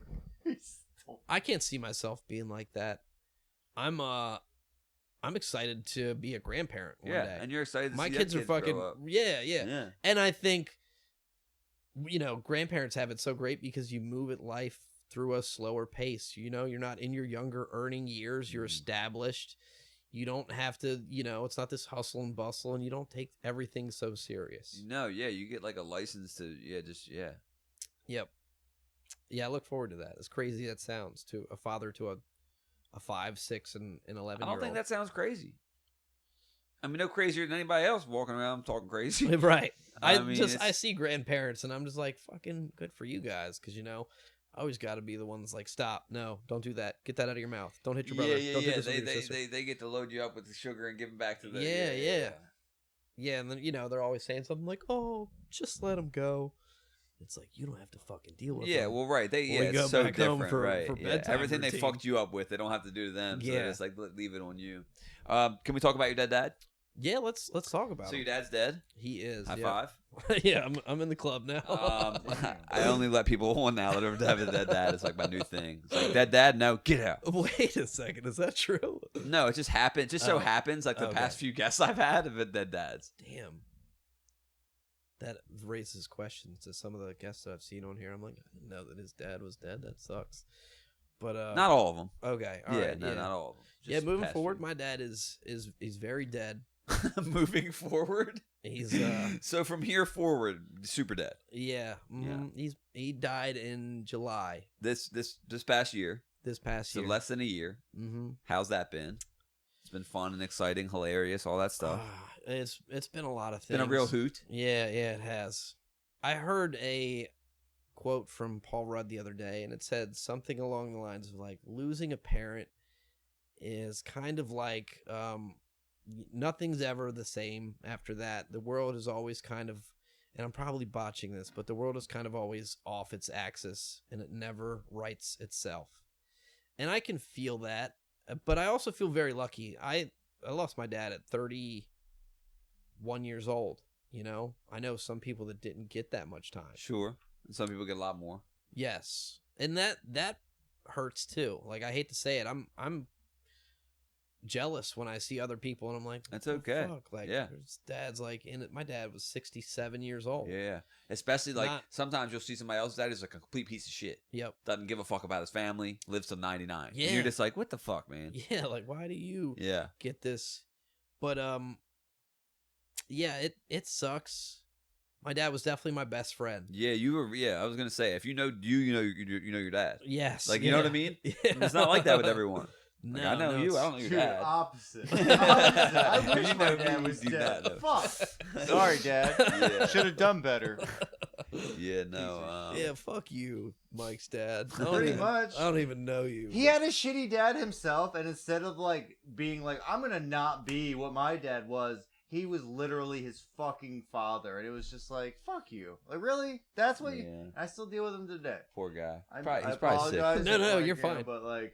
I can't see myself being like that. I'm excited to be a grandparent one day. And you're excited to My see kids that are fucking grow up. yeah. And I think grandparents have it so great because you move at life through a slower pace. You're not in your younger earning years. You're established. You don't have to, it's not this hustle and bustle, and you don't take everything so serious. No, you get like a license to, Yep. Yeah, I look forward to that. As crazy that sounds, to a father to a 5, 6, and an 11-year-old. I don't think that sounds crazy. I mean, no crazier than anybody else walking around talking crazy. Right. I mean, I see grandparents, and I'm just like, fucking good for you guys, because, I always got to be the one that's like, stop, no, don't do that. Get that out of your mouth. Don't hit your brother. Don't do this with your sister. They get to load you up with the sugar and give them back to the... Yeah, and then, they're always saying something like, oh, just let them go. It's like, you don't have to fucking deal with them. Yeah, well, right. It's so different, right? Everything they fucked you up with, they don't have to do to them. So it's like, leave it on you. Can we talk about your dead dad? Yeah, let's talk about So him. your dad's dead? He is. High five? Yeah, I'm in the club now. I only let people on now that ever have a dead dad. It's like my new thing. It's like, dead dad? No, get out. Wait a second. Is that true? No, it just happened. It just so happens, like the past few guests I've had have been dead dads. Damn. That raises questions to some of the guests that I've seen on here. I'm like, I didn't know that his dad was dead. That sucks. But not all of them. Okay. All right. No, not all of them. Just moving forward, my dad is very dead. Moving forward, he's so from here forward, super dead. Yeah. He died in July. This past year. So less than a year. Mm-hmm. How's that been? It's been fun and exciting, hilarious, all that stuff. It's been a lot of things. Been a real hoot. Yeah, it has. I heard a quote from Paul Rudd the other day, and it said something along the lines of like, losing a parent is kind of like nothing's ever the same after that. The world is always kind of, and I'm probably botching this, but the world is kind of always off its axis, and it never rights itself. And I can feel that, but I also feel very lucky. I lost my dad at 31 years old. I know some people that didn't get that much time. Sure. And some people get a lot more. Yes. And that hurts too. Like, I hate to say it. I'm jealous when I see other people, and I'm like, that's okay. Fuck? Like, yeah. There's dads like in it. My dad was 67 years old. Yeah. Especially like sometimes you'll see somebody else's dad is a complete piece of shit. Yep. Doesn't give a fuck about his family, lives till 99. Yeah. And you're just like, what the fuck, man? Yeah, like, why do you get this? But yeah, it sucks. My dad was definitely my best friend. Yeah, you were. Yeah, I was gonna say, if you know you know your dad. Yes. Like, you know what I mean? Yeah. It's not like that with everyone. Like, I know you. I don't know your dad. Opposite. I wish my dad was dead. Fuck. Sorry, Dad. Yeah. Should have done better. Yeah, no. Yeah, fuck you, Mike's dad. Pretty much. I don't even know you. He had a shitty dad himself, and instead of like being like, I'm gonna not be what my dad was, he was literally his fucking father, and it was just like, fuck you. Like, really? That's what you... I still deal with him today. Poor guy. I he's probably sick. No, you're fine. But like,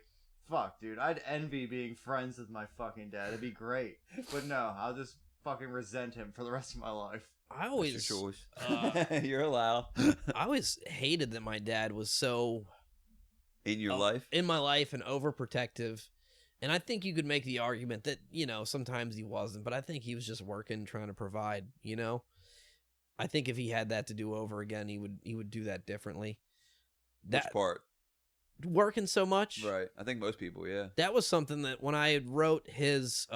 fuck, dude. I'd envy being friends with my fucking dad. It'd be great. But no, I'll just fucking resent him for the rest of my life. I always... Your choice. You're allowed. I always hated that my dad was so... In your life? In my life, and overprotective. And I think you could make the argument that, sometimes he wasn't, but I think he was just working, trying to provide, I think if he had that to do over again, he would do that differently. Which part? working so much. Right. I think most people, yeah. That was something that when I wrote his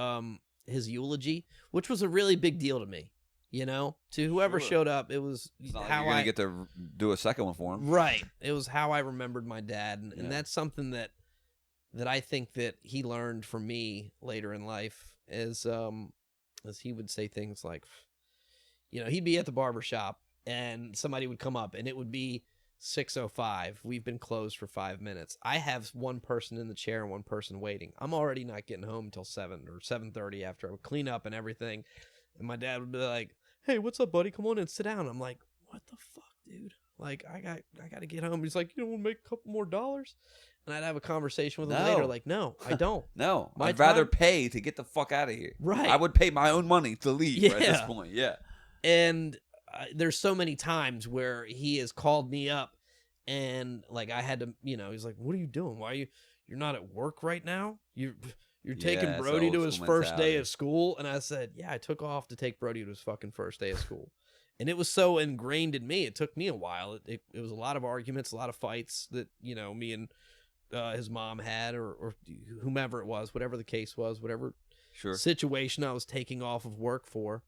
eulogy, which was a really big deal to me, you know, to whoever showed up, it was it's not how like you're gonna get to do a second one for him. Right. It was how I remembered my dad, and that's something that I think that he learned from me later in life, as he would say things like, you know, he'd be at the barbershop and somebody would come up and it would be 6:05. We've been closed for 5 minutes. I have one person in the chair and one person waiting. I'm already not getting home until 7 or 7:30 after I would clean up and everything. And my dad would be like, "Hey, what's up, buddy? Come on in, sit down." I'm like, "What the fuck, dude? Like, I got to get home." He's like, "You don't want to make a couple more dollars?" And I'd have a conversation with him later, like, "No, I don't. No, I'd rather pay to get the fuck out of here. Right. I would pay my own money to leave at this point. Yeah. And there's so many times where he has called me up and like I had to, you know, he's like, "What are you doing? Why are you're not at work right now? You're taking Brody to his first day of school?" And I said, "Yeah, I took off to take Brody to his fucking first day of school." And it was so ingrained in me. It took me a while. It was a lot of arguments, a lot of fights that, you know, me and his mom had or whomever it was, whatever the case was, whatever situation I was taking off of work for.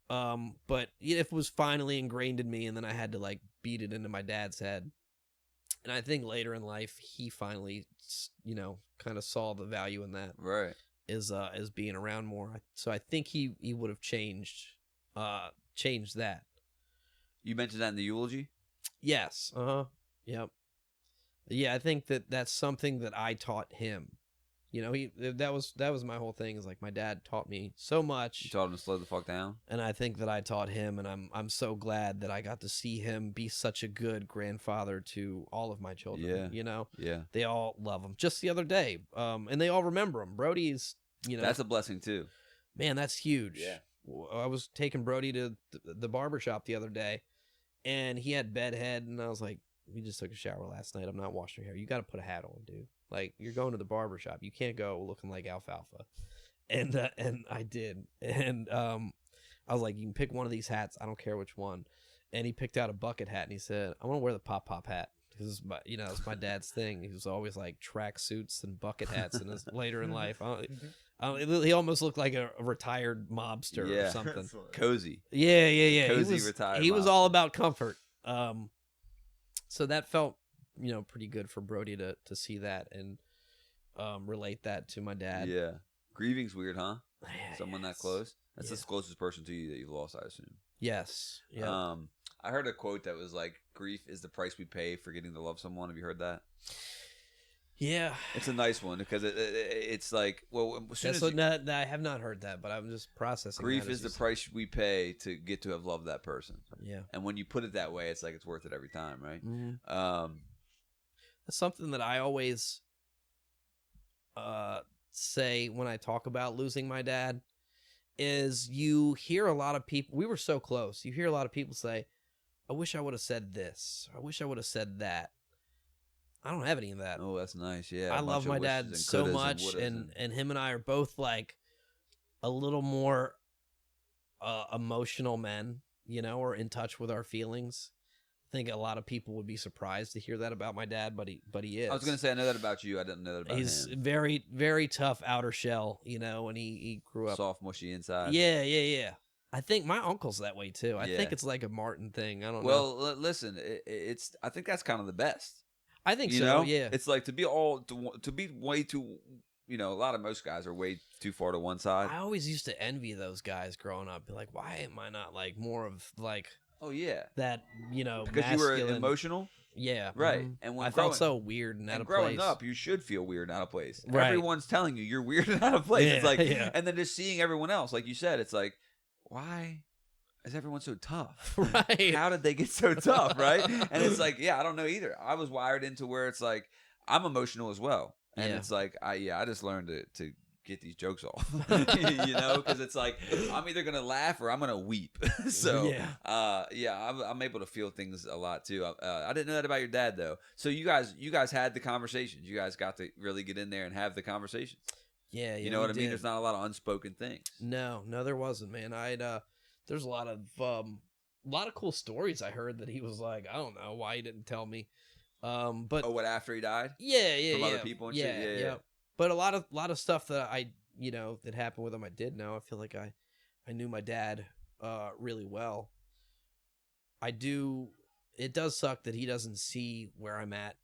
But it was finally ingrained in me, and then I had to like beat it into my dad's head. And I think later in life, he finally, you know, kind of saw the value in that. Right. As being around more. So I think he would have changed that. You mentioned that in the eulogy? Yes. Yep. Yeah, I think that's something that I taught him. You know, that was my whole thing, is like my dad taught me so much. You taught him to slow the fuck down? And I think that I taught him, and I'm so glad that I got to see him be such a good grandfather to all of my children. Yeah. You know? Yeah. They all love him. Just the other day, and they all remember him. Brody's, you know. That's a blessing too. Man, that's huge. Yeah. I was taking Brody to the barbershop the other day, and he had bedhead, and I was like, "We just took a shower last night. I'm not washing your hair. You got to put a hat on, dude. Like, you're going to the barbershop. You can't go looking like alfalfa." And I did. And I was like, "You can pick one of these hats. I don't care which one." And he picked out a bucket hat, and he said, "I want to wear the pop hat." Because, you know, it's my dad's thing. He was always like track suits and bucket hats in his later in life. He almost looked like a retired mobster or something. Cozy. Yeah. Cozy retired He was mobster. all about comfort. So that felt, you know, pretty good for Brody to see that and relate that to my dad. Yeah. Grieving's weird, huh? Yeah, Someone that close? That's the closest person to you that you've lost, I assume. Yes. Yeah. I heard a quote that was like, "Grief is the price we pay for getting to love someone." Have you heard that? Yeah. It's a nice one because it's like, well, as soon as I have not heard that, but I'm just processing. Grief is the price we pay to get to have loved that person. Yeah. And when you put it that way, it's like it's worth it every time, right? Mm-hmm. That's something that I always say when I talk about losing my dad, is you hear a lot of people, we were so close, you hear a lot of people say, "I wish I would have said this. I wish I would have said that." I don't have any of that. Oh, that's nice. Yeah. I love my dad so much, and him and I are both like a little more emotional men, you know, or in touch with our feelings. I think a lot of people would be surprised to hear that about my dad, but he is. I was going to say, I know that about you. I didn't know that about He's him. very, very tough outer shell, you know, and he grew up. Soft, mushy inside. Yeah. I think my uncle's that way too. I think it's like a Martin thing. I don't know. Well, listen, I think that's kind of the best. I think you so, know? yeah. It's like to be way too, you know, most guys are way too far to one side. I always used to envy those guys growing up. Be like, why am I not like more of like, oh yeah, that, you know, because masculine... you were emotional? Yeah. Right. Mm-hmm. And when I felt so weird and out of place. Growing up, you should feel weird and out of place. Right. Everyone's telling you you're weird and out of place. Yeah, it's like, and then just seeing everyone else, like you said, it's like, why is everyone so tough? Right. How did they get so tough? Right. And it's like, I don't know either. I was wired into where it's like, I'm emotional as well. And it's like, I just learned to get these jokes off, you know, because it's like, I'm either going to laugh or I'm going to weep. So, I'm able to feel things a lot too. I didn't know that about your dad though. So you guys had the conversations. You guys got to really get in there and have the conversations. Yeah. You know what I mean? There's not a lot of unspoken things. No, there wasn't, man. There's a lot of cool stories I heard that he was like, I don't know why he didn't tell me. But what, after he died? Yeah, from other people and shit. Yeah. But a lot of stuff that I that happened with him, I did know. I feel like I knew my dad really well. It does suck that he doesn't see where I'm at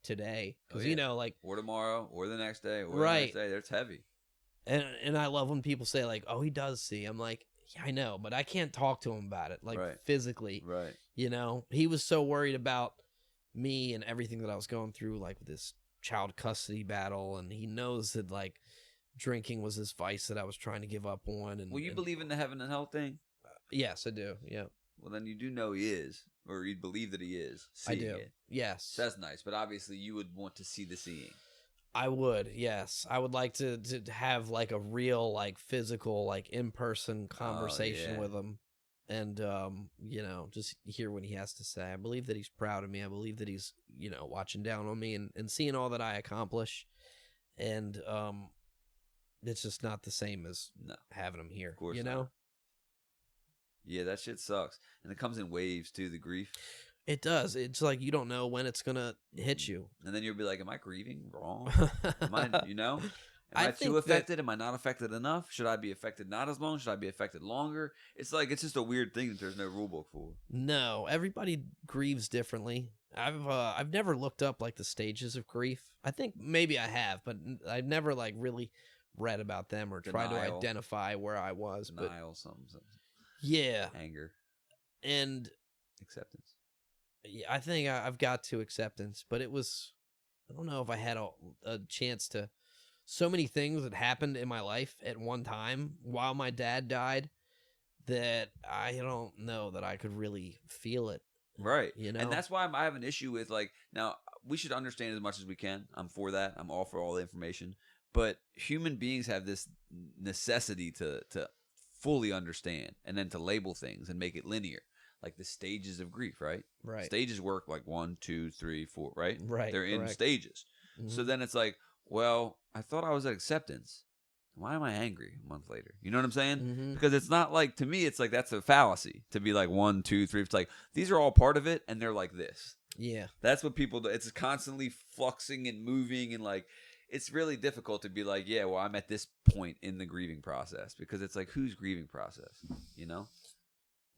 today, because like, or tomorrow, or the next day, or right. the next day. That's heavy. And I love when people say, like, oh, he does see. I'm like, yeah, I know, but I can't talk to him about it, like, physically. Right. He was so worried about me and everything that I was going through, like, with this child custody battle, and he knows that, like, drinking was this vice that I was trying to give up on. And well, you believe in the heaven and hell thing? Yes, I do. Yeah. Well, then you do know he is, or you believe that he is. I do. It. Yes. So that's nice, but obviously you would want to see the seeing. I would, yes. I would like to have, like, a real, like, physical, like, in-person conversation with him. And, just hear what he has to say. I believe that he's proud of me. I believe that he's, watching down on me and seeing all that I accomplish. And it's just not the same as having him here, of course not. Yeah, that shit sucks. And it comes in waves, too, the grief. It does. It's like you don't know when it's going to hit you. And then you'll be like, am I grieving wrong? Am I, Am I too affected? Am I not affected enough? Should I be affected not as long? Should I be affected longer? It's like, it's just a weird thing that there's no rule book for. No, everybody grieves differently. I've never looked up, like, the stages of grief. I think maybe I have, but I've never, like, really read about them or tried to identify where I was. Denial, something. Yeah. Anger. And acceptance. Yeah, I think I've got to acceptance, but I don't know if I had a chance to, so many things that happened in my life at one time while my dad died that I don't know that I could really feel it. Right. And that's why I have an issue with, like, now we should understand as much as we can. I'm for that. I'm all for all the information. But human beings have this necessity to fully understand and then to label things and make it linear. Like the stages of grief, right? Right. Stages work like 1, 2, 3, 4, right? Right. They're in stages. Mm-hmm. So then it's like, well, I thought I was at acceptance. Why am I angry a month later? You know what I'm saying? Mm-hmm. Because it's not like, to me, it's like that's a fallacy to be like 1, 2, 3. It's like these are all part of it, and they're like this. Yeah. That's what people do. It's constantly fluxing and moving, and like it's really difficult to be like, yeah, well, I'm at this point in the grieving process, because it's like, whose grieving process? You know?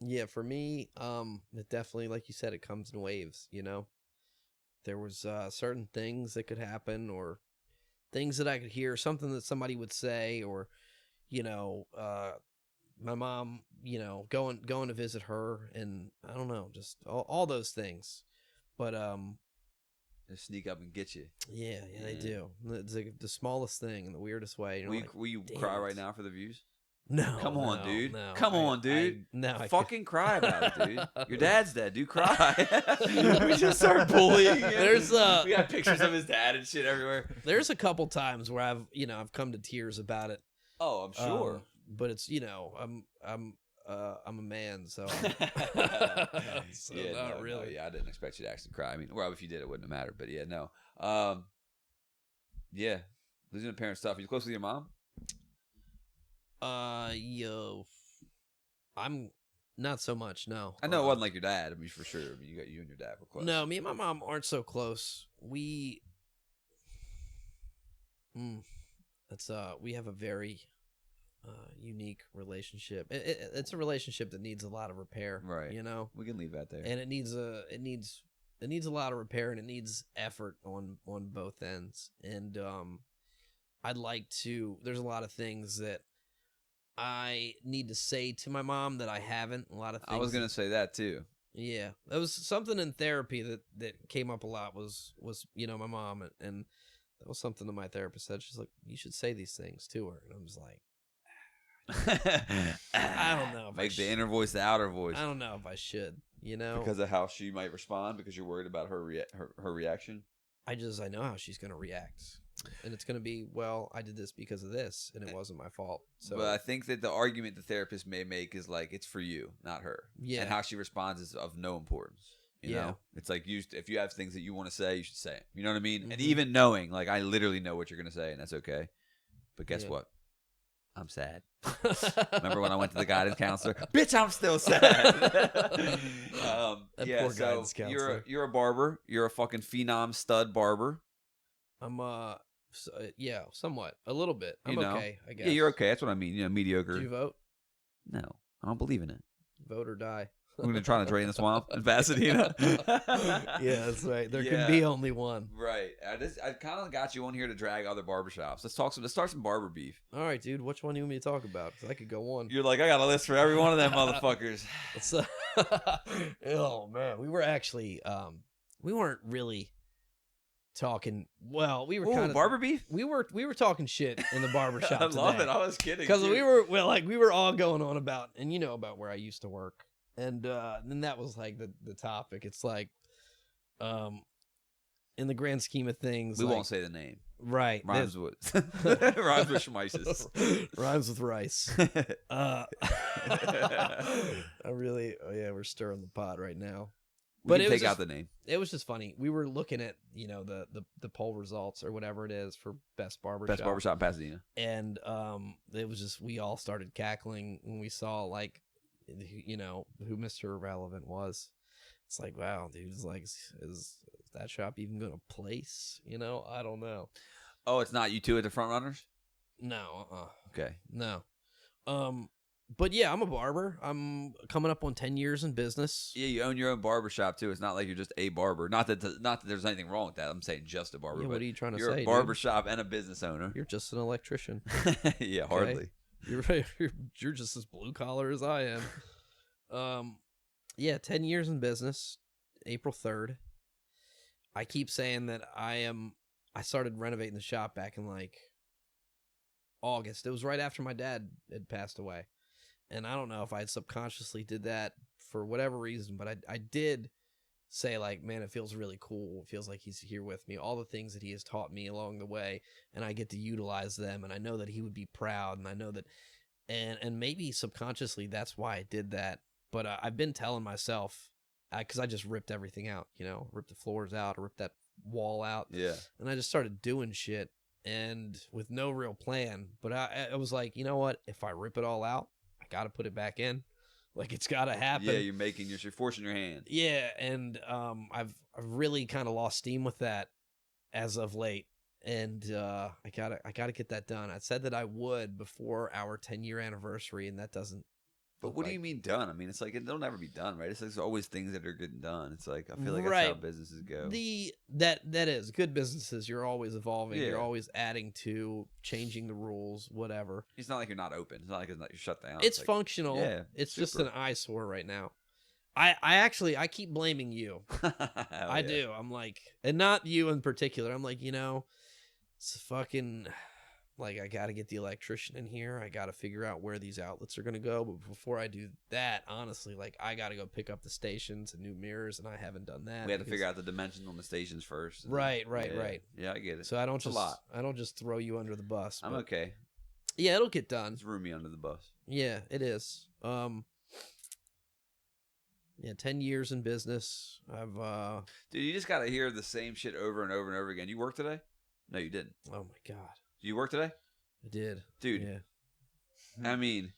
Yeah, for me, it definitely, like you said, it comes in waves, There was certain things that could happen, or things that I could hear, something that somebody would say, or, my mom, going to visit her, and I don't know, just all those things. But they sneak up and get you. Yeah, they do. It's like the smallest thing in the weirdest way. Will you cry right now for the views? No. Come on, dude. No, Come on, dude. Fucking cry about it, dude. Your dad's dead, dude. Cry. We just start bullying him. We got pictures of his dad and shit everywhere. There's a couple times where I've come to tears about it. Oh, I'm sure. But it's, I'm a man, so, not really. No, yeah, I didn't expect you to actually cry. I mean, well, if you did, it wouldn't have mattered. But yeah, no. Yeah, losing a parent's tough. Are you close with your mom? I'm not so much. No, I know it wasn't like your dad. I mean, for sure. I mean, you and your dad were close. No, me and my mom aren't so close. We have a very unique relationship. It's a relationship that needs a lot of repair, right? We can leave that there. And it needs a lot of repair, and it needs effort on both ends. And I'd like to. There's a lot of things that I need to say to my mom that I haven't. A lot of things. I was gonna say that too. Yeah, that was something in therapy that came up a lot. Was my mom, and that was something that my therapist said. She's like, you should say these things to her, and I was like, I don't know. Make the inner voice the outer voice. I don't know if I should. Because of how she might respond. Because you're worried about her reaction. I know how she's gonna react. And it's going to be, well, I did this because of this, and it wasn't my fault. So, but I think that the argument the therapist may make is like, it's for you, not her. Yeah. And how she responds is of no importance. You know? It's like, if you have things that you want to say, you should say it. You know what I mean? Mm-hmm. And even knowing, like, I literally know what you're going to say, and that's okay. But guess what? I'm sad. Remember when I went to the guidance counselor? Bitch, I'm still sad. Poor guidance counselor. You're a barber. You're a fucking phenom stud barber. I'm yeah, somewhat, a little bit. I'm okay, I guess. Yeah, you're okay. That's what I mean. You know, mediocre. Did you vote? No, I don't believe in it. Vote or die. We're gonna try to drain the swamp in Pasadena. Yeah, that's right. There can be only one. Right. I kind of got you on here to drag other barbershops. Let's start some barber beef. All right, dude. Which one do you want me to talk about? Because I could go on. You're like, I got a list for every one of them motherfuckers. Oh man, we were actually we weren't really talking. Well, we were kind of barber beef. We were talking shit in the barbershop. I love it. I was kidding because we were all going on about, and you know about where I used to work. And then that was like the topic. It's like, in the grand scheme of things, we won't say the name. Right. Rhymes with schmices. Rhymes with rice. We're stirring the pot right now. But take out the name. It was just funny. We were looking at, the poll results or whatever it is for best barbershop. Best barbershop in Pasadena. And it was just, we all started cackling when we saw like, who Mr. Irrelevant was. It's like, wow, dude, it's like, is that shop even gonna place? I don't know. Oh, it's not you two at the front runners? No. Okay. No. But yeah, I'm a barber. I'm coming up on 10 years in business. Yeah, you own your own barbershop too. It's not like you're just a barber. Not that there's anything wrong with that. I'm saying just a barber. Yeah, what are you trying to say? You're a barbershop and a business owner. You're just an electrician. Yeah, hardly. You're just as blue collar as I am. 10 years in business. April 3rd. I keep saying that I started renovating the shop back in like August. It was right after my dad had passed away. And I don't know if I subconsciously did that for whatever reason, but I did say like, man, it feels really cool. It feels like he's here with me. All the things that he has taught me along the way, and I get to utilize them. And I know that he would be proud. And I know that, and maybe subconsciously that's why I did that. But I've been telling myself, because I just ripped everything out, ripped the floors out, or ripped that wall out. Yeah. And I just started doing shit and with no real plan. But I was like, you know what? If I rip it all out, I got to put it back in. Like, it's got to happen. Yeah, you're forcing your hand. Yeah, and I've really kind of lost steam with that as of late. And I gotta get that done. I said that I would before our 10-year anniversary, and that doesn't. But what do you mean done? I mean, it's like it'll never be done, right? It's like there's always things that are getting done. It's like I feel like that's how businesses go. That is good businesses. You're always evolving. Yeah. You're always adding to, changing the rules, whatever. It's not like you're not open. It's not like you're shut down. It's like, functional. Yeah, it's just an eyesore right now. I keep blaming you. I do. I'm like, and not you in particular. I'm like, it's fucking. Like, I got to get the electrician in here. I got to figure out where these outlets are going to go. But before I do that, honestly, like, I got to go pick up the stations and new mirrors, and I haven't done that. We had to figure out the dimensions on the stations first. Right. Yeah, I get it. So I don't just throw you under the bus. I'm okay. Yeah, it'll get done. It's room me under the bus. Yeah, it is. 10 years in business. Dude, you just got to hear the same shit over and over and over again. You work today? No, you didn't. Oh my God. Did you work today? I did. Dude. Yeah. I mean,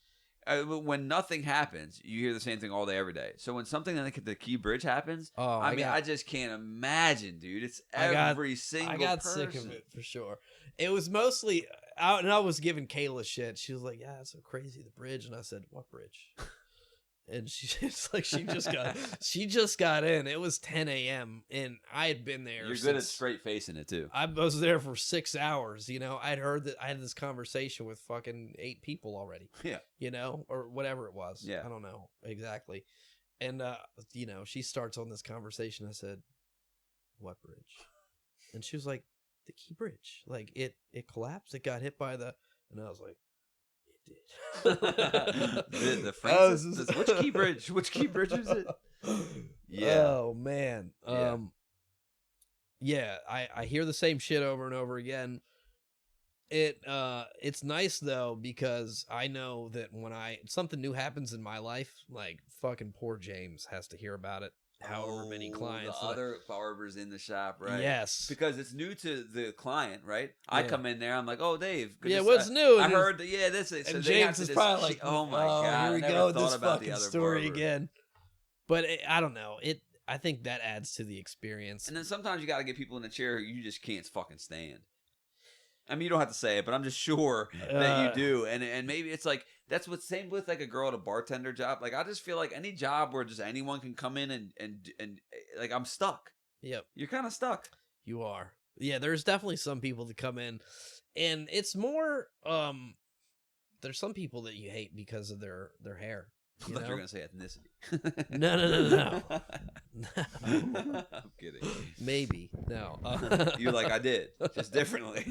when nothing happens, you hear the same thing all day, every day. So when something like the Key Bridge happens, I just can't imagine, dude. It's every single person. I got sick of it, for sure. It was mostly, and I was giving Kayla shit. She was like, yeah, it's so crazy, the bridge. And I said, what bridge? And it's like she just got in. It was 10 a.m. and I had been there. You're good at straight facing it too. I was there for 6 hours. I'd heard that I had this conversation with fucking 8 people already. Yeah. Or whatever it was. Yeah. I don't know exactly. And she starts on this conversation. I said, "What bridge?" And she was like, "The Key Bridge. Like it collapsed. It got hit by the." And I was like, the Francis, which Key Bridge? Which Key Bridge is it? Yeah. Oh man. Yeah. I hear the same shit over and over again. It's nice though because I know that when something new happens in my life, like fucking poor James has to hear about it, however many clients. The other barbers in the shop, right? Yes. Because it's new to the client, right? I come in there, I'm like, oh, Dave. What's new? I heard that, this is. And so James is probably like, oh my God. Here we I go with never this thought about fucking the other story barber. again. But I don't know. I think that adds to the experience. And then sometimes you got to get people in a chair who you just can't fucking stand. I mean, you don't have to say it, but I'm just sure that you do. And maybe it's like, that's what's same with like a girl at a bartender job. Like, I just feel like any job where just anyone can come in and like, I'm stuck. Yep. You're kind of stuck. You are. Yeah, there's definitely some people that come in, and it's more, there's some people that you hate because of their hair. I thought you were going to say ethnicity. No. I'm kidding. Maybe. No. You're like, I did. Just differently.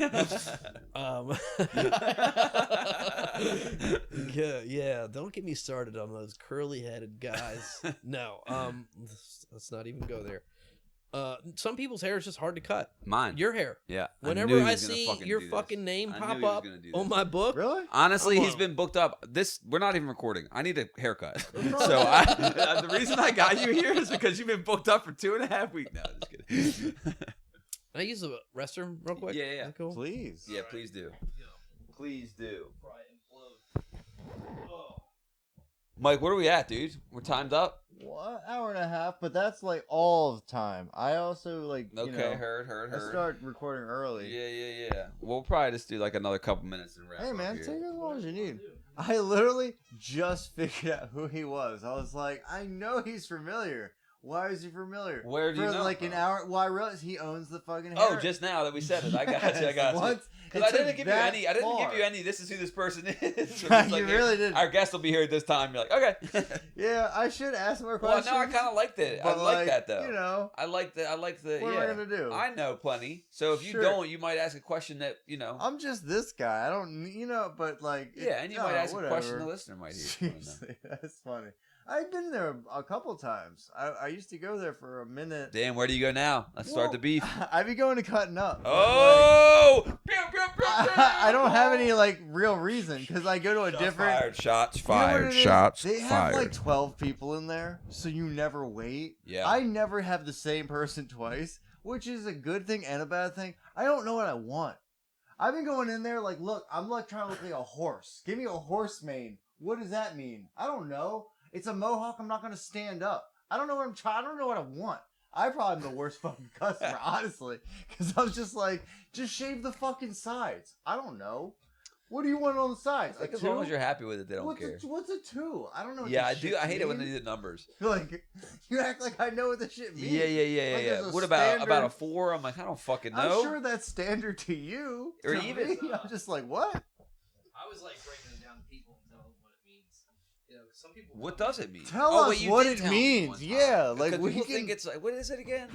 Yeah. Don't get me started on those curly-headed guys. No. Let's not even go there. Some people's hair is just hard to cut. Mine. Your hair. Yeah. Whenever I see your fucking name pop up on my book. Really? Honestly, he's been booked up. We're not even recording. I need a haircut. So the reason I got you here is because you've been booked up for 2.5 weeks. No, just kidding. Can I use the restroom real quick? Yeah. Cool. Please. Yeah, please do. Please do. Mike, where are we at, dude? We're timed up? What? Hour and a half, but that's like all of time. I also like. Okay, heard. I start recording early. Yeah. We'll probably just do like another couple minutes and wrap up. Hey man, here. take as long as you need. I literally just figured out who he was. I was like, I know he's familiar. Why is he familiar? Where do you know? For like an hour. Well, I realized he owns the fucking hair. Oh, just now that we said it, I got you. Because I didn't give you any. I didn't give you any. This is who this person is. So you like, really didn't. Our guest will be here at this time. You're like, okay. Yeah, I should ask more questions. Well, no, I kind of liked it. I like that though. You know, I like the. What am I gonna do? I know plenty. So if you don't, you might ask a question that I'm just this guy. I don't. But like. Yeah, and you might ask a question the listener might hear. Seriously, that's funny. I've been there a couple times. I used to go there for a minute. Damn, where do you go now? Let's start the beef. I be going to Cutting Up. Oh! I don't have any like real reason because I go to a different. Shots fired. Shots fired. They have like 12 people in there, so you never wait. Yeah. I never have the same person twice, which is a good thing and a bad thing. I don't know what I want. I've been going in there like, look, I'm like trying to look like a horse. Give me a horse mane. What does that mean? I don't know. It's a mohawk. I'm not going to stand up. I don't know what I'm trying. I don't know what I want. I probably am the worst fucking customer, honestly. Because I was just like, just shave the fucking sides. I don't know. What do you want on the sides? Like, as long as you're happy with it, they don't care. What's a 2? I don't know what I do. I hate it when they do the numbers. Like, you act like I know what the shit means. Yeah. What about a 4? I'm like, I don't fucking know. I'm sure that's standard to you. Or to even. Me, I'm just like, what? I was like breaking it down to people and telling them what it means. You know, some people. What does it mean? Tell us what it means. Yeah, like we people can think it's like, what is it again?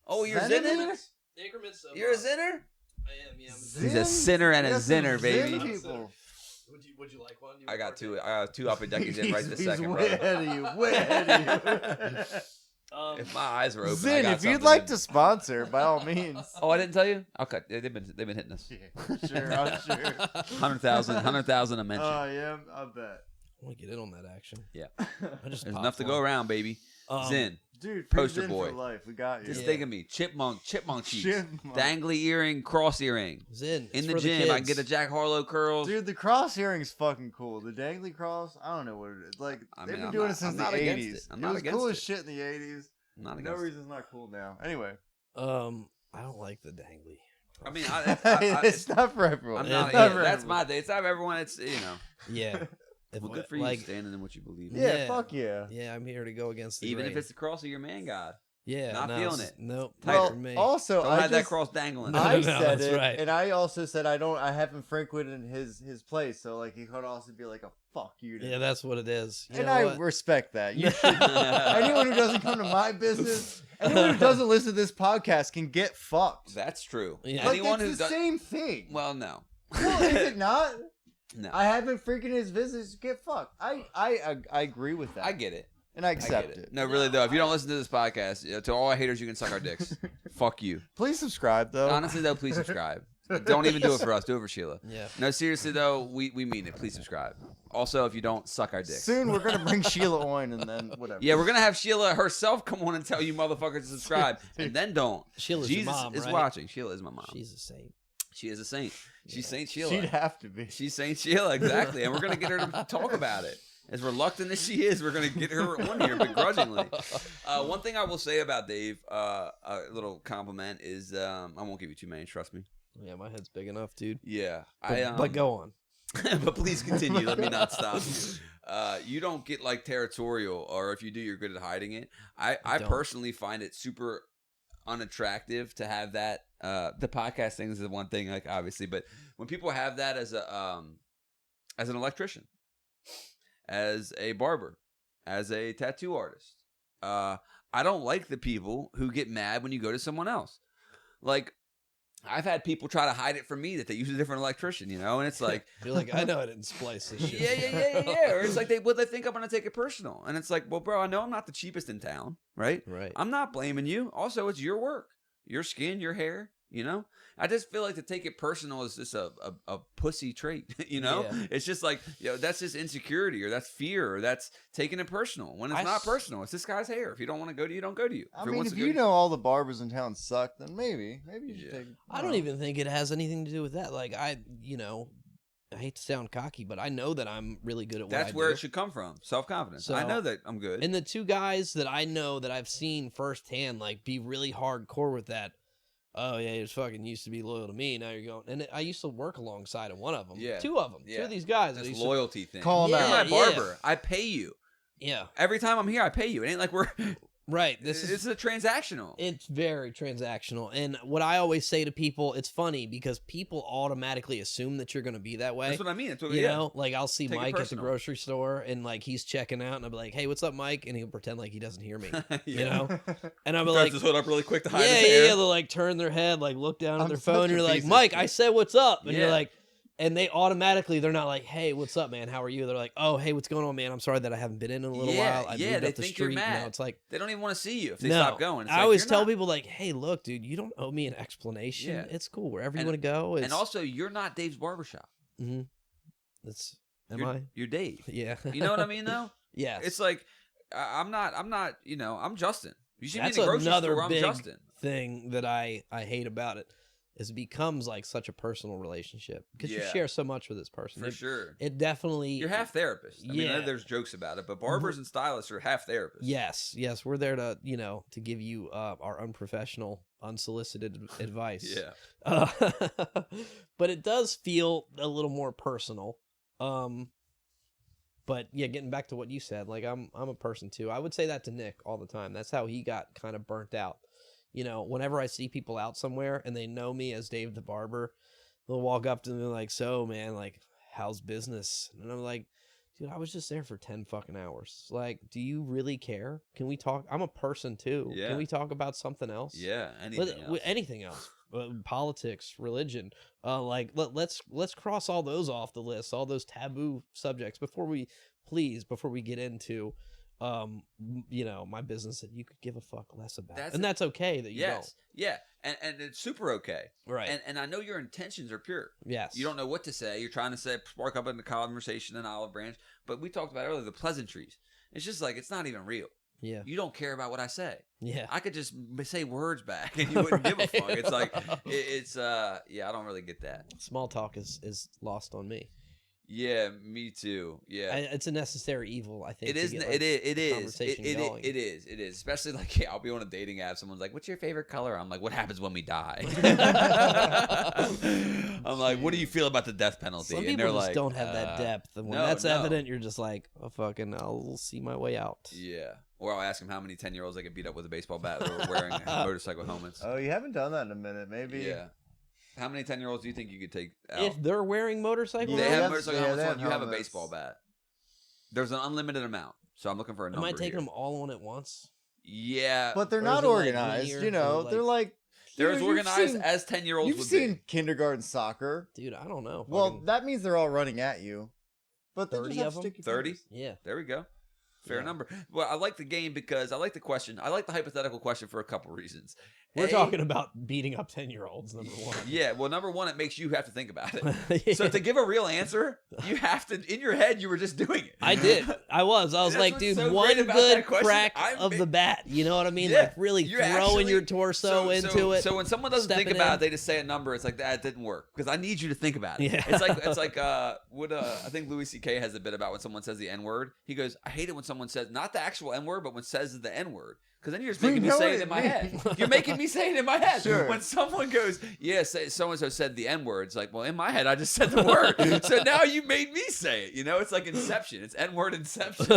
You're Zinner? Increments of. You're a Zinner? I am, yeah. He's a sinner and a zinner, baby. People. Would you like one? I got 2. I got 2 Upper Deckies in right this second, He's bro. way ahead of you. Way ahead of you. If my eyes were open, Zin, if you'd like to sponsor, by all means. Oh, I didn't tell you? Okay, they've been hitting us. Yeah, sure, I'm sure. 100,000 a mention. Oh yeah, I bet. I want to get in on that action. Yeah, There's enough to go around, baby. Zin, dude, poster Zin boy for life. We got you. Just think of me, chipmunk cheeks, Chipmunk. dangly earring, cross earring. Zin In the gym, I can get a Jack Harlow curls. Dude, the cross earring's fucking cool. The dangly cross, I don't know what it is. Like they've been doing it since the 80s. It was cool as shit in the 80s. No reason it's not cool now. Anyway, I don't like the dangly. I mean, it's not for everyone. That's my day. It's not for everyone. It's Yeah. Well, good for you, standing in what you believe in. Yeah, fuck yeah. Yeah, I'm here to go against the Even grain. if it's the cross of your man god. Yeah, not feeling it. Nope. Well, for me. also, don't have that cross dangling. I said that's it, right. and I also said I haven't frequented his place, so like he could also be like a fuck you. Yeah, that's what it is. And I respect that. You should. Anyone who doesn't come to my business, anyone who doesn't listen to this podcast can get fucked. That's true. Yeah. Like, Anyone it's the same thing. Well, no. Well, is it not? No. I haven't freaking his visits get fucked. I agree with that. I get it. And I accept it. No, really though. If you don't listen to this podcast, to all our haters, you can suck our dicks. Fuck you. Please subscribe though. Honestly though, please subscribe. Don't even do it for us. Do it for Sheila. Yeah. No, seriously though, we mean it. Please subscribe. Also, if you don't, suck our dicks. Soon we're gonna bring Sheila on, and then whatever. Yeah, we're gonna have Sheila herself come on and tell you motherfuckers to subscribe, and then don't. Sheila's Jesus your mom, is right? watching. Sheila is my mom. She's a saint. She is a saint. She's Saint Sheila. She'd have to be. She's Saint Sheila, exactly. And we're going to get her to talk about it. As reluctant as she is, we're going to get her on here begrudgingly. One thing I will say about Dave, a little compliment, is I won't give you too many, trust me. Yeah, my head's big enough, dude. Yeah. But go on. But please continue. Let me not stop. You don't get like territorial, or if you do, you're good at hiding it. I personally find it super unattractive to have that. The podcast thing is the one thing, like obviously, but when people have that as an electrician, as a barber, as a tattoo artist, I don't like the people who get mad when you go to someone else. Like, I've had people try to hide it from me that they use a different electrician, and it's like you're like, I know I didn't splice this shit. yeah. Or it's like they think I'm gonna take it personal, and it's like, well, bro, I know I'm not the cheapest in town, right? Right. I'm not blaming you. Also, it's your work, your skin, your hair. I just feel like to take it personal is just a pussy trait. Yeah. It's just like, that's just insecurity, or that's fear, or that's taking it personal when it's not personal. It's this guy's hair. If you don't want to go to you, don't go to you. I mean, if you know all the barbers in town suck, then maybe you should take. I don't even think it has anything to do with that. Like, I hate to sound cocky, but I know that I'm really good at what I do. That's where it should come from. Self-confidence. So, I know that I'm good. And the two guys that I know that I've seen firsthand, like, be really hardcore with that. Oh, yeah, he was fucking used to be loyal to me. Now you're going. And I used to work alongside of one of them. Yeah. Two of them. Yeah. Two of these guys. That's loyalty thing. Call them out. You're my barber. Yeah. I pay you. Yeah. Every time I'm here, I pay you. It ain't like we're... Right. This is a transactional. It's very transactional. And what I always say to people, it's funny because people automatically assume that you're going to be that way. That's what I mean. That's what you know, like I'll see Mike at the grocery store and like he's checking out and I'll be like, hey, what's up, Mike? And he'll pretend like he doesn't hear me, you know? And I'll be like, his hood up really quick to hide his hair. They'll like turn their head, like look down at their phone. And you're like, Mike, I said, what's up? And you're like, and they automatically, they're not like, hey, what's up, man? How are you? They're like, oh, hey, what's going on, man? I'm sorry that I haven't been in a little while. I moved up the street. You're mad. It's like, they don't even want to see you if they stop going. It's I always tell people like, hey, look, dude, you don't owe me an explanation. Yeah. It's cool. Wherever you want to go. And also, you're not Dave's Barbershop. Mm-hmm. You're Dave. Yeah. You know what I mean, though? Yeah. It's like, I'm not, I'm Justin. You should That's be in the grocery another store, big I'm Justin. Thing that I hate about it. Is it becomes like such a personal relationship because you share so much with this person. For sure. It definitely... You're half therapist. I mean, there's jokes about it, but barbers and stylists are half therapists. Yes. We're there to, to give you our unprofessional, unsolicited advice. Yeah. But it does feel a little more personal. But yeah, getting back to what you said, like I'm a person too. I would say that to Nick all the time. That's how he got kind of burnt out. Whenever I see people out somewhere and they know me as Dave the Barber, they'll walk up to me like, so man, like, how's business? And I'm like, dude, I was just there for 10 fucking hours. Like, do you really care? Can we talk? I'm a person too. Yeah. Can we talk about something else? Yeah. Anything else. Politics, religion. Let's cross all those off the list, all those taboo subjects before we get into my business that you could give a fuck less about. That's okay that you don't. Yeah. And it's super okay. Right. And I know your intentions are pure. Yes. You don't know what to say. You're trying to spark up in the conversation an olive branch. But we talked about earlier, the pleasantries. It's just like, it's not even real. Yeah. You don't care about what I say. Yeah. I could just say words back and you wouldn't give a fuck. It's like, I don't really get that. Small talk is lost on me. Yeah, me too. Yeah, it's a necessary evil. I think it is. It is. Especially like, I'll be on a dating app. Someone's like, "What's your favorite color?" I'm like, "What happens when we die?" I'm like, "What do you feel about the death penalty?" Some people just don't have that depth. And when that's evident, you're just like, "Oh, fucking, I'll see my way out." Yeah. Or I'll ask them how many 10-year-olds they can beat up with a baseball bat or wearing motorcycle helmets. Oh, you haven't done that in a minute, maybe. Yeah. How many 10-year-olds do you think you could take out? If they're wearing motorcycle helmets? They have motorcycle helmets on. You have a baseball bat. There's an unlimited amount. So I'm looking for a number. Am I taking them all on at once? Yeah. But they're not organized. They're like... They're as organized as 10-year-olds would be. You've seen kindergarten soccer. Dude, I don't know. Well, that means they're all running at you. But 30 of them? 30? Yeah. There we go. Fair number. Well, I like the game because I like the question. I like the hypothetical question for a couple reasons. We're talking about beating up 10-year-olds, number one. Yeah, well, number one, it makes you have to think about it. So to give a real answer, you have to, in your head, you were just doing it. I did. I was like, dude, so one good crack of of the bat. You know what I mean? Yeah, like really throwing your torso into it. So when someone doesn't think about it, they just say a number. It's like, that didn't work. Because I need you to think about it. Yeah. It's like what I think Lovis CK has a bit about when someone says the N-word. He goes, I hate it when someone says, not the actual N-word, but when says the N-word. Because then you're just making me say it in my head. You're making me say it in my head. Sure. When someone goes, so-and-so said the N-word, it's like, well, in my head, I just said the word. So now you made me say it. You know, it's like Inception. It's N-word Inception.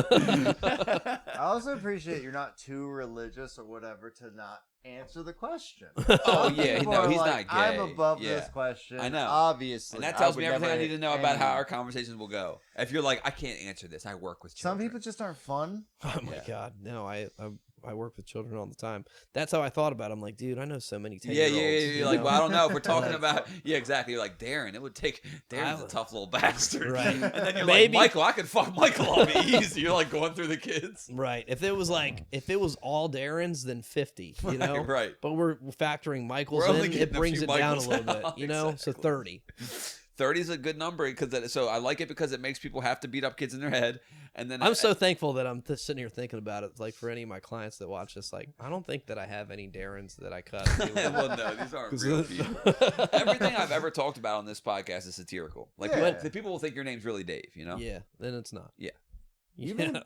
I also appreciate you're not too religious or whatever to not answer the question. Oh, yeah. No, he's not gay. I'm above this question. I know. Obviously. And that tells me everything I need to know about how our conversations will go. If you're like, I can't answer this. I work with children. Some people just aren't fun. Oh, my God. No, I work with children all the time. That's how I thought about it. I'm like, dude, I know so many 10-year-olds. Yeah. You're like, well, I don't know if we're talking about. Yeah, exactly. You're like, Darren. It would take. Darren's a tough little bastard. Right. And then you're like, Michael, I could fuck Michael on me easy. You're like going through the kids. Right. If it was all Darren's, then 50. You know. Right. But we're factoring Michael's in. It brings it down a little bit. You know. Exactly. So 30. 30 is a good number so I like it because it makes people have to beat up kids in their head. And then I'm so thankful that I'm sitting here thinking about it. Like for any of my clients that watch this, like I don't think that I have any Darrens that I cut. Well, no, these aren't real people. Everything I've ever talked about on this podcast is satirical. Like the people will think your name's really Dave. You know? Yeah. Then it's not. Yeah. You've been in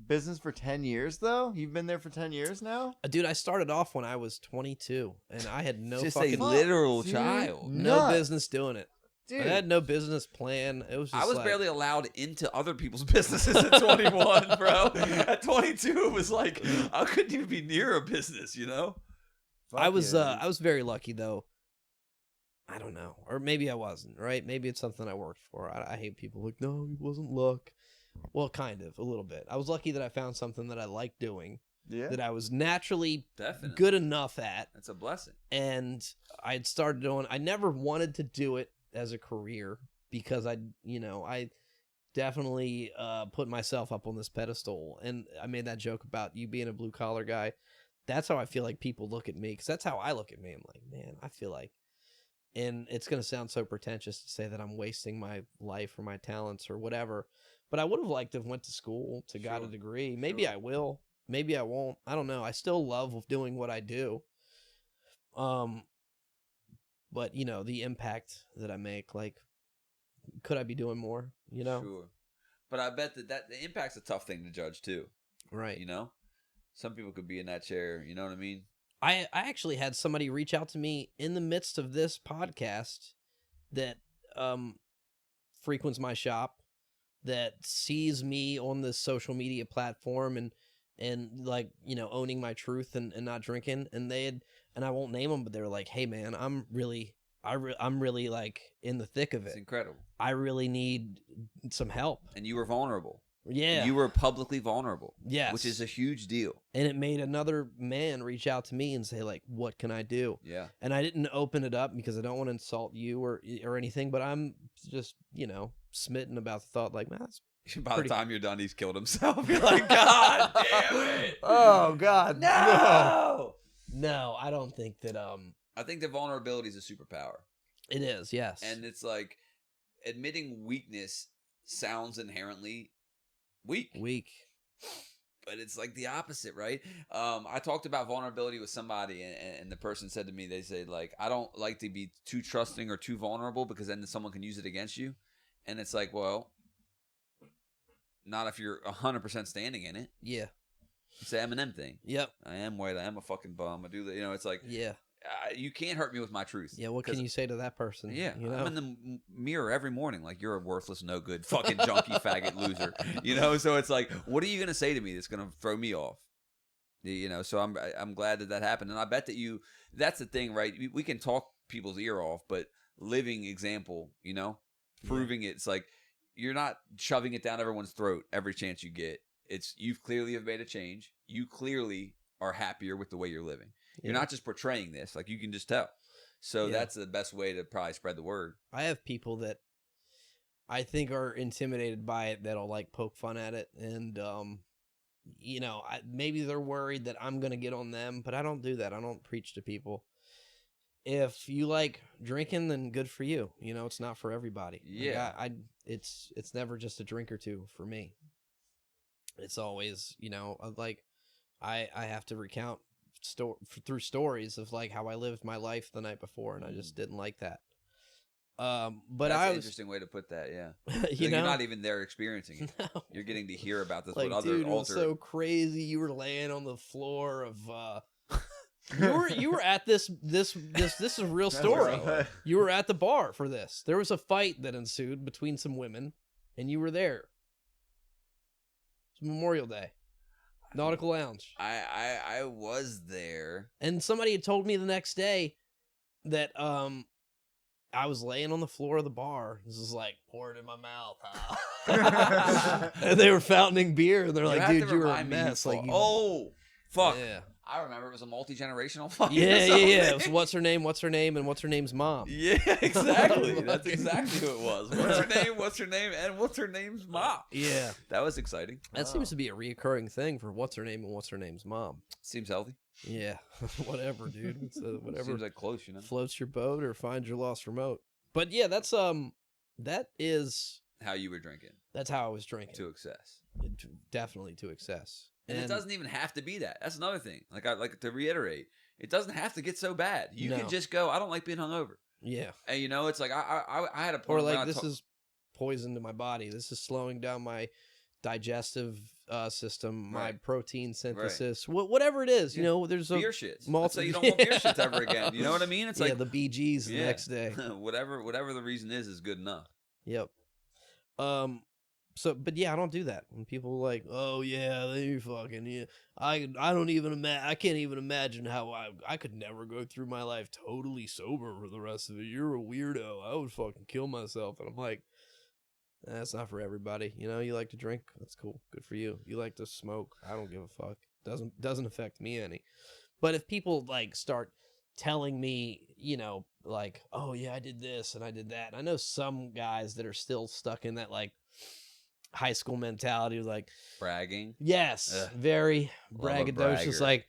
business for 10 years though. You've been there for 10 years now. Dude, I started off when I was 22, and I had no just fucking a literal child. No business doing it. Dude. I had no business plan. It was just I was barely allowed into other people's businesses at 21, bro. At 22, it was like I couldn't even be near a business, you know? I was very lucky though. I don't know. Or maybe I wasn't, right? Maybe it's something I worked for. I hate people like, no, it wasn't luck. Well, kind of, a little bit. I was lucky that I found something that I liked doing. Yeah. That I was naturally good enough at. That's a blessing. And I had started doing, I never wanted to do it as a career because I definitely put myself up on this pedestal. And I made that joke about you being a blue collar guy. That's how I feel like people look at me, because that's how I look at me. I'm like, man, I feel like, and it's going to sound so pretentious to say that I'm wasting my life or my talents or whatever, but I would have liked to have went to school, got a degree. Maybe I will. Maybe I won't. I don't know. I still love doing what I do. But, you know, the impact that I make, like, could I be doing more, you know? Sure. But I bet that the impact's a tough thing to judge, too. Right. You know? Some people could be in that chair, you know what I mean? I actually had somebody reach out to me in the midst of this podcast that frequents my shop, that sees me on this social media platform and like, you know, owning my truth and not drinking. And and I won't name them, but they were like, hey man, I'm really like in the thick of it. It's incredible. I really need some help. And you were vulnerable. Yeah. You were publicly vulnerable. Yes. Which is a huge deal. And it made another man reach out to me and say, like, what can I do? Yeah. And I didn't open it up because I don't want to insult you or anything, but I'm just, you know, smitten about the thought, like, man, that's by the time you're done, he's killed himself. You're like, God damn it. Oh, God. No, I don't think that. I think that vulnerability is a superpower. It is, yes. And it's like admitting weakness sounds inherently weak. But it's like the opposite, right? I talked about vulnerability with somebody, and the person said to me, they said, like, I don't like to be too trusting or too vulnerable because then someone can use it against you. And it's like, well, not if you're 100% standing in it. Yeah. It's the Eminem thing. Yep. I am white. I am a fucking bum. I do that. You know, it's like, yeah. You can't hurt me with my truth. Yeah, what can you say to that person? Yeah, you know? I'm in the mirror every morning like, you're a worthless, no good, fucking junkie, faggot, loser. You know, so it's like, what are you going to say to me that's going to throw me off? You know, so I'm glad that happened. And I bet that that's the thing, right? We can talk people's ear off, but living example, you know, proving it's like, you're not shoving it down everyone's throat every chance you get. It's, you clearly have made a change. You clearly are happier with the way you're living. You're not just portraying this, like you can just tell. So that's the best way to probably spread the word. I have people that I think are intimidated by it that'll like poke fun at it, and you know, maybe they're worried that I'm going to get on them, but I don't do that. I don't preach to people. If you like drinking, then good for you. You know, it's not for everybody. Yeah. Like it's never just a drink or two for me. It's always, you know, like I have to recount through stories of like how I lived my life the night before, and I just didn't like that. But that's an interesting way to put that. Yeah, you're not even there experiencing it. No. You're getting to hear about this. Like, What other dude, it was so crazy. You were laying on the floor of. You were at this is a real story. Right. You were at the bar for this. There was a fight that ensued between some women, and you were there. It's Memorial Day. Nautical Lounge. I was there. And somebody had told me the next day that I was laying on the floor of the bar. This is like, pour it in my mouth. And they were fountaining beer, and they're like, dude, you were a mess. Like, oh, fuck. Yeah. I remember it was a multi-generational fight. Yeah. It was what's her name, and what's her name's mom. Yeah, exactly. That's exactly who it was. What's her name, and what's her name's mom. Yeah. That was exciting. That seems to be a reoccurring thing for what's her name and what's her name's mom. Seems healthy. Yeah. Whatever, dude. It's whatever. Seems like close, you know. Floats your boat or finds your lost remote. But yeah, that is how you were drinking. That's how I was drinking. To excess. Definitely to excess. And it doesn't even have to be that. That's another thing. Like I like to reiterate, it doesn't have to get so bad. You can just go, I don't like being hungover. Yeah. And you know, it's like I had a point or like this is poison to my body. This is slowing down my digestive system, my protein synthesis, whatever it is. You know, there's beer shits. So you don't want beer shits ever again. You know what I mean? It's like the BGs the next day. whatever the reason is good enough. Yep. So, but yeah, I don't do that. When people are like, "Oh yeah, they fucking yeah," I don't even I can't even imagine how I could never go through my life totally sober for the rest of it. You're a weirdo. I would fucking kill myself. And I'm like, that's not for everybody. You know, you like to drink, that's cool, good for you. You like to smoke, I don't give a fuck. Doesn't affect me any. But if people like start telling me, you know, like, oh yeah, I did this and I did that. And I know some guys that are still stuck in that like high school mentality, like bragging. Yes, very braggadocious. Like,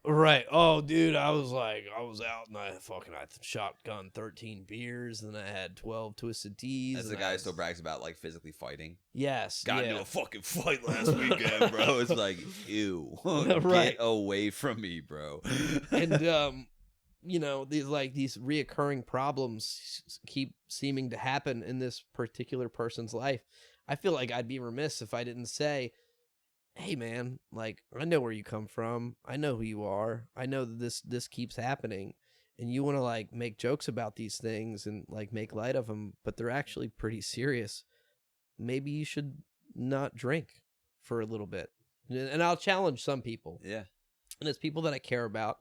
right? Oh, dude, I was out and I shotgun 13 beers, and I had 12 twisted teas. As the guy who still brags about like physically fighting. Yes, got into a fucking fight last weekend, bro. It's like, ew, right. Get away from me, bro. And you know, these reoccurring problems keep seeming to happen in this particular person's life. I feel like I'd be remiss if I didn't say, hey man, like, I know where you come from. I know who you are. I know that this keeps happening, and you want to like make jokes about these things and like make light of them, but they're actually pretty serious. Maybe you should not drink for a little bit. And I'll challenge some people. Yeah. And it's people that I care about,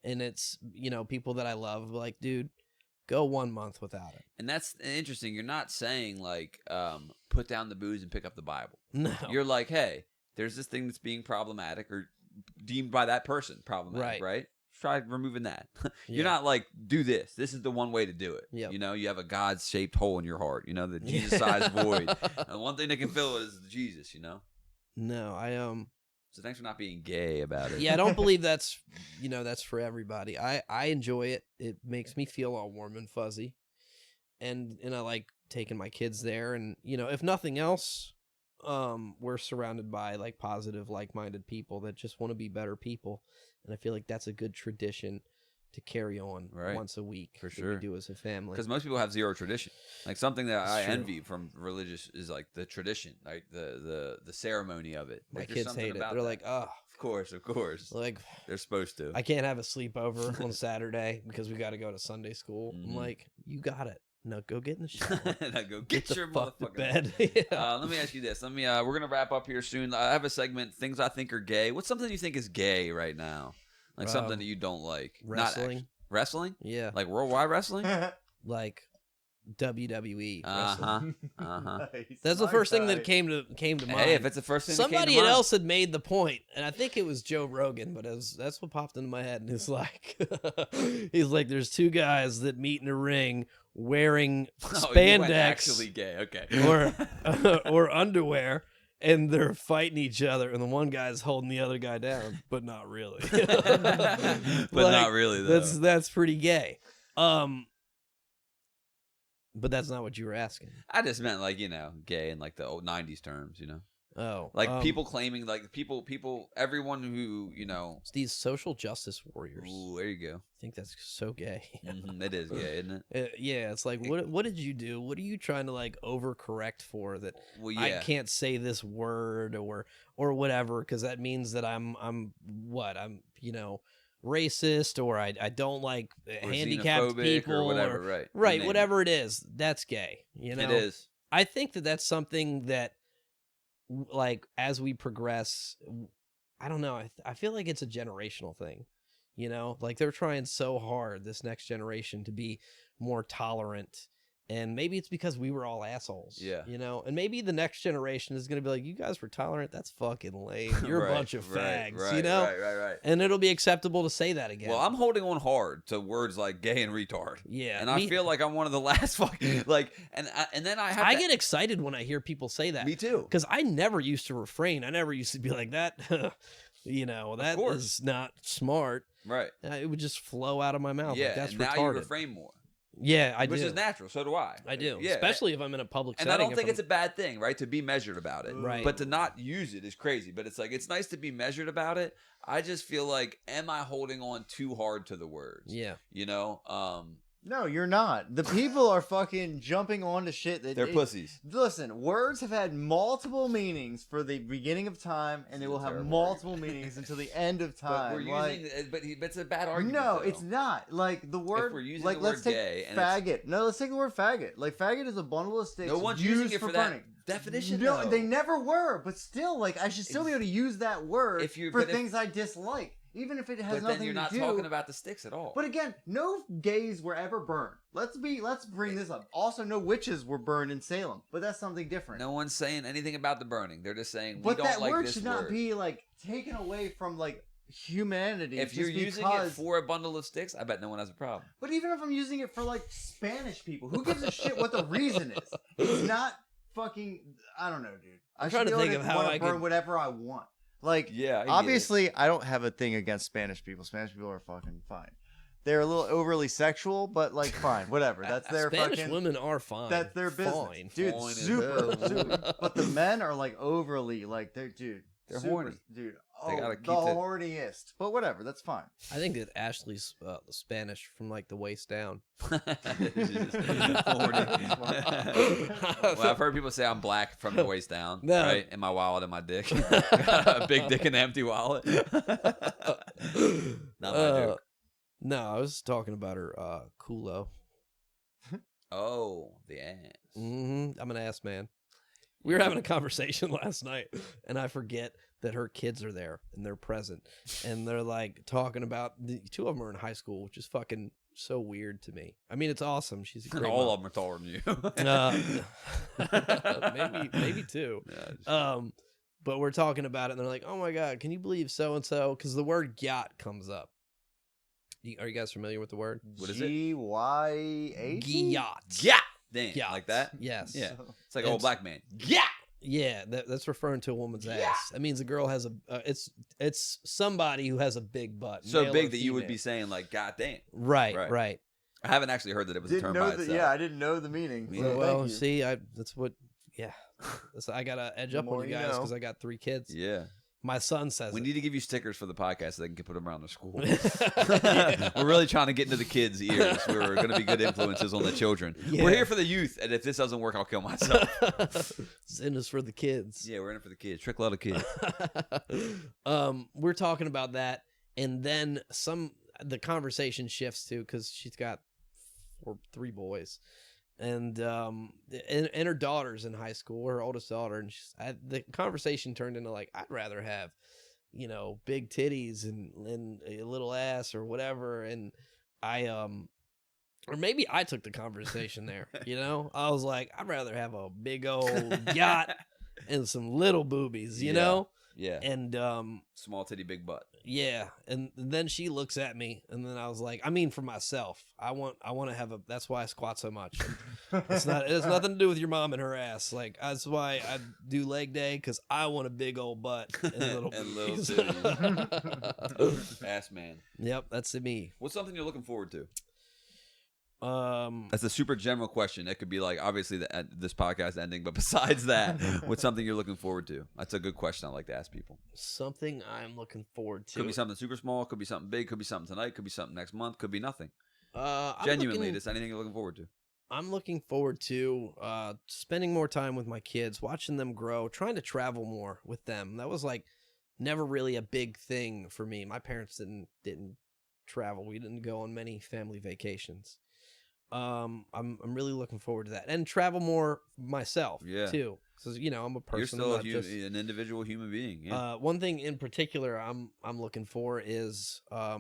and it's, you know, people that I love. Like, dude, go 1 month without it. And that's interesting. You're not saying like, put down the booze and pick up the Bible. No. You're like, hey, there's this thing that's being problematic or deemed by that person problematic, right? Try removing that. You're not like, do this. This is the one way to do it. Yep. You know, you have a God-shaped hole in your heart. You know, the Jesus-sized void. And one thing that can fill it is Jesus, you know? No, So thanks for not being gay about it. Yeah, I don't believe that's, you know, that's for everybody. I enjoy it. It makes me feel all warm and fuzzy. And I like taking my kids there. And, you know, if nothing else, we're surrounded by like positive, like-minded people that just want to be better people. And I feel like that's a good tradition to carry on once a week. For sure. We do as a family. Because most people have zero tradition. Like something that I envy from religious is like the tradition, like the ceremony of it. My like, kids hate it. They're that. like, oh. Of course. Like, they're supposed to. I can't have a sleepover on Saturday because we got to go to Sunday school. I'm like, you got it. No, go get in the shower. No, go get your fuck to motherfucking bed. Let me ask you this. We're gonna wrap up here soon. I have a segment, things I think are gay. What's something you think is gay right now? Like something that you don't like. Wrestling. Wrestling? Yeah. Like worldwide wrestling? Like WWE. Nice. That's the first thing that came to mind. Hey, if it's the first thing somebody that came to else had made the point, and I think it was Joe Rogan, but that's what popped into my head. And it's like, he's like, there's two guys that meet in a ring wearing spandex, actually gay, okay, or underwear, and they're fighting each other, and the one guy's holding the other guy down, but not really. But not really, though. That's pretty gay. But that's not what you were asking. I just meant like, gay in like the old 90s terms, Oh, like people claiming like people, everyone who, it's these social justice warriors. Ooh, there you go. I think that's so gay. It is gay, isn't it? Yeah, it's like, what did you do? What are you trying to like overcorrect for that? Well, yeah. I can't say this word or whatever because that means that I'm racist or I don't like handicapped people or whatever, right, whatever it is. That's gay. It is. I think that that's something that, like, as we progress, I don't know. I feel like it's a generational thing, like they're trying so hard, this next generation, to be more tolerant. And maybe it's because we were all assholes, and maybe the next generation is going to be like, you guys were tolerant. That's fucking lame. You're a bunch of fags, Right. And it'll be acceptable to say that again. Well, I'm holding on hard to words like gay and retard. Yeah. And I feel like I'm one of the last fucking, like, and then I get excited when I hear people say that. Me too. Because I never used to refrain. I never used to be like that. That is not smart. Right. It would just flow out of my mouth. Yeah. Like, that's and retarded. now you refrain more. Yeah, I do. Which is natural. So do I. I do. Yeah. Especially if I'm in a public setting. And I don't think it's a bad thing, right? To be measured about it. Right. But to not use it is crazy. But it's like, it's nice to be measured about it. I just feel like, am I holding on too hard to the words? Yeah. No, you're not. The people are fucking jumping onto shit that they're pussies. Listen, words have had multiple meanings for the beginning of time, and they will have multiple meanings until the end of time. But we're using, but it's a bad argument. No, though. it's not. Like the word, if we're using like the let's word take gay, faggot. No, let's take the word faggot. Like faggot is a bundle of sticks. No one's used using it for burning. that definition. No, though. they never were. But still, like I should still be able to use that word for things I dislike. Even if it has nothing to do. But then you're not talking about the sticks at all. But again, no gays were ever burned. Let's bring this up. Also, no witches were burned in Salem. But that's something different. No one's saying anything about the burning. They're just saying we don't like this word. But that word should not be like taken away from like humanity. If you're using it for a bundle of sticks, I bet no one has a problem. But even if I'm using it for like Spanish people, who gives a shit what the reason is? It's not fucking. I don't know, dude. I'm trying to think of how I burn whatever I want. Like, yeah, obviously, I don't have a thing against Spanish people. Spanish people are fucking fine. They're a little overly sexual, but like, fine, whatever. That's their Spanish fucking. women are fine. That's their business, fine. dude. Fine Super. But the men are like overly, like they're They're super, horny, dude. They Oh, gotta keep the horniest. But whatever, that's fine. I think that Ashley's Spanish from like the waist down. Well, I've heard people say I'm black from the waist down, right? And my wallet and my dick. Got a big dick and an empty wallet. Not my joke. No, I was talking about her culo. Oh, the ass. I'm an ass man. We were having a conversation last night, and I forget that her kids are there and they're present, and they're like talking about the two of them are in high school, which is fucking so weird to me. I mean, it's awesome. She's a great all mom. of them are taller than you. maybe two. But we're talking about it, and they're like, "Oh my god, can you believe so and so?" Because the word "gyat" comes up. Are you guys familiar with the word? What is it? Gyat. Gyat. Damn, Gyat. like that? Yes. Yeah. It's like an old black man. Gyat. Yeah, that's referring to a woman's ass. That means a girl has it's somebody who has a big butt. So big that you would be saying like, God damn. Right. I haven't actually heard that it was a term by itself. Yeah, I didn't know the meaning. So well, see, that's what. Yeah, I gotta edge up on you guys because I got 3 kids. Yeah. My son says we need to give you stickers for the podcast so they can put them around the school. Yeah. We're really trying to get into the kids' ears. We're going to be good influences on the children. Yeah. We're here for the youth, and if this doesn't work, I'll kill myself. It's in us for the kids. Yeah, we're in it for the kids. Trick a lot of kids. We're talking about that, and then the conversation shifts to because she's got 3 boys. And her daughter's in high school, her oldest daughter, and the conversation turned into like, I'd rather have, big titties and a little ass or whatever, and or maybe I took the conversation there, I was like, I'd rather have a big old yacht and some little boobies, you know? Yeah. And small titty, big butt. Yeah, and then she looks at me, and then I was like, I mean, for myself, I want to have a. That's why I squat so much. It has nothing to do with your mom and her ass. Like that's why I do leg day, because I want a big old butt and little titties. Ass man. Yep, that's me. What's something you're looking forward to? That's a super general question. It could be like obviously this podcast ending, but besides that, what's something you're looking forward to? That's a good question. I like to ask people. Something I'm looking forward to. Could be something super small. Could be something big. Could be something tonight. Could be something next month. Could be nothing. Genuinely, just anything you're looking forward to. I'm looking forward to spending more time with my kids, watching them grow, trying to travel more with them. That was like never really a big thing for me. My parents didn't travel. We didn't go on many family vacations. I'm really looking forward to that, and travel more myself too, because I'm a person. You're still an individual human being. Yeah. One thing in particular I'm looking for is I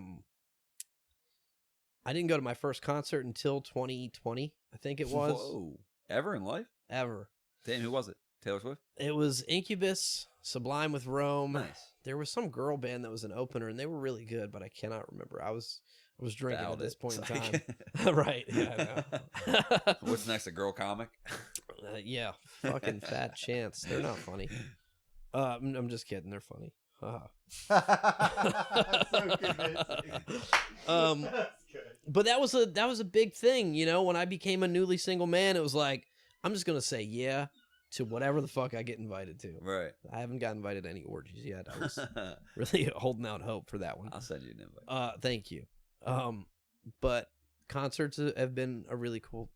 didn't go to my first concert until 2020, I think it was. Whoa! Ever in life? Ever. Damn, who was it? Taylor Swift? It was Incubus, Sublime with Rome. Nice. There was some girl band that was an opener, and they were really good, but I cannot remember. I was drinking at this point in time. Right. Yeah, I know. What's next? A girl comic? Yeah. Fucking Fat Chance. They're not funny. I'm just kidding. They're funny. So convincing. But that was a big thing, when I became a newly single man. It was like, I'm just gonna say yeah to whatever the fuck I get invited to. Right. I haven't got invited to any orgies yet. I was really holding out hope for that one. I'll send you an invite. Thank you. But concerts have been a really cool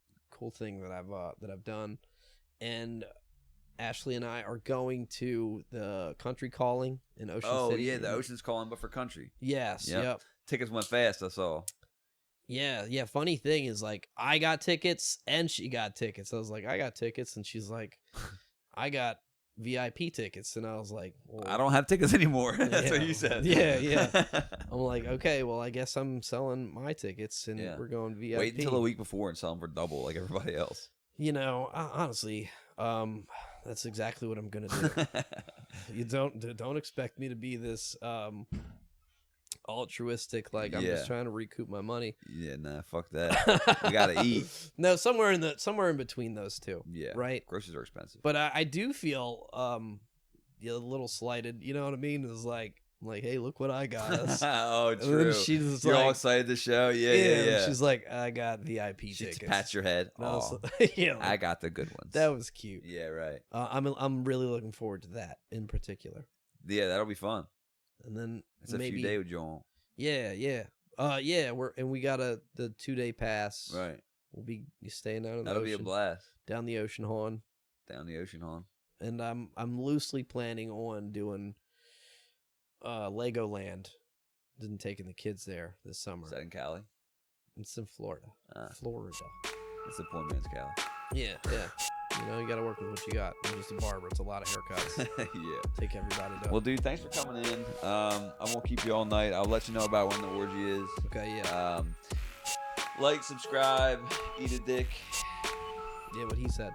thing that I've done, and Ashley and I are going to the Country Calling in Ocean City. Oh yeah, the Ocean's Calling, but for country. Yes. Yep. Tickets went fast. I saw. Yeah. Funny thing is, like, I got tickets and she got tickets. I was like, I got tickets, and she's like, I got VIP tickets, and I was like, well, I don't have tickets anymore. That's what you said. Yeah. I'm like, okay, well, I guess I'm selling my tickets, and we're going VIP. Wait until a week before and sell them for double like everybody else. Honestly, that's exactly what I'm gonna do. You don't expect me to be this altruistic, like I'm just trying to recoup my money. Yeah, nah, fuck that. We gotta eat. No, somewhere in between those two. Yeah, right. Groceries are expensive, but I do feel a little slighted. You know what I mean? It's like, hey, look what I got us. Oh, true. You're all excited to show. Yeah. She's like, I got VIP tickets. Pats your head. Oh, I got the good ones. That was cute. Yeah, right. I'm really looking forward to that in particular. Yeah, that'll be fun. And then it's a few days with John. Yeah. We got the 2-day pass. Right. We'll be staying down in the That'll ocean. be a blast. Down the ocean horn. And I'm loosely planning on doing Legoland. Didn't taking the kids there this summer. Is that in Cali? It's in Florida. Florida. It's the poor man's Cali. Yeah. You got to work with what you got. I'm just a barber. It's a lot of haircuts. Yeah. Take everybody down. Well, dude, thanks for coming in. I won't keep you all night. I'll let you know about when the orgy is. Okay, yeah. Like, subscribe, eat a dick. Yeah, what he said.